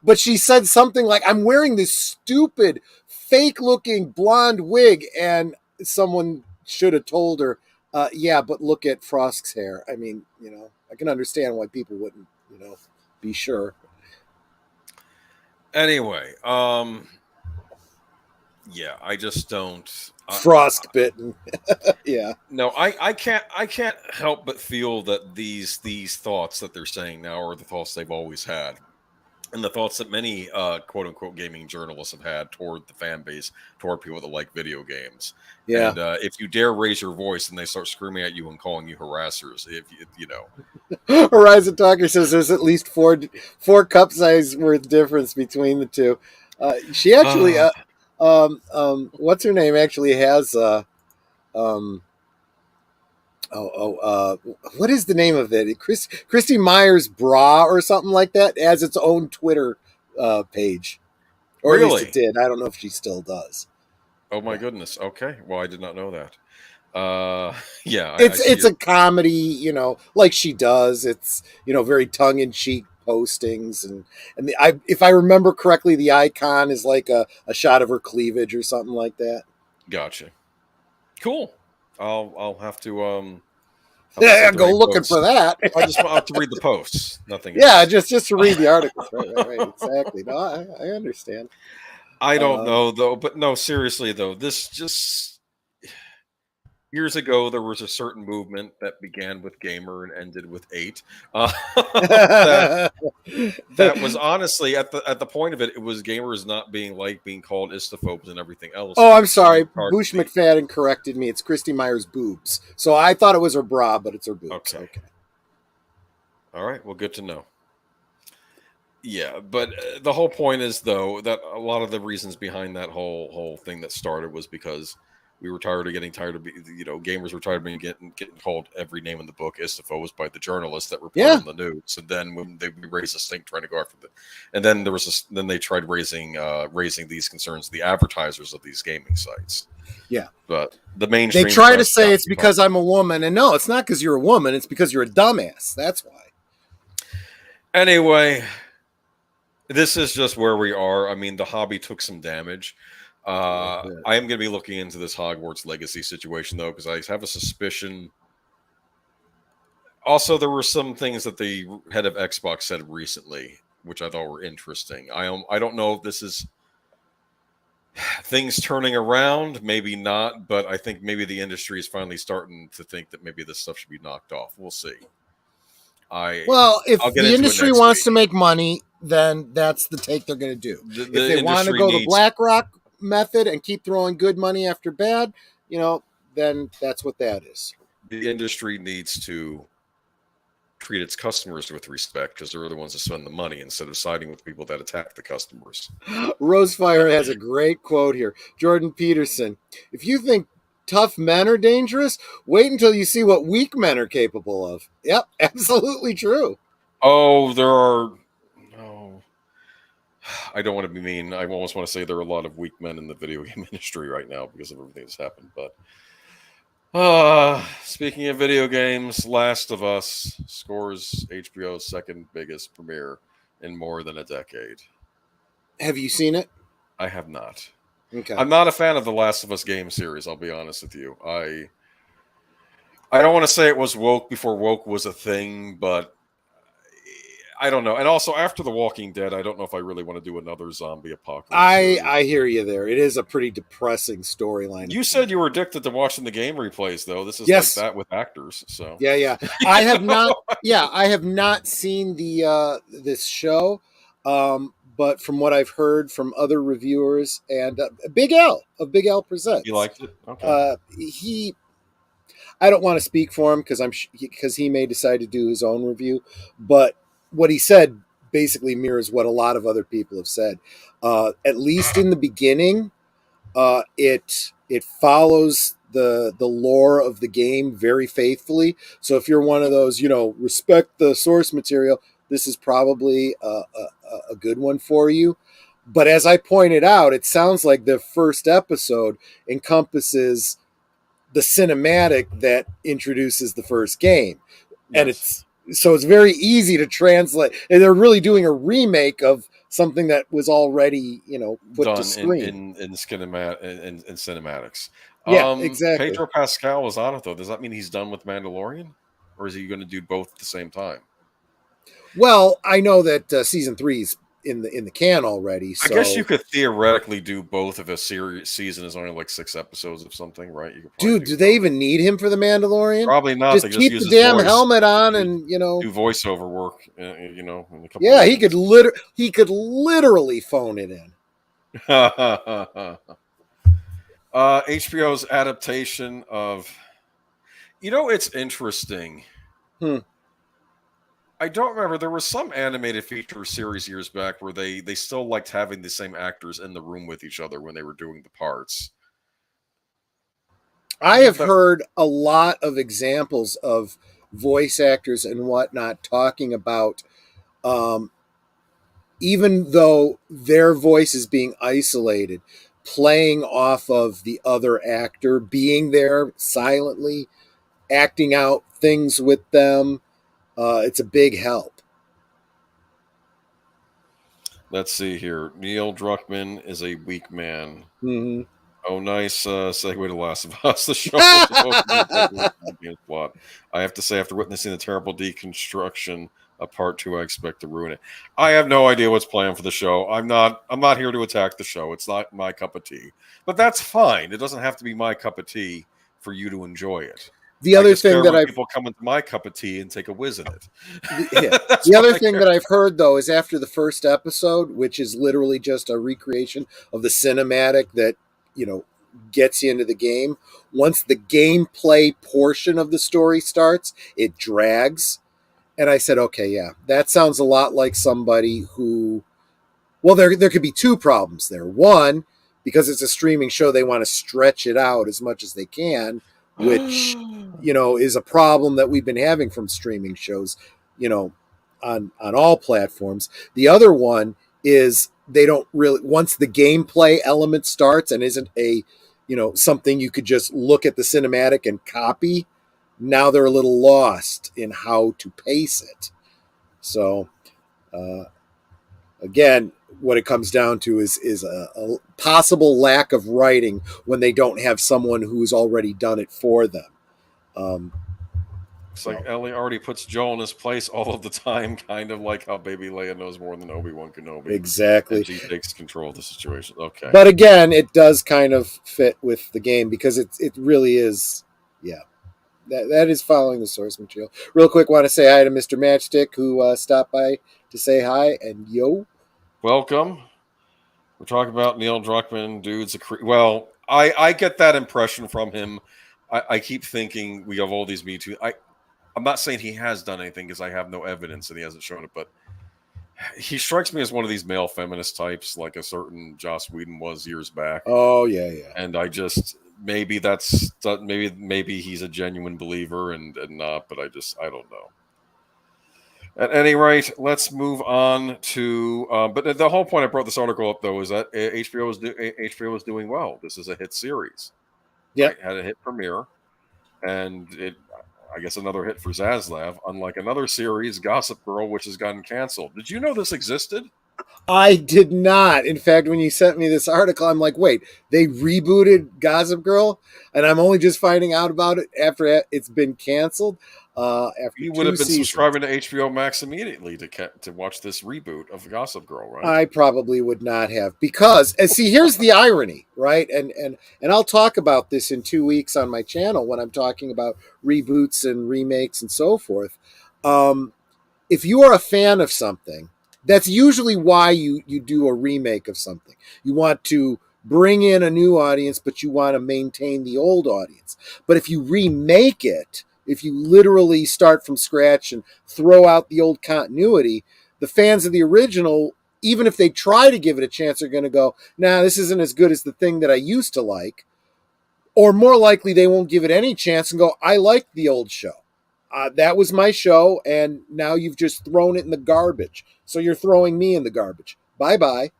But she said something like, I'm wearing this stupid fake looking blonde wig, and someone should have told her, yeah, but look at Frost's hair. I mean, I can understand why people wouldn't, be sure. Anyway, yeah, I just don't. Frostbitten. Yeah. No, I can't help but feel that these thoughts that they're saying now are the thoughts they've always had, and the thoughts that many quote unquote gaming journalists have had toward the fan base, toward people that like video games. Yeah. And if you dare raise your voice and they start screaming at you and calling you harassers, if you know. Horizon Talker says there's at least four cup size worth difference between the two. She actually, what's her name? Actually has what is the name of it? Christy Meyer's Bra or something like that has its own Twitter page. Or really? At least it did. I don't know if she still does. Oh my goodness. Okay. Well, I did not know that. Yeah. It's a comedy, like she does. It's, very tongue-in-cheek postings. And if I remember correctly, the icon is like a shot of her cleavage or something like that. Gotcha. Cool. I'll have to go looking for that. I just want to read the posts. Nothing. Yeah, else. just to read the articles. Right. Exactly. No, I understand. I don't know though, but no, seriously though, this just years ago there was a certain movement that began with Gamer and ended with 8. That was honestly at the point of it. It was gamers not being called istophobes and everything else. Oh, I'm sorry. Bush McFadden corrected me. It's Christy Meyer's boobs. So I thought it was her bra, but it's her boobs. Okay. All right. Well, good to know. Yeah, but the whole point is, though, that a lot of the reasons behind that whole thing that started was because we were tired of gamers were tired of being getting called every name in the book istophobes by the journalists that report on the news. And then when they raised a stink trying to go after and then then they tried raising these concerns, the advertisers of these gaming sites. Yeah, but the mainstream they try to say it's because I'm a woman, and no, it's not because you're a woman. It's because you're a dumbass. That's why. Anyway, this is just where we are. I mean, the hobby took some damage. I am going to be looking into this Hogwarts Legacy situation, though, because I have a suspicion. Also, there were some things that the head of Xbox said recently, which I thought were interesting. I don't know if this is things turning around, maybe not, but I think maybe the industry is finally starting to think that maybe this stuff should be knocked off. We'll see. If the industry wants to make money, then that's the take they're going to do. If they want to go the BlackRock method and keep throwing good money after bad, then that's what that is. The industry needs to treat its customers with respect because they're the ones that spend the money instead of siding with people that attack the customers. Rosefire has a great quote here. Jordan Peterson, if you think tough men are dangerous, wait until you see what weak men are capable of. Yep, absolutely true. Oh, there are... No. I don't want to be mean. I almost want to say there are a lot of weak men in the video game industry right now because of everything that's happened, but... speaking of video games, Last of Us scores HBO's second biggest premiere in more than a decade. Have you seen it? I have not. Okay. I'm not a fan of the Last of Us game series, I'll be honest with you. I don't want to say it was woke before woke was a thing, but I don't know. And also, after The Walking Dead, I don't know if I really want to do another zombie apocalypse. I hear you there. It is a pretty depressing storyline. You said you were addicted to watching the game replays, though. This is like that with actors. So yeah. I have not. Yeah, I have not seen this show, but from what I've heard from other reviewers and Big L of Big L Presents, you liked it. Okay. I don't want to speak for him because he may decide to do his own review, but what he said basically mirrors what a lot of other people have said. At least in the beginning, it follows the lore of the game very faithfully. So if you're one of those, respect the source material, this is probably a good one for you. But as I pointed out, it sounds like the first episode encompasses the cinematic that introduces the first game. Yes. And it's very easy to translate. And they're really doing a remake of something that was already, put done to screen in cinematics. Yeah, exactly. Pedro Pascal was on it though. Does that mean he's done with Mandalorian, or is he going to do both at the same time? Well, I know that season 3's in the can already. So. I guess you could theoretically do both if a season is only like 6 episodes of something, right? You could do they even need him for the Mandalorian? Probably not. Just keep the damn helmet on and do voiceover work. In a couple yeah, he could literally phone it in. HBO's adaptation of, it's interesting. I don't remember. There was some animated feature series years back where they still liked having the same actors in the room with each other when they were doing the parts. I have heard a lot of examples of voice actors and whatnot talking about, even though their voice is being isolated, playing off of the other actor, being there silently, acting out things with them. It's a big help. Let's see here. Neil Druckmann is a weak man. Mm-hmm. Oh, nice segue to Last of Us. The show plot. I have to say, after witnessing the terrible deconstruction of Part 2, I expect to ruin it. I have no idea what's planned for the show. I'm not here to attack the show. It's not my cup of tea. But that's fine. It doesn't have to be my cup of tea for you to enjoy it. The other thing that people come into my cup of tea and take a whiz in it. The other thing that I've heard though is after the first episode, which is literally just a recreation of the cinematic that gets you into the game. Once the gameplay portion of the story starts, it drags. And I said, okay, yeah, that sounds a lot like somebody who. Well, there could be 2 problems there. One, because it's a streaming show, they want to stretch it out as much as they can. Which, is a problem that we've been having from streaming shows, on all platforms. The other one is they don't really, once the gameplay element starts and isn't something you could just look at the cinematic and copy, now they're a little lost in how to pace it. So Again, what it comes down to is a possible lack of writing when they don't have someone who's already done it for them. It's like Ellie already puts Joel in his place all of the time, kind of like how Baby Leia knows more than Obi-Wan Kenobi. Exactly. And she takes control of the situation. Okay. But again, it does kind of fit with the game because it really is, yeah. That is following the source material. Real quick, want to say hi to Mr. Matchstick who stopped by to say hi and yo. Welcome. We're talking about Neil Druckmann, dudes. Well, I get that impression from him. I keep thinking we have all these Me Too. I'm not saying he has done anything because I have no evidence and he hasn't shown it, but he strikes me as one of these male feminist types, like a certain Joss Whedon was years back. Oh yeah. And I just maybe he's a genuine believer and not, but I don't know. At any rate, let's move on to. But the whole point I brought this article up though is that HBO is doing well. This is a hit series. Yeah, right? Had a hit premiere, and I guess another hit for Zaslav. Unlike another series, Gossip Girl, which has gotten canceled. Did you know this existed? I did not. In fact, when you sent me this article, I'm like, wait, they rebooted Gossip Girl, and I'm only just finding out about it after it's been canceled. After you would have been seasons. subscribing to HBO Max immediately to watch this reboot of Gossip Girl, right? I probably would not have because, and see, here's the irony, right? And I'll talk about this in 2 weeks on my channel when I'm talking about reboots and remakes and so forth. If you are a fan of something, that's usually why you do a remake of something. You want to bring in a new audience, but you want to maintain the old audience. But if you remake it, if you literally start from scratch and throw out the old continuity, the fans of the original, even if they try to give it a chance, are going to go, nah, this isn't as good as the thing that I used to like. Or more likely, they won't give it any chance and go, I liked the old show. That was my show, and now you've just thrown it in the garbage. So you're throwing me in the garbage. Bye-bye.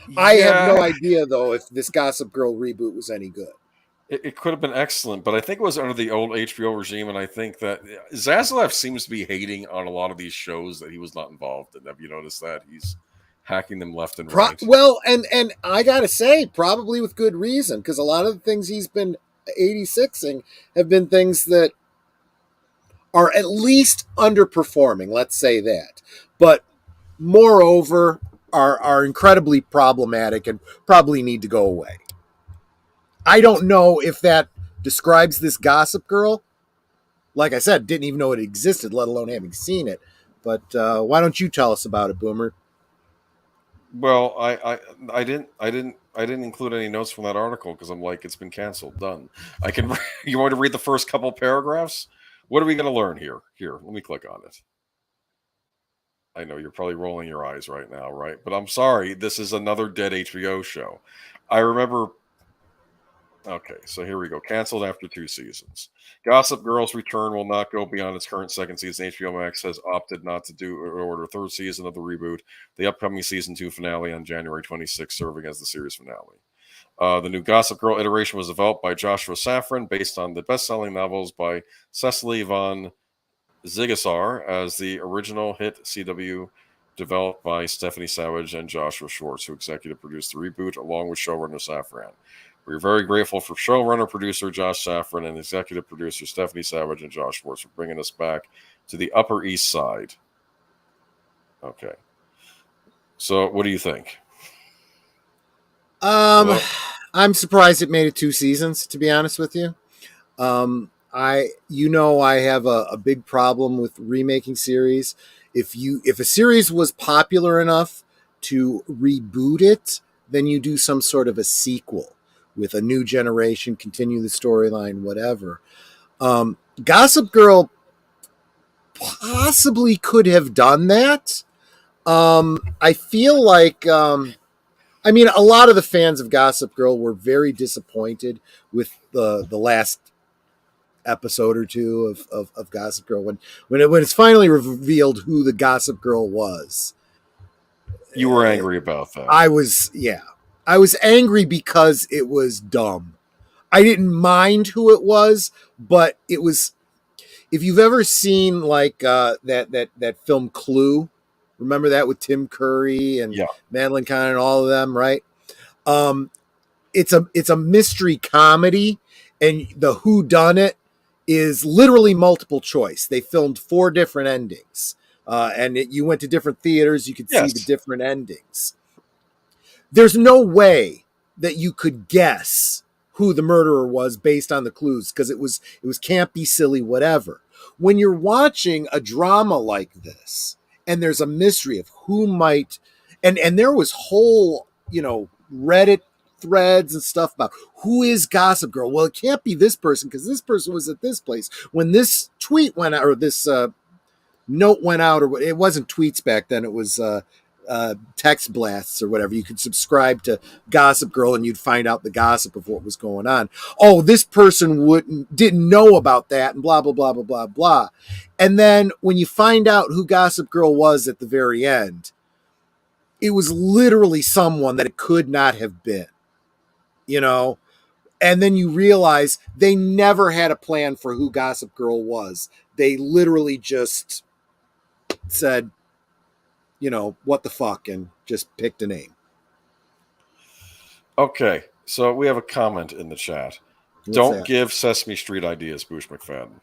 Yeah. I have no idea, though, if this Gossip Girl reboot was any good. It could have been excellent, but I think it was under the old HBO regime, and I think that Zaslav seems to be hating on a lot of these shows that he was not involved in. Have you noticed that? He's hacking them left and right. Well, and I got to say, probably with good reason, because a lot of the things he's been 86ing have been things that are at least underperforming, let's say that. But moreover, are incredibly problematic and probably need to go away. I don't know if that describes this Gossip Girl. Like I said, didn't even know it existed, let alone having seen it. But why don't you tell us about it, Boomer? Well, I didn't include any notes from that article because I'm like, it's been canceled, done. I can. You want to read the first couple paragraphs? What are we going to learn here? Here, let me click on it. I know you're probably rolling your eyes right now, right? But I'm sorry, this is another dead HBO show. I remember. Okay, so here we go. Canceled after 2 seasons. Gossip Girl's return will not go beyond its current second season. HBO Max has opted not to do or order 3rd season of the reboot. The upcoming season 2 finale on January 26th, serving as the series finale. The new Gossip Girl iteration was developed by Joshua Safran, based on the best-selling novels by Cecily von Ziegesar, as the original hit CW, developed by Stephanie Savage and Joshua Schwartz, who executive produced the reboot along with showrunner Safran. We're very grateful for showrunner producer Josh Safran and executive producer Stephanie Savage and Josh Schwartz for bringing us back to the Upper East Side. Okay. So, what do you think? I'm surprised it made it 2 seasons, to be honest with you. I have a big problem with remaking series. If a series was popular enough to reboot it, then you do some sort of a sequel with a new generation, continue the storyline, whatever. Gossip Girl possibly could have done that. I feel like, a lot of the fans of Gossip Girl were very disappointed with the last episode or 2 of Gossip Girl when it's finally revealed who the Gossip Girl was. You were angry about that. I was angry because it was dumb. I didn't mind who it was, but it was if you've ever seen like that film Clue, remember that with Tim Curry and Madeline Kahn and all of them, right? It's a mystery comedy, and the whodunit is literally multiple choice. They filmed 4 different endings, and you went to different theaters. You could see the different endings. There's no way that you could guess who the murderer was based on the clues, because it was campy, silly, whatever. When you're watching a drama like this and there's a mystery of who might, and there was whole, Reddit threads and stuff about who is Gossip Girl. Well, it can't be this person because this person was at this place when this tweet went out, or this note went out, or it wasn't tweets back then. It was text blasts or whatever. You could subscribe to Gossip Girl and you'd find out the gossip of what was going on. Oh, this person didn't know about that, and blah, blah, blah, blah, blah, blah. And then when you find out who Gossip Girl was at the very end, it was literally someone that it could not have been, and then you realize they never had a plan for who Gossip Girl was. They literally just said, what the fuck, and just picked a name. Okay, so we have a comment in the chat. Don't give Sesame Street ideas, Boosh McFadden.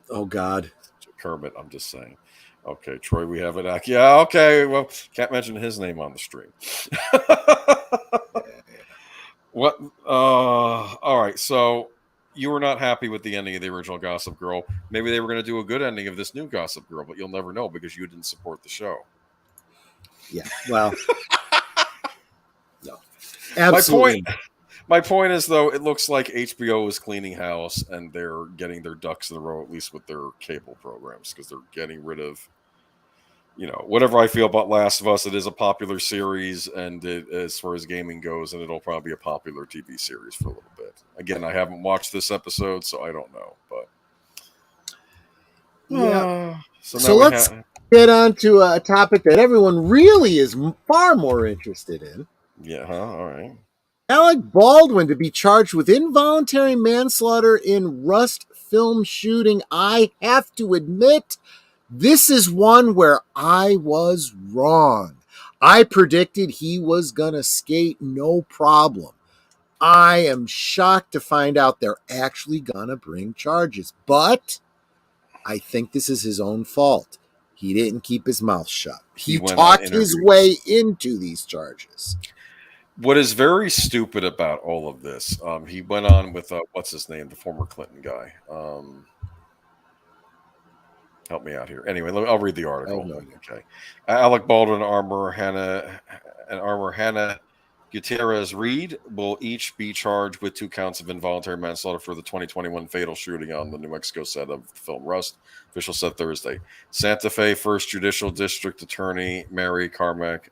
Oh, God. Kermit, I'm just saying. Okay, Troy, we have it. Yeah, okay, well, can't mention his name on the stream. What? All right, so you were not happy with the ending of the original Gossip Girl. Maybe they were going to do a good ending of this new Gossip Girl, but you'll never know because you didn't support the show. Yeah, well, no. Absolutely. My point is, though, it looks like HBO is cleaning house and they're getting their ducks in a row, at least with their cable programs, because they're getting rid of, whatever I feel about Last of Us. It is a popular series, and as far as gaming goes, and it'll probably be a popular TV series for a little bit. Again, I haven't watched this episode, so I don't know. But yeah, so let's get on to a topic that everyone really is far more interested in. Yeah, all right. Alec Baldwin to be charged with involuntary manslaughter in Rust film shooting. I have to admit, this is one where I was wrong. I predicted he was going to skate no problem. I am shocked to find out they're actually going to bring charges. But I think this is his own fault. He didn't keep his mouth shut. He talked his way into these charges. What is very stupid about all of this, he went on with, what's his name, the former Clinton guy. Help me out here. Anyway, I'll read the article. Okay. Alec Baldwin and Hannah Gutierrez Reed will each be charged with 2 counts of involuntary manslaughter for the 2021 fatal shooting on the New Mexico set of the film Rust. Official set Thursday. Santa Fe First Judicial District Attorney Mary Carmack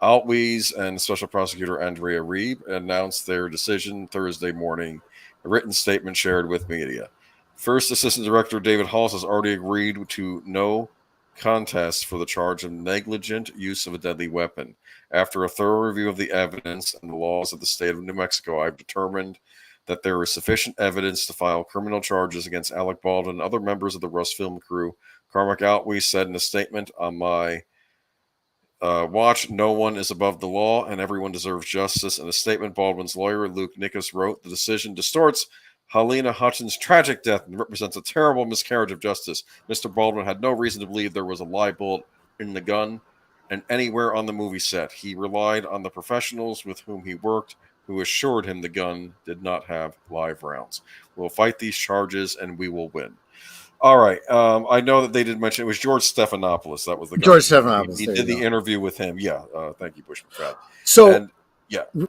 Altwies and Special Prosecutor Andrea Reeb announced their decision Thursday morning. A written statement shared with media. First Assistant Director David Halls has already agreed to no contest for the charge of negligent use of a deadly weapon. After a thorough review of the evidence and the laws of the state of New Mexico, I've determined that there is sufficient evidence to file criminal charges against Alec Baldwin and other members of the Rust film crew. Carmack Altwies said in a statement, on my watch, no one is above the law and everyone deserves justice. In a statement, Baldwin's lawyer, Luke Nickus, wrote, the decision distorts Helena Hutchins' tragic death and represents a terrible miscarriage of justice. Mr. Baldwin had no reason to believe there was a live bullet in the gun and anywhere on the movie set. He relied on the professionals with whom he worked, who assured him the gun did not have live rounds. We'll fight these charges and we will win. All right. I know that they did mention it was George Stephanopoulos. That was the guy. George Stephanopoulos. He did the interview with him. Yeah. Thank you, Bush McFadden. So,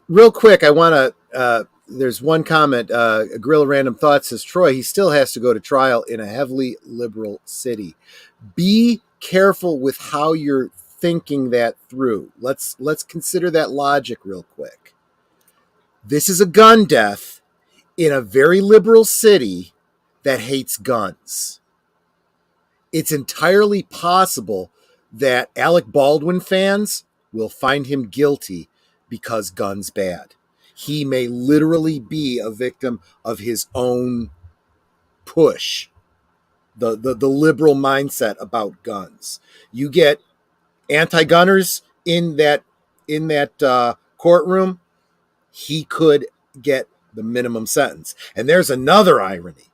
real quick, I want to. There's one comment. Gorilla Random Thoughts says, Troy, he still has to go to trial in a heavily liberal city. Be careful with how you're thinking that through. Let's consider that logic real quick. This is a gun death in a very liberal city that hates guns. It's entirely possible that Alec Baldwin fans will find him guilty because guns bad. He may literally be a victim of his own push. the liberal mindset about guns. You get anti-gunners in that courtroom, he could get the minimum sentence. And there's another irony.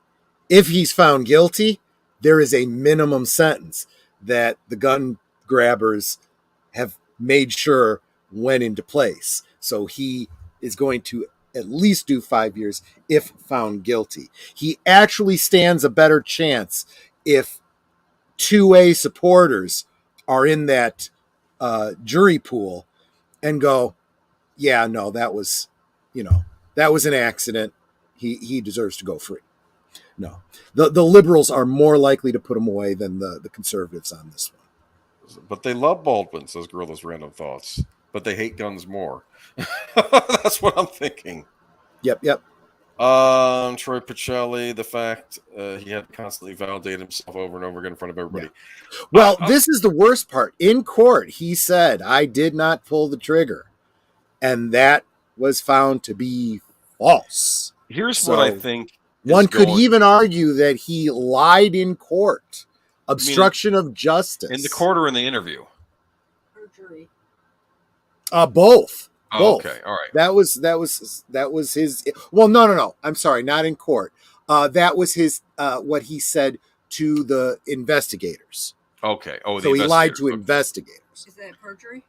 If he's found guilty, there is a minimum sentence that the gun grabbers have made sure went into place. So he is going to at least do 5 years if found guilty. He actually stands a better chance if 2A supporters are in that jury pool and go, yeah, no, that was an accident. He deserves to go free. No, the liberals are more likely to put him away than the conservatives on this one. But they love Baldwin, says Gorilla's Random Thoughts. But they hate guns more. That's what I'm thinking. Yep. Troy Pacelli, the fact he had to constantly validate himself over and over again in front of everybody. Yeah. Well, this is the worst part. In court, he said, I did not pull the trigger. And that was found to be false. Here's what I think. One could even argue that he lied in court. Obstruction of justice. In the court or in the interview? Perjury. Both. Oh, okay, all right. That was his. Well, no. I'm sorry, not in court. That was his. What he said to the investigators. Okay. Oh, so he lied to investigators. Is that perjury?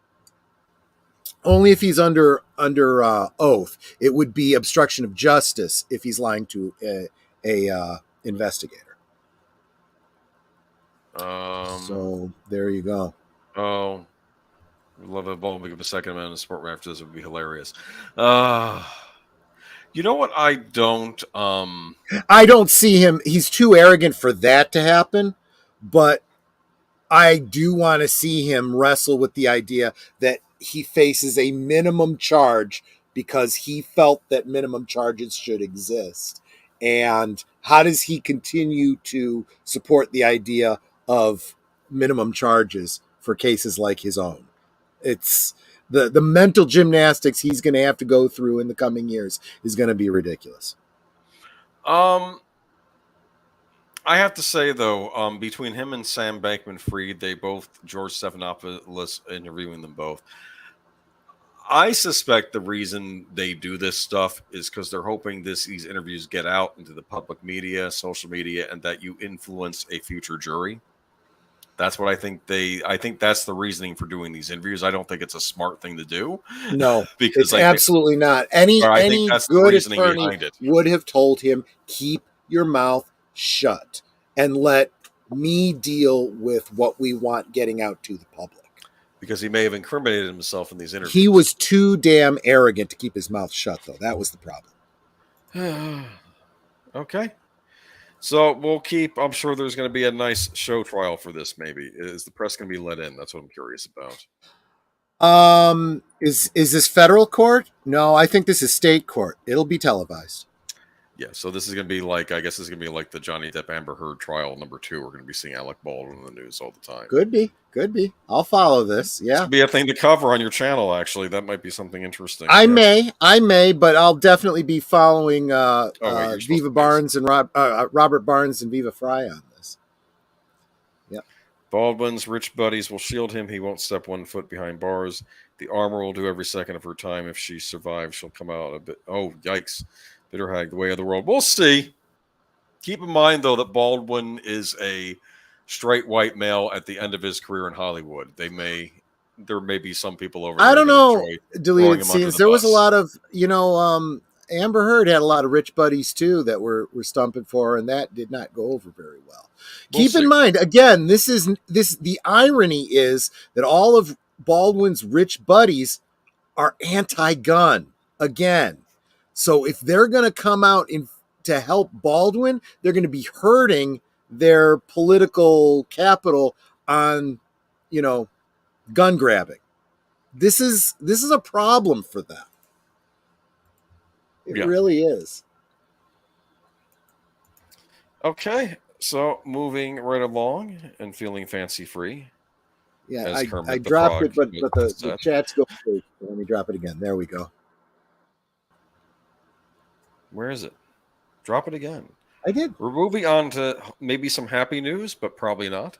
Only if he's under oath. It would be obstruction of justice if he's lying to a investigator. So there you go. Oh, love it. Ball give a second amount of sport after this would be hilarious. You know what? I don't see him. He's too arrogant for that to happen, but I do want to see him wrestle with the idea that he faces a minimum charge because he felt that minimum charges should exist. And how does he continue to support the idea of minimum charges for cases like his own? It's the mental gymnastics he's going to have to go through in the coming years is going to be ridiculous. I have to say, though, between him and Sam Bankman-Fried, George Stephanopoulos interviewing them both, I suspect the reason they do this stuff is because they're hoping these interviews get out into the public media, social media, and that you influence a future jury. That's what I think I think that's the reasoning for doing these interviews. I don't think it's a smart thing to do. No, because it's absolutely not. Any good attorney would have told him, keep your mouth shut and let me deal with what we want getting out to the public. Because he may have incriminated himself in these interviews. He was too damn arrogant to keep his mouth shut, though. That was the problem. Okay. So we'll keep, I'm sure there's going to be a nice show trial for this, maybe. Is the press going to be let in? That's what I'm curious about. Is this federal court? No, I think this is state court. It'll be televised. Yeah, so this is going to be like, I guess this is going to be like the Johnny Depp Amber Heard trial number 2. We're going to be seeing Alec Baldwin in the news all the time. Could be. I'll follow this. Yeah. This could be a thing to cover on your channel, actually. That might be something interesting. I may, but I'll definitely be following Viva Barnes and Robert Barnes and Viva Fry on this. Yep. Baldwin's rich buddies will shield him. He won't step 1 foot behind bars. The armor will do every second of her time. If she survives, she'll come out a bit. Oh, yikes. Bitter hag, the way of the world. We'll see. Keep in mind, though, that Baldwin is a straight white male at the end of his career in Hollywood. There may be some people over there. I don't know. Deleted scenes. There was a lot of, Amber Heard had a lot of rich buddies too that were stumping for her, and that did not go over very well. Keep in mind, again, the irony is that all of Baldwin's rich buddies are anti-gun again. So if they're going to come out to help Baldwin, they're going to be hurting their political capital on, gun grabbing. This is a problem for them. It really is. Okay, so moving right along and feeling fancy free. Yeah, I dropped it, but the chat's going through. Let me drop it again. There we go. Where is it? Drop it again. I did. We're moving on to maybe some happy news, but probably not.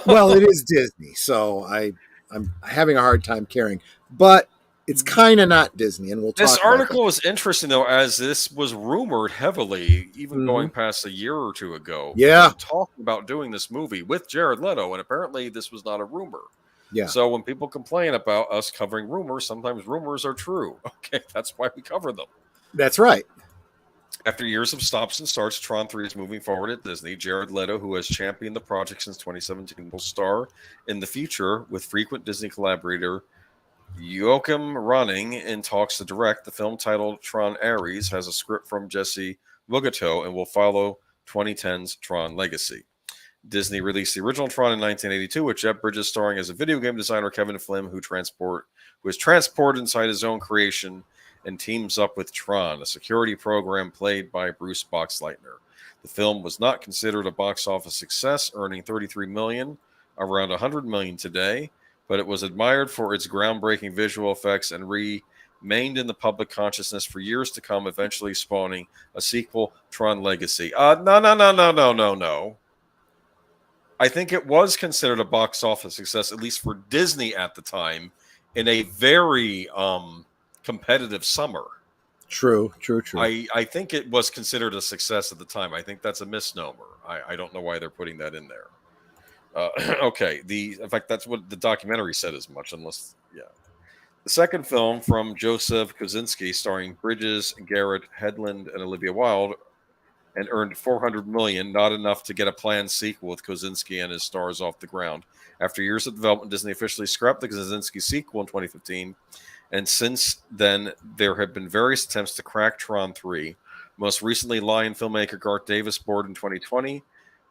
Well, it is Disney, so I'm having a hard time caring, but it's kind of not Disney, and we'll This talk about that. article is interesting, though, as this was rumored heavily, even Mm-hmm. going past a year or two ago. Yeah. Them talking about doing this movie with Jared Leto, and apparently this was not a rumor. Yeah. So when people complain about us covering rumors, sometimes rumors are true. Okay, that's why we cover them. That's right. After years of stops and starts, Tron 3 is moving forward at Disney. Jared Leto, who has championed the project since 2017, will star in the future with frequent Disney collaborator Joachim Ronning in talks to direct. The film, titled Tron Ares, has a script from Jesse Lugato and will follow 2010's Tron Legacy. Disney released the original Tron in 1982, with Jeff Bridges starring as a video game designer, Kevin Flynn, who is transported inside his own creation and teams up with Tron, a security program played by Bruce Boxleitner. The film was not considered a box office success, earning $33 million, around $100 million today, but it was admired for its groundbreaking visual effects and remained in the public consciousness for years to come, eventually spawning a sequel, Tron Legacy. No. I think it was considered a box office success, at least for Disney at the time, in a very competitive summer. True. I think it was considered a success at the time. I think that's a misnomer. I don't know why they're putting that in there. Okay. In fact, that's what the documentary said as much, unless, yeah. The second film from Joseph Kosinski, starring Bridges, Garrett Hedlund, and Olivia Wilde, and earned $400 million, not enough to get a planned sequel with Kosinski and his stars off the ground. After years of development, Disney officially scrapped the Kosinski sequel in 2015, and since then, there have been various attempts to crack Tron 3. Most recently, Lion filmmaker Garth Davis board in 2020,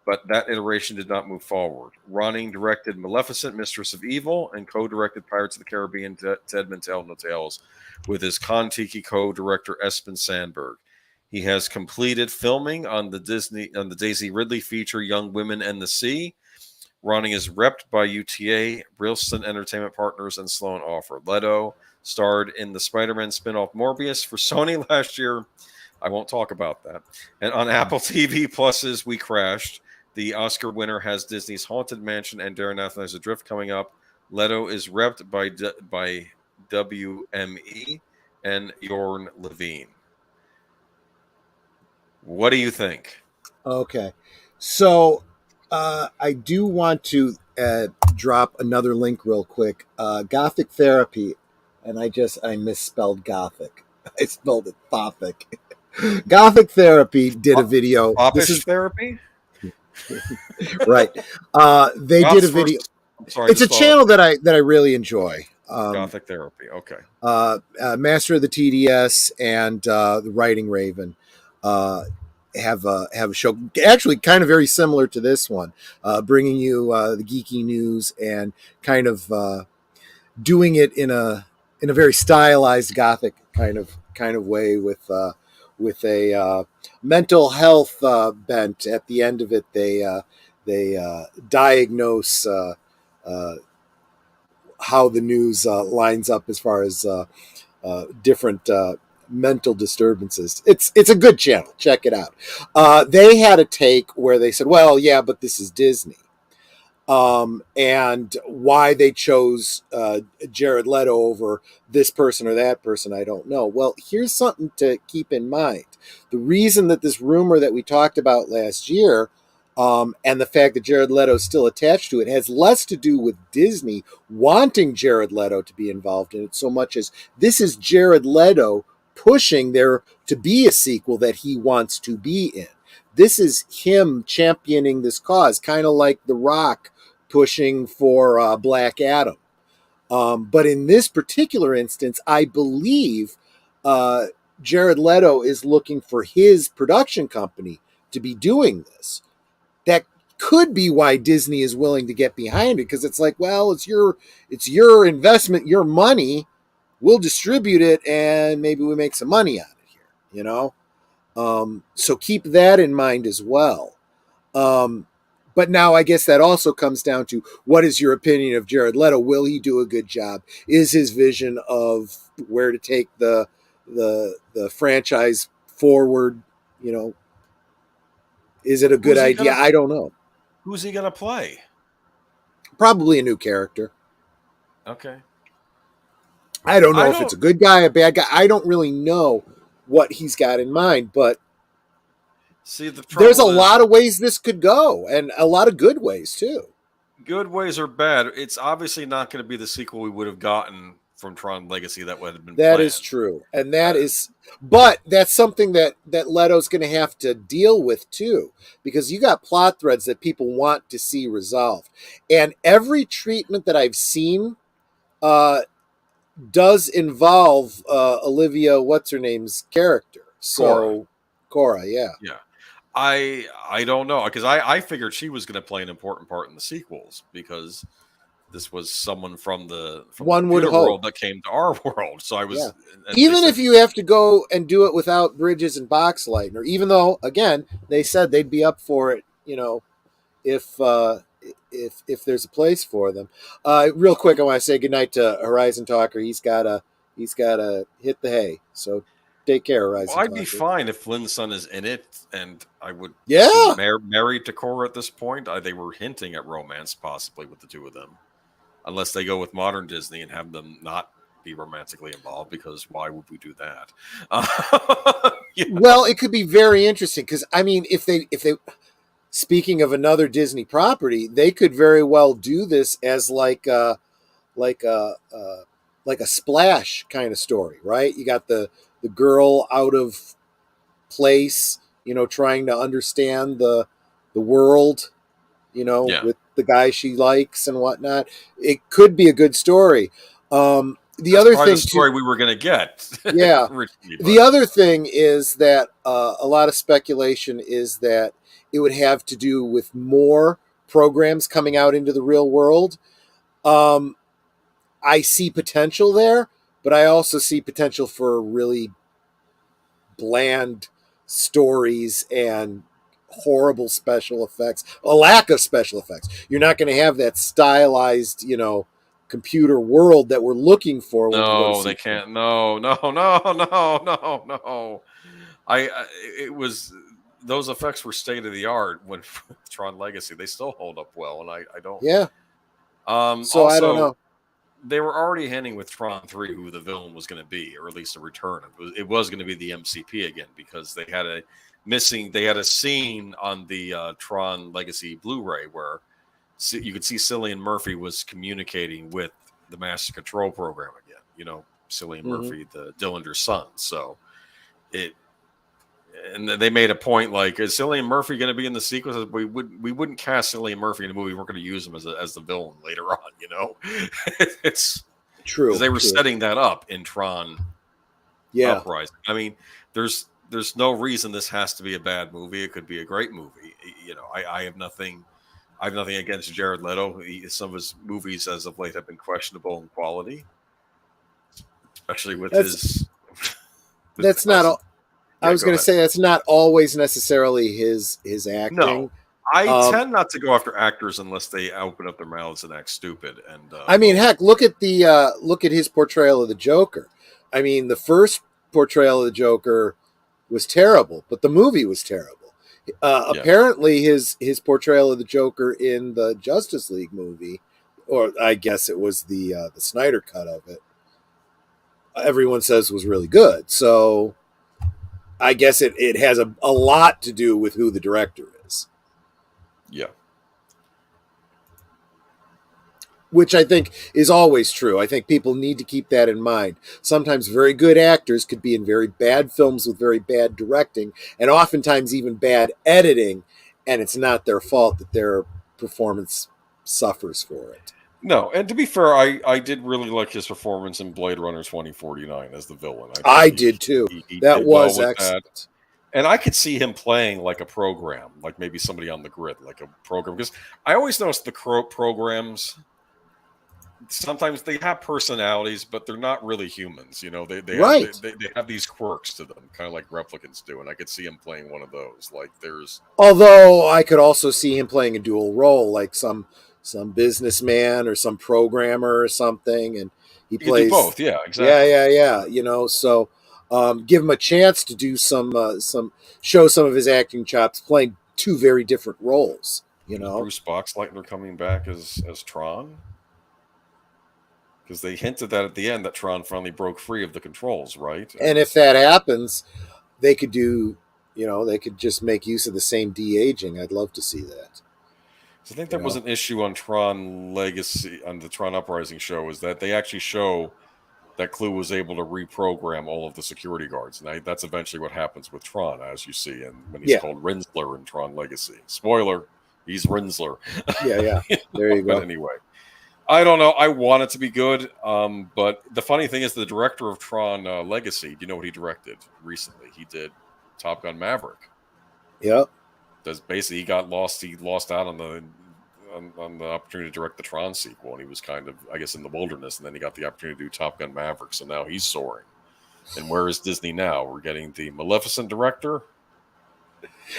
but that iteration did not move forward. Ronning directed Maleficent, Mistress of Evil, and co-directed Pirates of the Caribbean, Tedman Tell No Tales, with his Kon-Tiki co-director Espen Sandberg. He has completed filming on the Daisy Ridley feature Young Women and the Sea. Ronning is repped by UTA, Brilston Entertainment Partners, and Sloan Offer. Leto starred in the Spider-Man spin-off Morbius for Sony last year. I won't talk about that. And on Apple TV Plus's We Crashed, the Oscar winner has Disney's Haunted Mansion and Darren Athana's Adrift coming up. Leto is repped by WME and Jorn Levine. What do you think? Okay. So I do want to drop another link real quick. Gothic Therapy, and I misspelled Gothic. I spelled it Thothic. Gothic Therapy did a video. This is therapy? Right. They did a video. Sorry, it's a channel that I really enjoy. Gothic Therapy. Okay. Master of the TDS and the Writing Raven have a show actually kind of very similar to this one, bringing you the geeky news and kind of doing it in a very stylized Gothic kind of way with a mental health bent. At the end of it, they diagnose how the news lines up as far as different mental disturbances. It's a good channel. Check it out. They had a take where they said, well, yeah, but this is Disney. And why they chose Jared Leto over this person or that person, I don't know. Well, here's something to keep in mind. The reason that this rumor that we talked about last year and the fact that Jared Leto is still attached to it has less to do with Disney wanting Jared Leto to be involved in it so much as this is Jared Leto pushing there to be a sequel that he wants to be in. This is him championing this cause, kind of like The Rock pushing for Black Adam. But in this particular instance, I believe Jared Leto is looking for his production company to be doing this. That could be why Disney is willing to get behind it, because it's like, well, it's your investment, your money. We'll distribute it, and maybe we make some money out of it here, you know? So keep that in mind as well. But now I guess that also comes down to, what is your opinion of Jared Leto? Will he do a good job? Is his vision of where to take the franchise forward, you know, Is it a good idea? I don't know. Who's he gonna play? Probably a new character. Okay. I don't know if it's a good guy, a bad guy. I don't really know what he's got in mind, but there's a lot of ways this could go, and a lot of good ways too. Good ways or bad. It's obviously not going to be the sequel we would have gotten from Tron Legacy that would have been That planned. is true, and but that's something that Leto's going to have to deal with too, because you got plot threads that people want to see resolved, and every treatment that I've seen does involve Olivia, what's her name's character, Cora, yeah. I don't know, because I figured she was going to play an important part in the sequels, because this was someone from the world that came to our world. So I was even if you have to go and do it without Bridges and Boxleitner, even though again they said they'd be up for it, if there's a place for them. Real quick, I want to say goodnight to Horizon Talker. He's gotta hit the hay. So take care, Horizon. Well, I'd be fine if Lynn's son is in it, and I would married to Cora at this point. They were hinting at romance possibly with the two of them. Unless they go with modern Disney and have them not be romantically involved, because why would we do that? Well, it could be very interesting, because I mean, if they speaking of another Disney property, they could very well do this as like a Splash kind of story, right? You got the girl out of place, trying to understand the world, with the guy she likes and whatnot. It could be a good story. The other thing, the story we were going to get. Yeah. The other thing is that a lot of speculation is that it would have to do with more programs coming out into the real world. I see potential there, but I also see potential for really bland stories and horrible special effects, a lack of special effects. You're not going to have that stylized, computer world that we're looking for. No, they can't. No. It was, those effects were state of the art when Tron Legacy. They still hold up well, and I don't. Yeah. So also, I don't know. They were already hinting with Tron 3 who the villain was going to be, or at least a return. It was going to be the MCP again, because they had a scene on the Tron Legacy Blu-ray where you could see Cillian Murphy was communicating with the Master Control Program again. Cillian Murphy, the Dillinger's son. So and they made a point like, is Cillian Murphy going to be in the sequel? We wouldn't cast Cillian Murphy in a movie. We're going to use him as the villain later on. It's true. They were setting that up in Tron. Uprising. I mean, there's no reason this has to be a bad movie. It could be a great movie. I have nothing against Jared Leto. Some of his movies as of late have been questionable in quality, especially with his. That's not all. I was going to say that's not always necessarily his acting. No, I tend not to go after actors unless they open up their mouths and act stupid. And I mean, heck, look at his portrayal of the Joker. I mean, the first portrayal of the Joker was terrible, but the movie was terrible. Apparently, his portrayal of the Joker in the Justice League movie, or I guess it was the Snyder cut of it, everyone says was really good. So I guess it has a lot to do with who the director is. Yeah. Which I think is always true. I think people need to keep that in mind. Sometimes very good actors could be in very bad films with very bad directing, and oftentimes even bad editing, and it's not their fault that their performance suffers for it. No, and to be fair, I did really like his performance in Blade Runner 2049 as the villain. I did too. That was excellent. That. And I could see him playing like a program, like maybe somebody on the grid, like a program. Because I always notice the programs, sometimes they have personalities, but they're not really humans. They have these quirks to them, kind of like replicants do. And I could see him playing one of those. Although I could also see him playing a dual role, like some businessman or some programmer or something, and he plays both. Yeah, exactly. Yeah. So give him a chance to do some show some of his acting chops, playing two very different roles. You know, Bruce Boxleitner coming back as Tron, because they hinted that at the end that Tron finally broke free of the controls, right? and if that happens, they could do. You know, they could just make use of the same de-aging. I'd love to see that. So I think that was an issue on Tron Legacy, on the Tron Uprising show, is that they actually show that Clue was able to reprogram all of the security guards. And that's eventually what happens with Tron, as you see, and when he's called Rinsler in Tron Legacy. Spoiler, he's Rinsler. Yeah. There you go. But anyway, I don't know. I want it to be good. But the funny thing is, the director of Tron Legacy, do you know what he directed recently? He did Top Gun Maverick. Yep. Basically, he got lost. He lost out on the opportunity to direct the Tron sequel, and he was kind of, I guess, in the wilderness, and then he got the opportunity to do Top Gun Maverick, so now he's soaring. And where is Disney now? We're getting the Maleficent director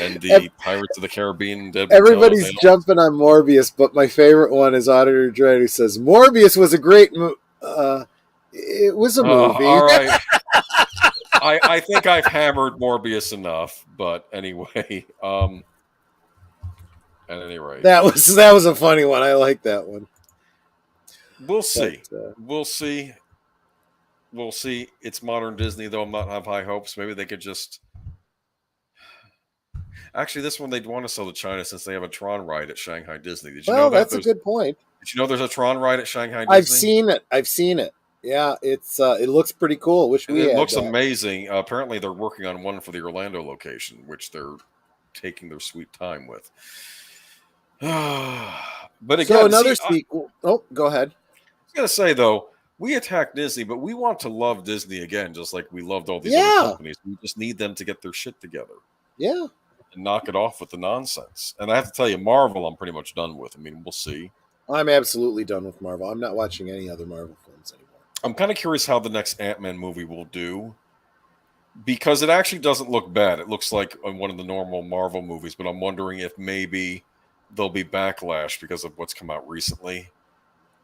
and the Pirates of the Caribbean. Everybody's jumping on Morbius, but my favorite one is Auditor Dread, who says, Morbius was a great it was a movie. All right. I think I've hammered Morbius enough, but anyway, at any rate, that was a funny one. I like that one. We'll see. We'll see. We'll see. It's modern Disney, though. I'm not have high hopes. Maybe they could just. Actually, this one they'd want to sell to China since they have a Tron ride at Shanghai Disney. Did you know that? That's a good point. Did you know there's a Tron ride at Shanghai Disney? I've seen it. Yeah, it looks pretty cool. It looks amazing. Apparently, they're working on one for the Orlando location, which they're taking their sweet time with. But again, so another sequel. Go ahead. I was gonna say though, we attack Disney, but we want to love Disney again, just like we loved all these other companies. We just need them to get their shit together. Yeah. And knock it off with the nonsense. And I have to tell you, Marvel, I'm pretty much done with. I mean, we'll see. I'm absolutely done with Marvel. I'm not watching any other Marvel films anymore. I'm kind of curious how the next Ant-Man movie will do, because it actually doesn't look bad. It looks like one of the normal Marvel movies, but I'm wondering if maybe there'll be backlash because of what's come out recently.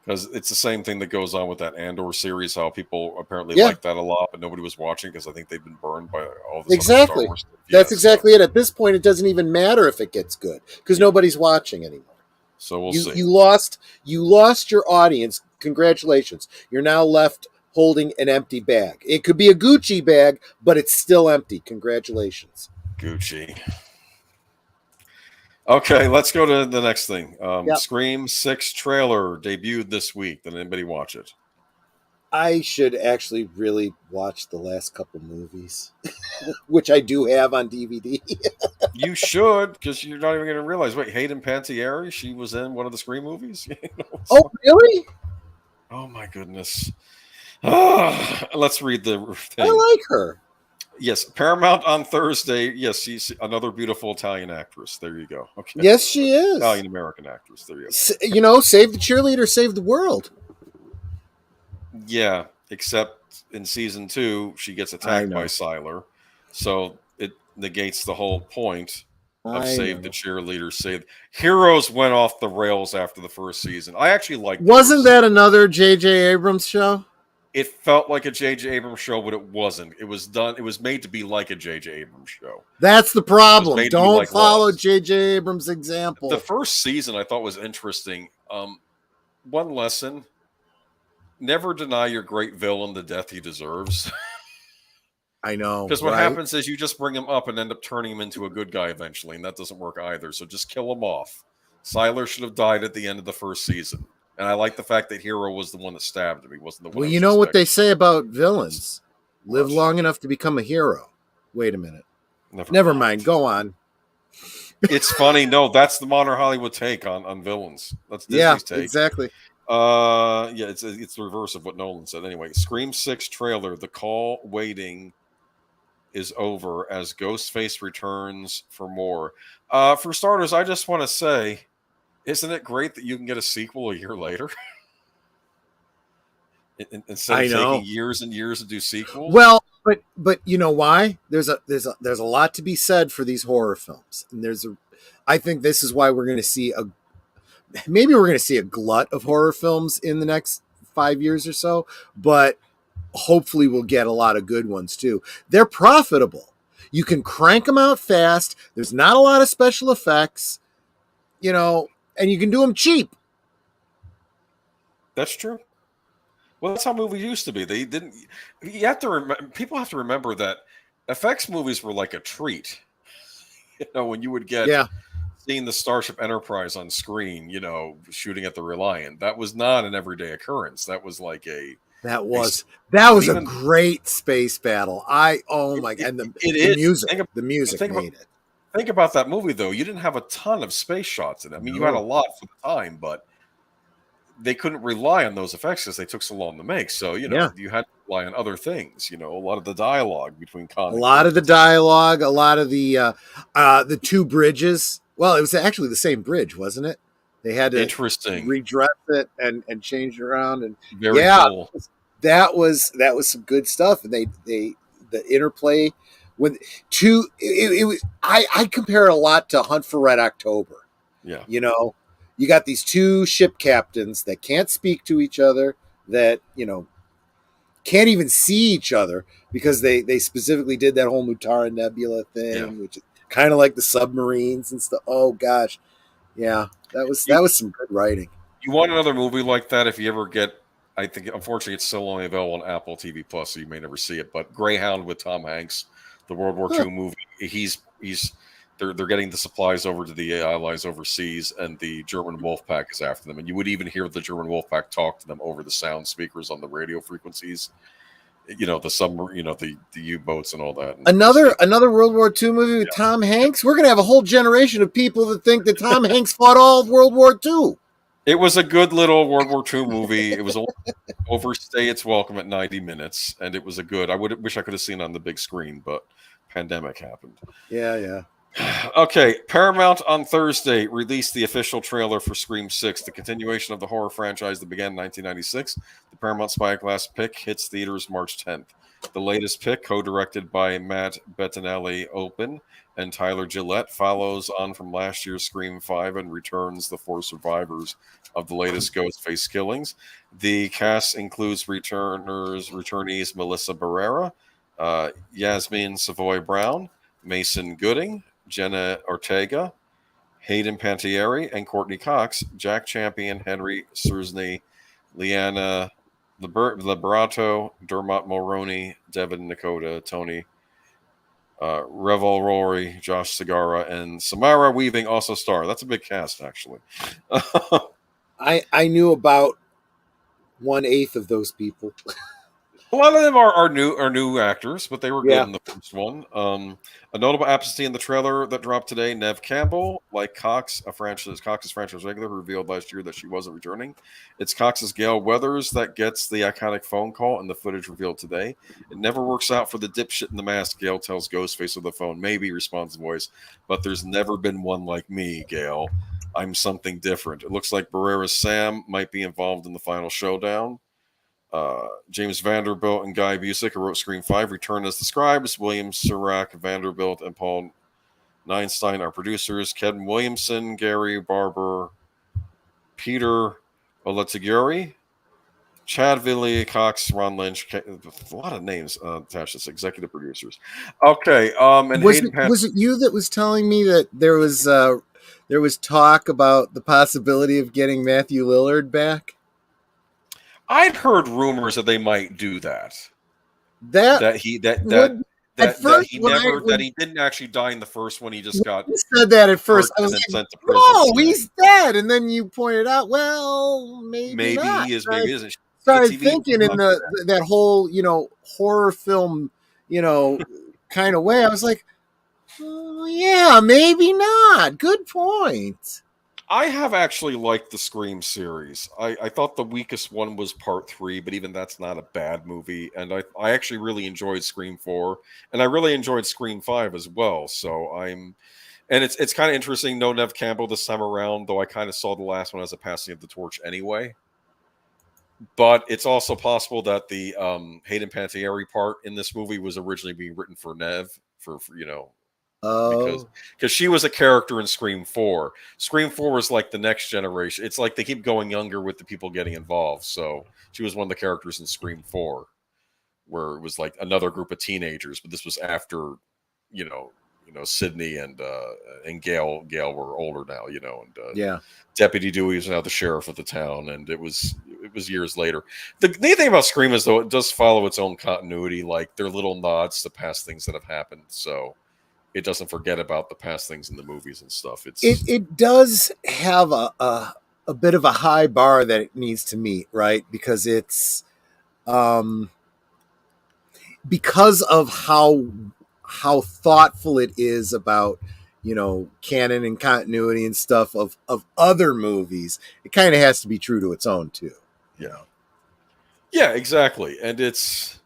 Because it's the same thing that goes on with that Andor series, how people apparently like that a lot, but nobody was watching because I think they've been burned by all this other Star Wars stuff. That's exactly it. At this point, it doesn't even matter if it gets good because nobody's watching anymore. So we'll see. You lost your audience. Congratulations. You're now left holding an empty bag. It could be a Gucci bag, but it's still empty. Congratulations. Gucci. Okay, let's go to the next thing. Scream 6 trailer debuted this week. Did anybody watch it? I should actually really watch the last couple movies, which I do have on DVD. You should, because you're not even going to realize. Wait, Hayden Panettiere, she was in one of the Scream movies? Oh, really? Oh, my goodness. Let's read the thing. I like her. Yes, Paramount on Thursday. Yes, she's another beautiful Italian actress. There you go. Okay. Yes, she is. Italian-American actress. There you go. You know, save the cheerleader, save the world. Yeah, except in season 2, she gets attacked by Sylar. So it negates the whole point of save the cheerleader, save. Heroes went off the rails after the first season. I actually liked it. Wasn't that another J.J. Abrams show? It felt like a J.J. Abrams show, but it wasn't. It was done. It was made to be like a J.J. Abrams show. That's the problem. Don't follow J.J. Abrams' example. The first season I thought was interesting. One lesson: never deny your great villain the death he deserves. I know. Because what happens is you just bring him up and end up turning him into a good guy eventually, and that doesn't work either. So just kill him off. Sylar should have died at the end of the first season. And I like the fact that Hero was the one that stabbed him. He wasn't the one. Well, you know what they say about villains: live long enough to become a hero. Wait a minute. Never mind. Go on. It's funny. No, that's the modern Hollywood take on villains. That's Disney's take. Exactly. It's the reverse of what Nolan said. Anyway, Scream 6 trailer. The call waiting is over as Ghostface returns for more. For starters, I just want to say, isn't it great that you can get a sequel a year later? Instead of taking years and years to do sequels? Well, but you know why? There's a lot to be said for these horror films. And I think this is why we're going to see a glut of horror films in the next 5 years or so, but hopefully we'll get a lot of good ones too. They're profitable. You can crank them out fast. There's not a lot of special effects, and you can do them cheap. That's true. Well, that's how movies used to be. They didn't. You have to people have to remember that effects movies were like a treat. When you would get seeing the Starship Enterprise on screen, shooting at the Reliant, that was not an everyday occurrence. That was like that was a great space battle. The music made it. Think about that movie though. You didn't have a ton of space shots in it. I mean, you had a lot for the time, but they couldn't rely on those effects because they took so long to make. So, you had to rely on other things, a lot of the dialogue between a lot of the dialogue, a lot of the two bridges. Well, it was actually the same bridge, wasn't it? They had to redress it and change it around. And very cool. That was some good stuff. And the interplay with it was, I compare it a lot to Hunt for Red October. Yeah. You got these two ship captains that can't speak to each other, that, can't even see each other because they specifically did that whole Mutara Nebula thing, which is kind of like the submarines and stuff. Oh gosh. Yeah. That was some good writing. You want another movie like that if you ever get, I think unfortunately it's still only available on Apple TV Plus, so you may never see it, but Greyhound with Tom Hanks, the World War II movie. They're getting the supplies over to the Allies overseas, and the German Wolfpack is after them. And you would even hear the German Wolfpack talk to them over the sound speakers on the radio frequencies. The submarine, the U-boats and all that. And another World War II movie with Tom Hanks. We're gonna have a whole generation of people that think that Tom Hanks fought all of World War II. It was a good little World War II movie. It was overstay its welcome at 90 minutes, and it was a good. I wish I could have seen it on the big screen, but pandemic happened. Yeah. Okay, Paramount on Thursday released the official trailer for Scream 6, the continuation of the horror franchise that began in 1996. The Paramount Spyglass pick hits theaters March 10th. The latest pick, co-directed by Matt Bettinelli-Olpin and Tyler Gillette, follows on from last year's Scream 5 and returns the 4 survivors of the latest Ghostface killings. The cast includes returnees Melissa Barrera, Yasmin Savoy Brown, Mason Gooding, Jenna Ortega, Hayden Panettiere, and Courtney Cox, Jack Champion, Henry Sursney, Liana Liberato, Dermot Mulroney, Devin Nakota, Tony Revolori, Josh Segarra, and Samara Weaving also star. That's a big cast, actually. I knew about 1/8 of those people. A lot of them are new actors, but they were good in the first one. A notable absentee in the trailer that dropped today, Neve Campbell, like Cox's franchise regular, who revealed last year that she wasn't returning. It's Cox's Gail Weathers that gets the iconic phone call and the footage revealed today. It never works out for the dipshit in the mask, Gail tells Ghostface on the phone. Maybe, responds the voice, but there's never been one like me, Gail. I'm something different. It looks like Barrera's Sam might be involved in the final showdown. James Vanderbilt and Guy Busick, who wrote Scream 5, return as the scribes. William Sirac Vanderbilt and Paul Neinstein are producers. Kevin Williamson, Gary Barber, Peter Oletiguri, Chad Villey, Cox, Ron Lynch. A lot of names attached as executive producers. Okay. And was it you that was telling me that there was talk about the possibility of getting Matthew Lillard back? I'd heard rumors that they might do that. That he didn't actually die in the first one. He just got. You said that at first. I was like, "No, he's dead." And then you pointed out, "Well, maybe not. He is, maybe he isn't." Started thinking in that whole horror film kind of way. I was like, "Oh, yeah, maybe not." Good point. I have actually liked the Scream series. I thought the weakest one was Part 3, but even that's not a bad movie. And I actually really enjoyed Scream 4, and I really enjoyed Scream 5 as well. So it's kind of interesting. No Neve Campbell this time around, though I kind of saw the last one as a passing of the torch anyway. But it's also possible that the Hayden Panettiere part in this movie was originally being written for Neve because she was a character in Scream 4. Scream 4 was like the next generation. It's like they keep going younger with the people getting involved. So she was one of the characters in Scream 4, where it was like another group of teenagers, but this was after Sydney and Gail were older now, and Yeah. Deputy Dewey was now the sheriff of the town, and it was years later. The neat thing about Scream is, though, it does follow its own continuity. Like, there are little nods to past things that have happened, so it doesn't forget about the past things in the movies and stuff. It does have a bit of a high bar that it needs to meet, right? Because it's because of how thoughtful it is about canon and continuity and stuff of other movies. It kind of has to be true to its own too. Yeah, exactly. And it's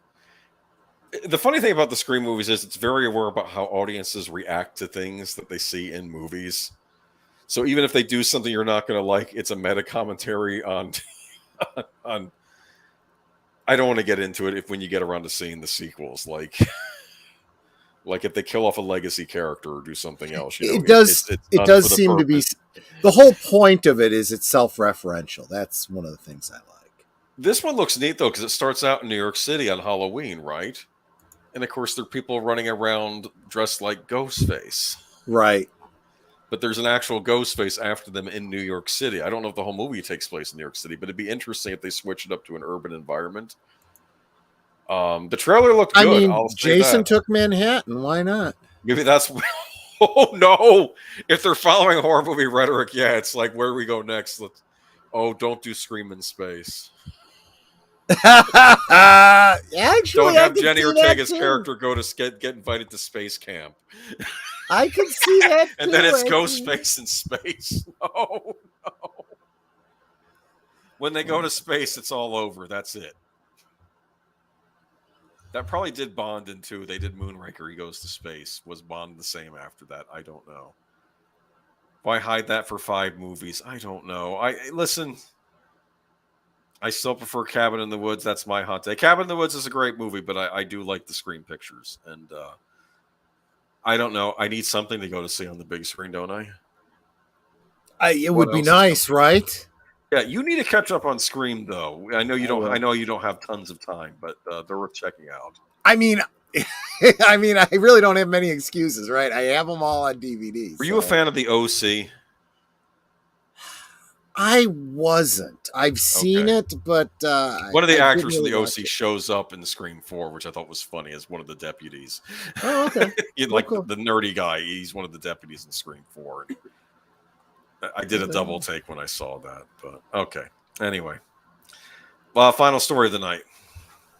the funny thing about the Scream movies is it's very aware about how audiences react to things that they see in movies. So even if they do something you're not going to like, it's a meta commentary on on. I don't want to get into it when you get around to seeing the sequels, like if they kill off a legacy character or do something else. It does seem to be the whole point of it is it's self-referential. That's one of the things I like. This one looks neat though because it starts out in New York City on Halloween, right? And of course, there are people running around dressed like Ghostface, right? But there's an actual Ghostface after them in New York City. I don't know if the whole movie takes place in New York City, but it'd be interesting if they switch it up to an urban environment. The trailer looked good. I mean, Jason took Manhattan. Why not? Maybe that's. Oh no! If they're following horror movie rhetoric, yeah, it's like, where do we go next? Don't do Scream in space. Actually, don't have Jenny Ortega's character go to get invited to space camp. I can see that too, and then it's Ghostface in space. No. When they go to space, it's all over. That's it. That probably did Bond into. They did Moonraker. He goes to space. Was Bond the same after that? I don't know. Why hide that for 5 movies? I don't know. Listen. I still prefer Cabin in the Woods. That's my hot take. Cabin in the Woods is a great movie, but I do like the Scream pictures. And I don't know. I need something to go to see on the big screen, don't I? It would be nice, right? Yeah, you need to catch up on Scream, though. I know you don't. I know you don't have tons of time, but they're worth checking out. I mean, I really don't have many excuses, right? I have them all on DVD. Were you a fan of the OC? I wasn't. I've seen it, but one of the actors from the OC shows up in Scream 4, which I thought was funny, as one of the deputies. Oh, okay. Cool. The nerdy guy. He's one of the deputies in Scream 4. I did a double take when I saw that, but okay. Anyway, final story of the night.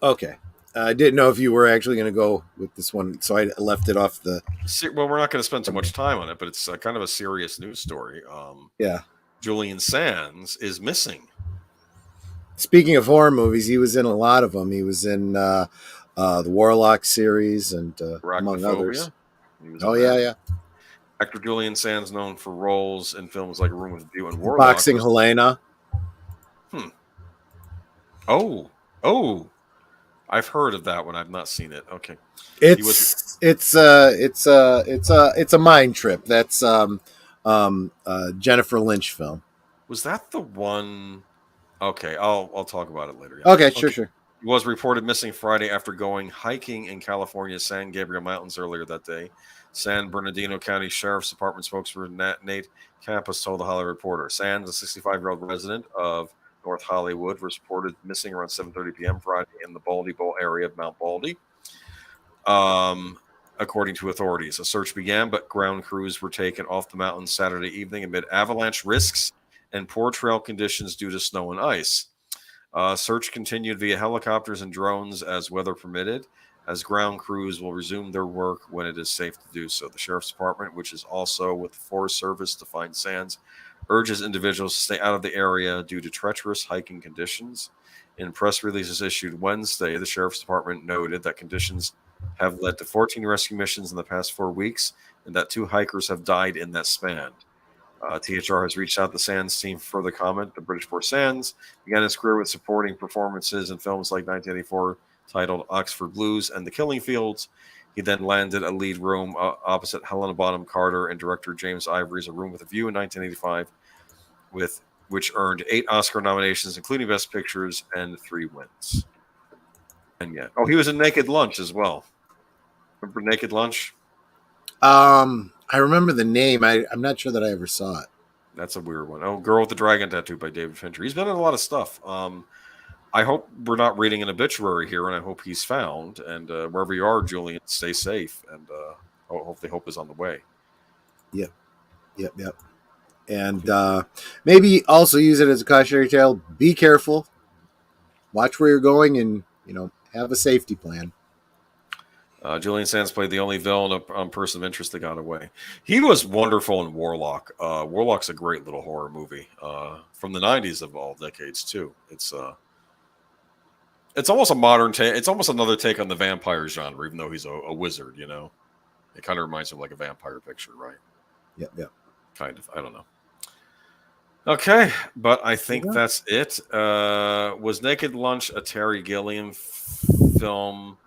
Okay, I didn't know if you were actually going to go with this one, so I left it off the. Well, we're not going to spend too much time on it, but it's kind of a serious news story. Yeah, Julian Sands is missing. Speaking of horror movies, he was in a lot of them. He was in the Warlock series and among others. Yeah. Actor Julian Sands, known for roles in films like Room with View and Warlock. Boxing Helena. Oh, I've heard of that one. I've not seen it. Okay, it's a mind trip. That's Jennifer Lynch film. Was that the one? Okay, I'll talk about it later. Yeah. Okay, sure. He was reported missing Friday after going hiking in California's San Gabriel Mountains earlier that day. San Bernardino County Sheriff's Department spokesman Nate Campos told the Hollywood Reporter. Sands, a 65-year-old resident of North Hollywood, was reported missing around 7:30 p.m. Friday in the Baldy Bowl area of Mount Baldy. According to authorities, a search began, but ground crews were taken off the mountain Saturday evening amid avalanche risks and poor trail conditions due to snow and ice. Search continued via helicopters and drones as weather permitted, as ground crews will resume their work when it is safe to do so. The Sheriff's Department, which is also with the Forest Service to find Sands, urges individuals to stay out of the area due to treacherous hiking conditions. In press releases issued Wednesday, the Sheriff's Department noted that conditions have led to 14 rescue missions in the past 4 weeks and that 2 hikers have died in that span. THR has reached out to the Sands team for further comment. The British Force Sands began his career with supporting performances in films like 1984 titled Oxford Blues and The Killing Fields. He then landed a lead role opposite Helena Bonham Carter and director James Ivory's A Room with a View in 1985, which earned 8 Oscar nominations, including Best Pictures, and 3 wins. And he was in Naked Lunch as well. Remember Naked Lunch? I remember the name. I'm not sure that I ever saw it. That's a weird one. Oh, Girl with the Dragon Tattoo by David Fincher. He's been in a lot of stuff. I hope we're not reading an obituary here, and I hope he's found. And wherever you are, Julian, stay safe, and hopefully hope is on the way. Yep. And maybe also use it as a cautionary tale. Be careful. Watch where you're going, and have a safety plan. Julian Sands played the only villain on Person of Interest that got away. He was wonderful in Warlock. Warlock's a great little horror movie from the 90s of all decades, too. It's almost a modern take. It's almost another take on the vampire genre, even though he's a wizard, It kind of reminds me of like a vampire picture, right? Yep. Kind of. I don't know. Okay, but I think that's it. Was Naked Lunch a Terry Gilliam film?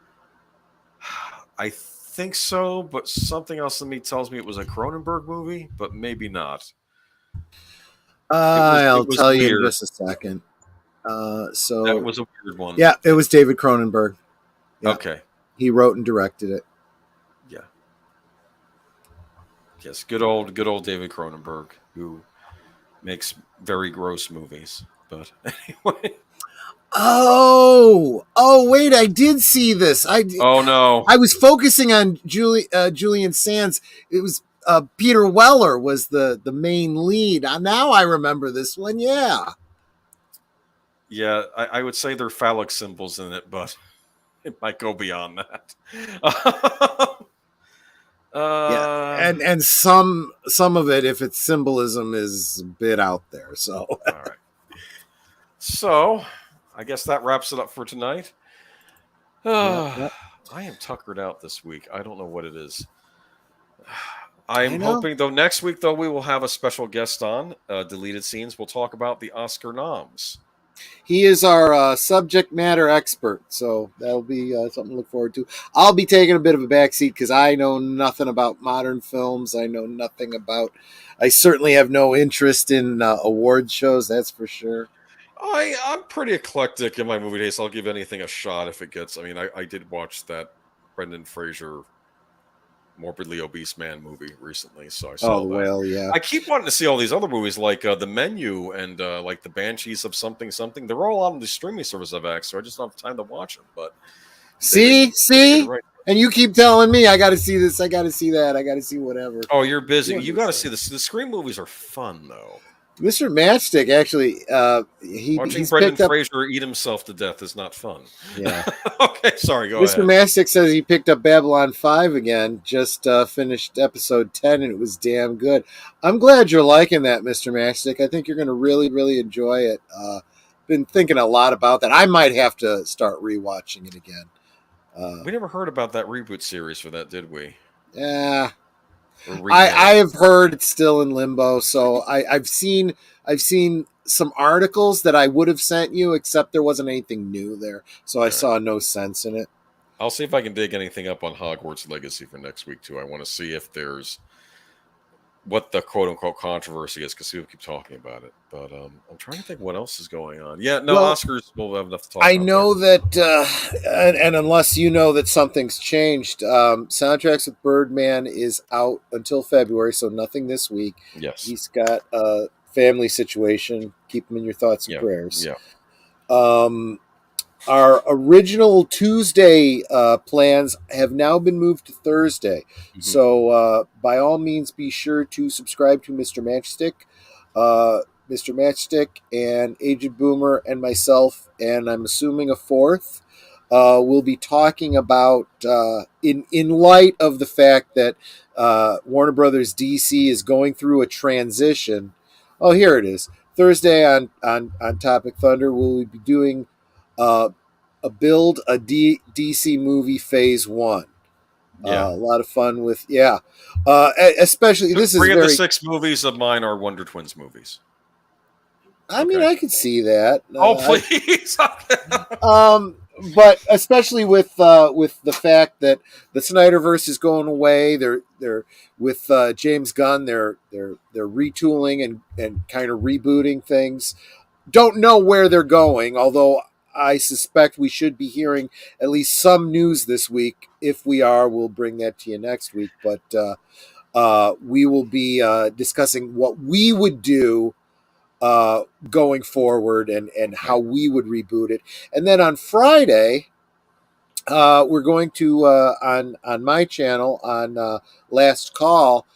I think so, but something else in me tells me it was a Cronenberg movie, but maybe not. I'll tell you in just a second. So that was a weird one. Yeah, it was David Cronenberg. Yeah. Okay. He wrote and directed it. Yeah. Yes, good old David Cronenberg, who makes very gross movies. But anyway. Oh, wait! I did see this. Oh no! I was focusing on Julian Sands. It was Peter Weller was the main lead. Now I remember this one. Yeah. Yeah, I would say there are phallic symbols in it, but it might go beyond that. Yeah, and some of it, if it's symbolism, is a bit out there. So, all right. So, I guess that wraps it up for tonight. Yep. I am tuckered out this week. I don't know what it is. I'm hoping, though, next week, we will have a special guest on Deleted Scenes. We'll talk about the Oscar noms. He is our subject matter expert, so that'll be something to look forward to. I'll be taking a bit of a backseat because I know nothing about modern films. I know nothing about. I certainly have no interest in award shows. That's for sure. I'm pretty eclectic in my movie taste. I'll give anything a shot if it gets. I mean, I did watch that Brendan Fraser Morbidly Obese Man movie recently, so I saw that. Well, yeah. I keep wanting to see all these other movies like The Menu and like The Banshees of Something. They're all on the streaming service I've accessed, so I just don't have time to watch them. But see, right. And you keep telling me I got to see this, I got to see that, I got to see whatever. Oh, you're busy. You got to see this. The Scream movies are fun, though. Mr. Matchstick actually, watching Brendan Fraser eat himself to death is not fun. Yeah. Okay, sorry. Go ahead. Mr. Matchstick says he picked up Babylon 5 again. Just finished episode 10, and it was damn good. I'm glad you're liking that, Mr. Matchstick. I think you're going to really, really enjoy it. Been thinking a lot about that. I might have to start rewatching it again. We never heard about that reboot series for that, did we? Yeah. I have heard it's still in limbo, so I've seen some articles that I would have sent you, except there wasn't anything new there, so I saw no sense in it. I'll see if I can dig anything up on Hogwarts Legacy for next week too. I want to see if there's what the quote unquote controversy is, because people keep talking about it. But I'm trying to think what else is going on. Yeah, no, Oscars will have enough to talk about. I know that, and unless you know that something's changed, Soundtracks with Birdman is out until February, so nothing this week. Yes. He's got a family situation. Keep him in your thoughts and prayers. Yeah. Our original Tuesday plans have now been moved to Thursday. Mm-hmm. So by all means, be sure to subscribe to Mr. Matchstick. Mr. Matchstick and Aged Boomer and myself, and I'm assuming a fourth, will be talking about, in light of the fact that Warner Brothers DC is going through a transition. Oh, here it is. Thursday on Topic Thunder, we'll be doing a DC movie phase 1. Yeah. A lot of fun with, especially this is three of the 6 movies of mine are Wonder Twins movies. I mean, I could see that. Oh, please. But especially with the fact that the Snyderverse is going away, they're with James Gunn, they're retooling and kind of rebooting things. Don't know where they're going, although I suspect we should be hearing at least some news this week. If we are, we'll bring that to you next week. But we will be discussing what we would do going forward and how we would reboot it. And then on Friday, we're going to on my channel on Last Call,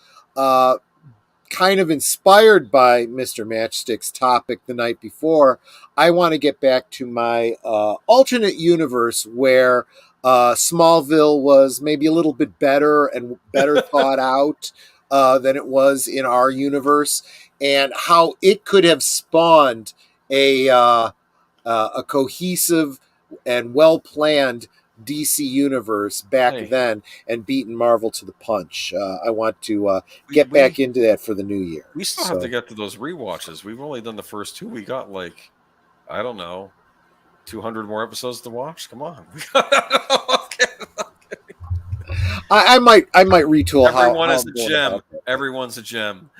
kind of inspired by Mr. Matchstick's topic the night before. I want to get back to my alternate universe where Smallville was maybe a little bit better and better thought out than it was in our universe, and how it could have spawned a cohesive and well planned DC universe back then and beaten Marvel to the punch. I want to get back into that for the new year. We still have to get to those rewatches. We've only done the first 2. We got like, I don't know, 200 more episodes to watch. Come on. I might retool. Everyone is a gem. Everyone's a gem.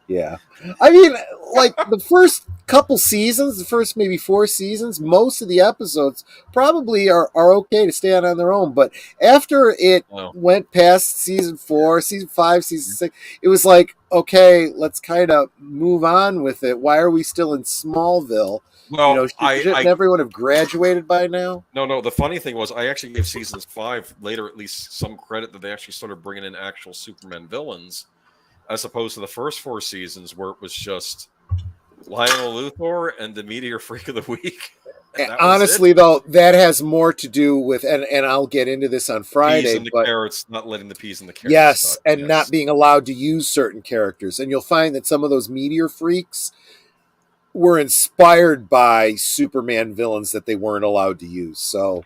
Yeah. I mean, like the first couple seasons, the first maybe 4 seasons, most of the episodes probably are okay to stand on their own. But after it went past season 4, season 5, season 6, it was like, okay, let's kind of move on with it. Why are we still in Smallville? Well, shouldn't everyone have graduated by now? No. The funny thing was, I actually gave seasons 5 later at least some credit that they actually started bringing in actual Superman villains, as opposed to the first 4 seasons where it was just Lionel Luthor and the Meteor Freak of the Week. Honestly, though, that has more to do with, and I'll get into this on Friday. Peas and the carrots, not letting the peas and the carrots. Yes, and not being allowed to use certain characters. And you'll find that some of those Meteor Freaks were inspired by Superman villains that they weren't allowed to use. So,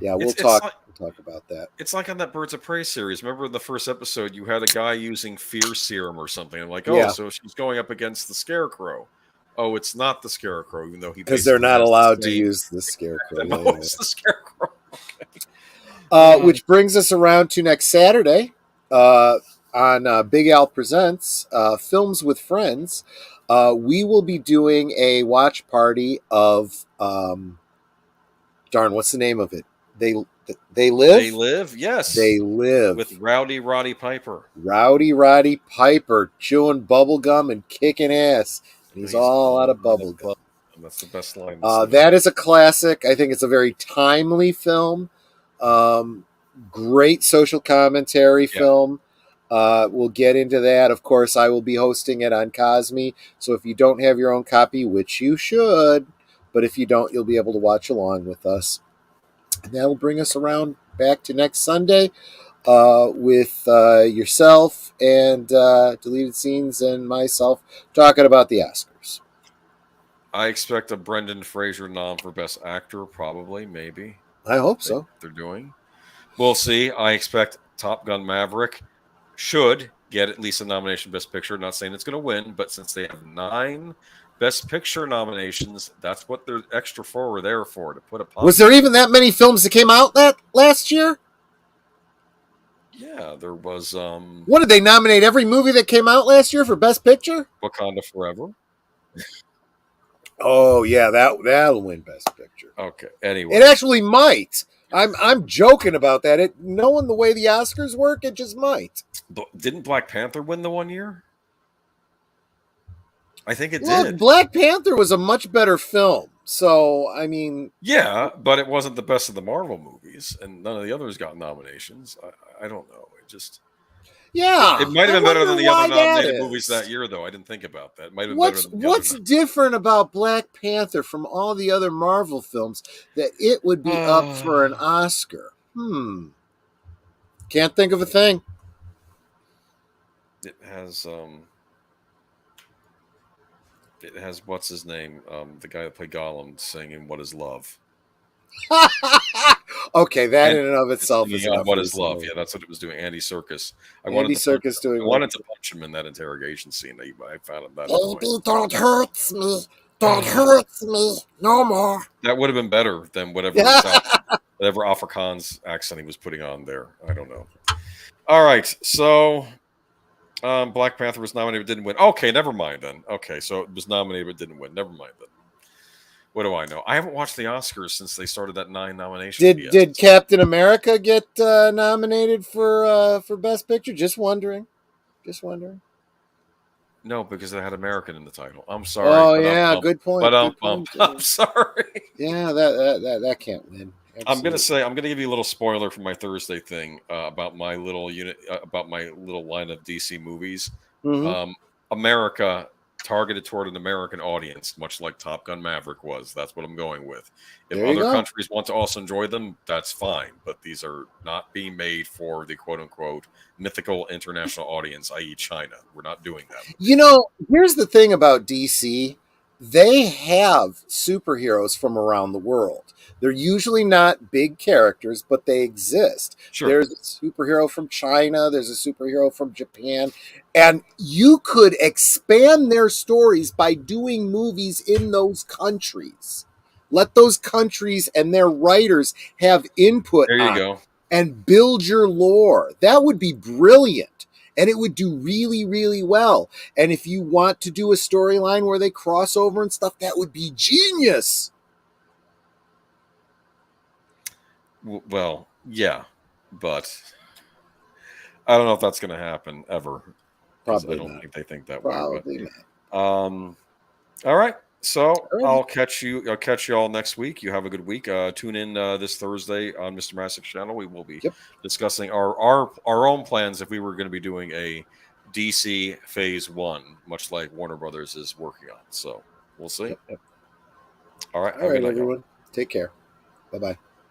yeah, we'll talk about that. It's like on that Birds of Prey series. Remember in the first episode, you had a guy using fear serum or something. I'm like, so she's going up against the Scarecrow. Oh, it's not the Scarecrow, even though because they're not allowed to use the Scarecrow. No, it's the Scarecrow. Which brings us around to next Saturday on Big Al Presents Films with Friends. We will be doing a watch party of what's the name of it? They live? They live, yes. They live. With Rowdy Roddy Piper. Rowdy Roddy Piper chewing bubble gum and kicking ass. He's all out of bubble gum. That's the best line. That is a classic. I think it's a very timely film. Great social commentary film. We'll get into that. Of course, I will be hosting it on Cosme. So if you don't have your own copy, which you should, but if you don't, you'll be able to watch along with us. And that'll bring us around back to next Sunday with yourself and Deleted Scenes and myself talking about the Oscars. I expect a Brendan Fraser nom for Best Actor, probably, maybe. I hope so. They're doing. We'll see. I expect Top Gun Maverick should get at least a nomination Best Picture. Not saying it's going to win, but since they have 9 Best Picture nominations, that's what they're extra for. We're there for, to put a Was there even that many films that came out that last year? Yeah, there was. What did they nominate? Every movie that came out last year for Best Picture? Wakanda Forever. Oh yeah, that'll win Best Picture. Okay. Anyway, it actually might. I'm joking about that. Knowing the way the Oscars work, it just might. Didn't Black Panther win the one year? I think it did. Black Panther was a much better film. So, I mean... Yeah, but it wasn't the best of the Marvel movies, and none of the others got nominations. I don't know. It just... Yeah. It might have been better than the other nominated movies that year, though. I didn't think about that. It might have been better than the What's different about Black Panther from all the other Marvel films that it would be up for an Oscar? Can't think of a thing. It has what's his name? The guy that played Gollum singing "What Is Love." Okay, that in and of itself is enough. What is love? Yeah, that's what it was doing. Andy Serkis. I wanted to punch him in that interrogation scene. I found him that. Baby, don't hurt me. Don't hurt me no more. That would have been better than whatever Afrikaans accent he was putting on there. I don't know. All right, so Black Panther was nominated, but didn't win. Okay, never mind then. Okay, so it was nominated but didn't win. Never mind then. What do I know? I haven't watched the Oscars since they started that 9 nomination. Did Captain America get nominated for Best Picture? Just wondering. Just wondering. No, because it had American in the title. I'm sorry. Oh yeah, good point. Good point. I'm sorry. Yeah, that can't win. Absolutely. I'm gonna give you a little spoiler for my Thursday thing about my little unit about my little line of DC movies. Mhm. America targeted toward an American audience, much like Top Gun Maverick was. That's what I'm going with. If There you other go. countries want to also enjoy them, that's fine. But these are not being made for the quote unquote mythical international audience, i.e., China. We're not doing that. You know, here's the thing about DC. They have superheroes from around the world. They're usually not big characters, but they exist. Sure. There's a superhero from China, there's a superhero from Japan, and you could expand their stories by doing movies in those countries. Let those countries and their writers have input There you on it go. and build your lore. That would be brilliant. And it would do really, really well. And if you want to do a storyline where they cross over and stuff, that would be genius. Well, yeah, but I don't know if that's going to happen ever. Probably I don't not. think they think that Probably way. But, not. All right. So right. I'll catch you all next week. You have a good week. Tune in this Thursday on Mr. Massic's channel. We will be discussing our own plans if we were going to be doing a DC Phase 1, much like Warner Brothers is working on. So we'll see. Yep. All right. All right, everyone. Take care. Bye-bye.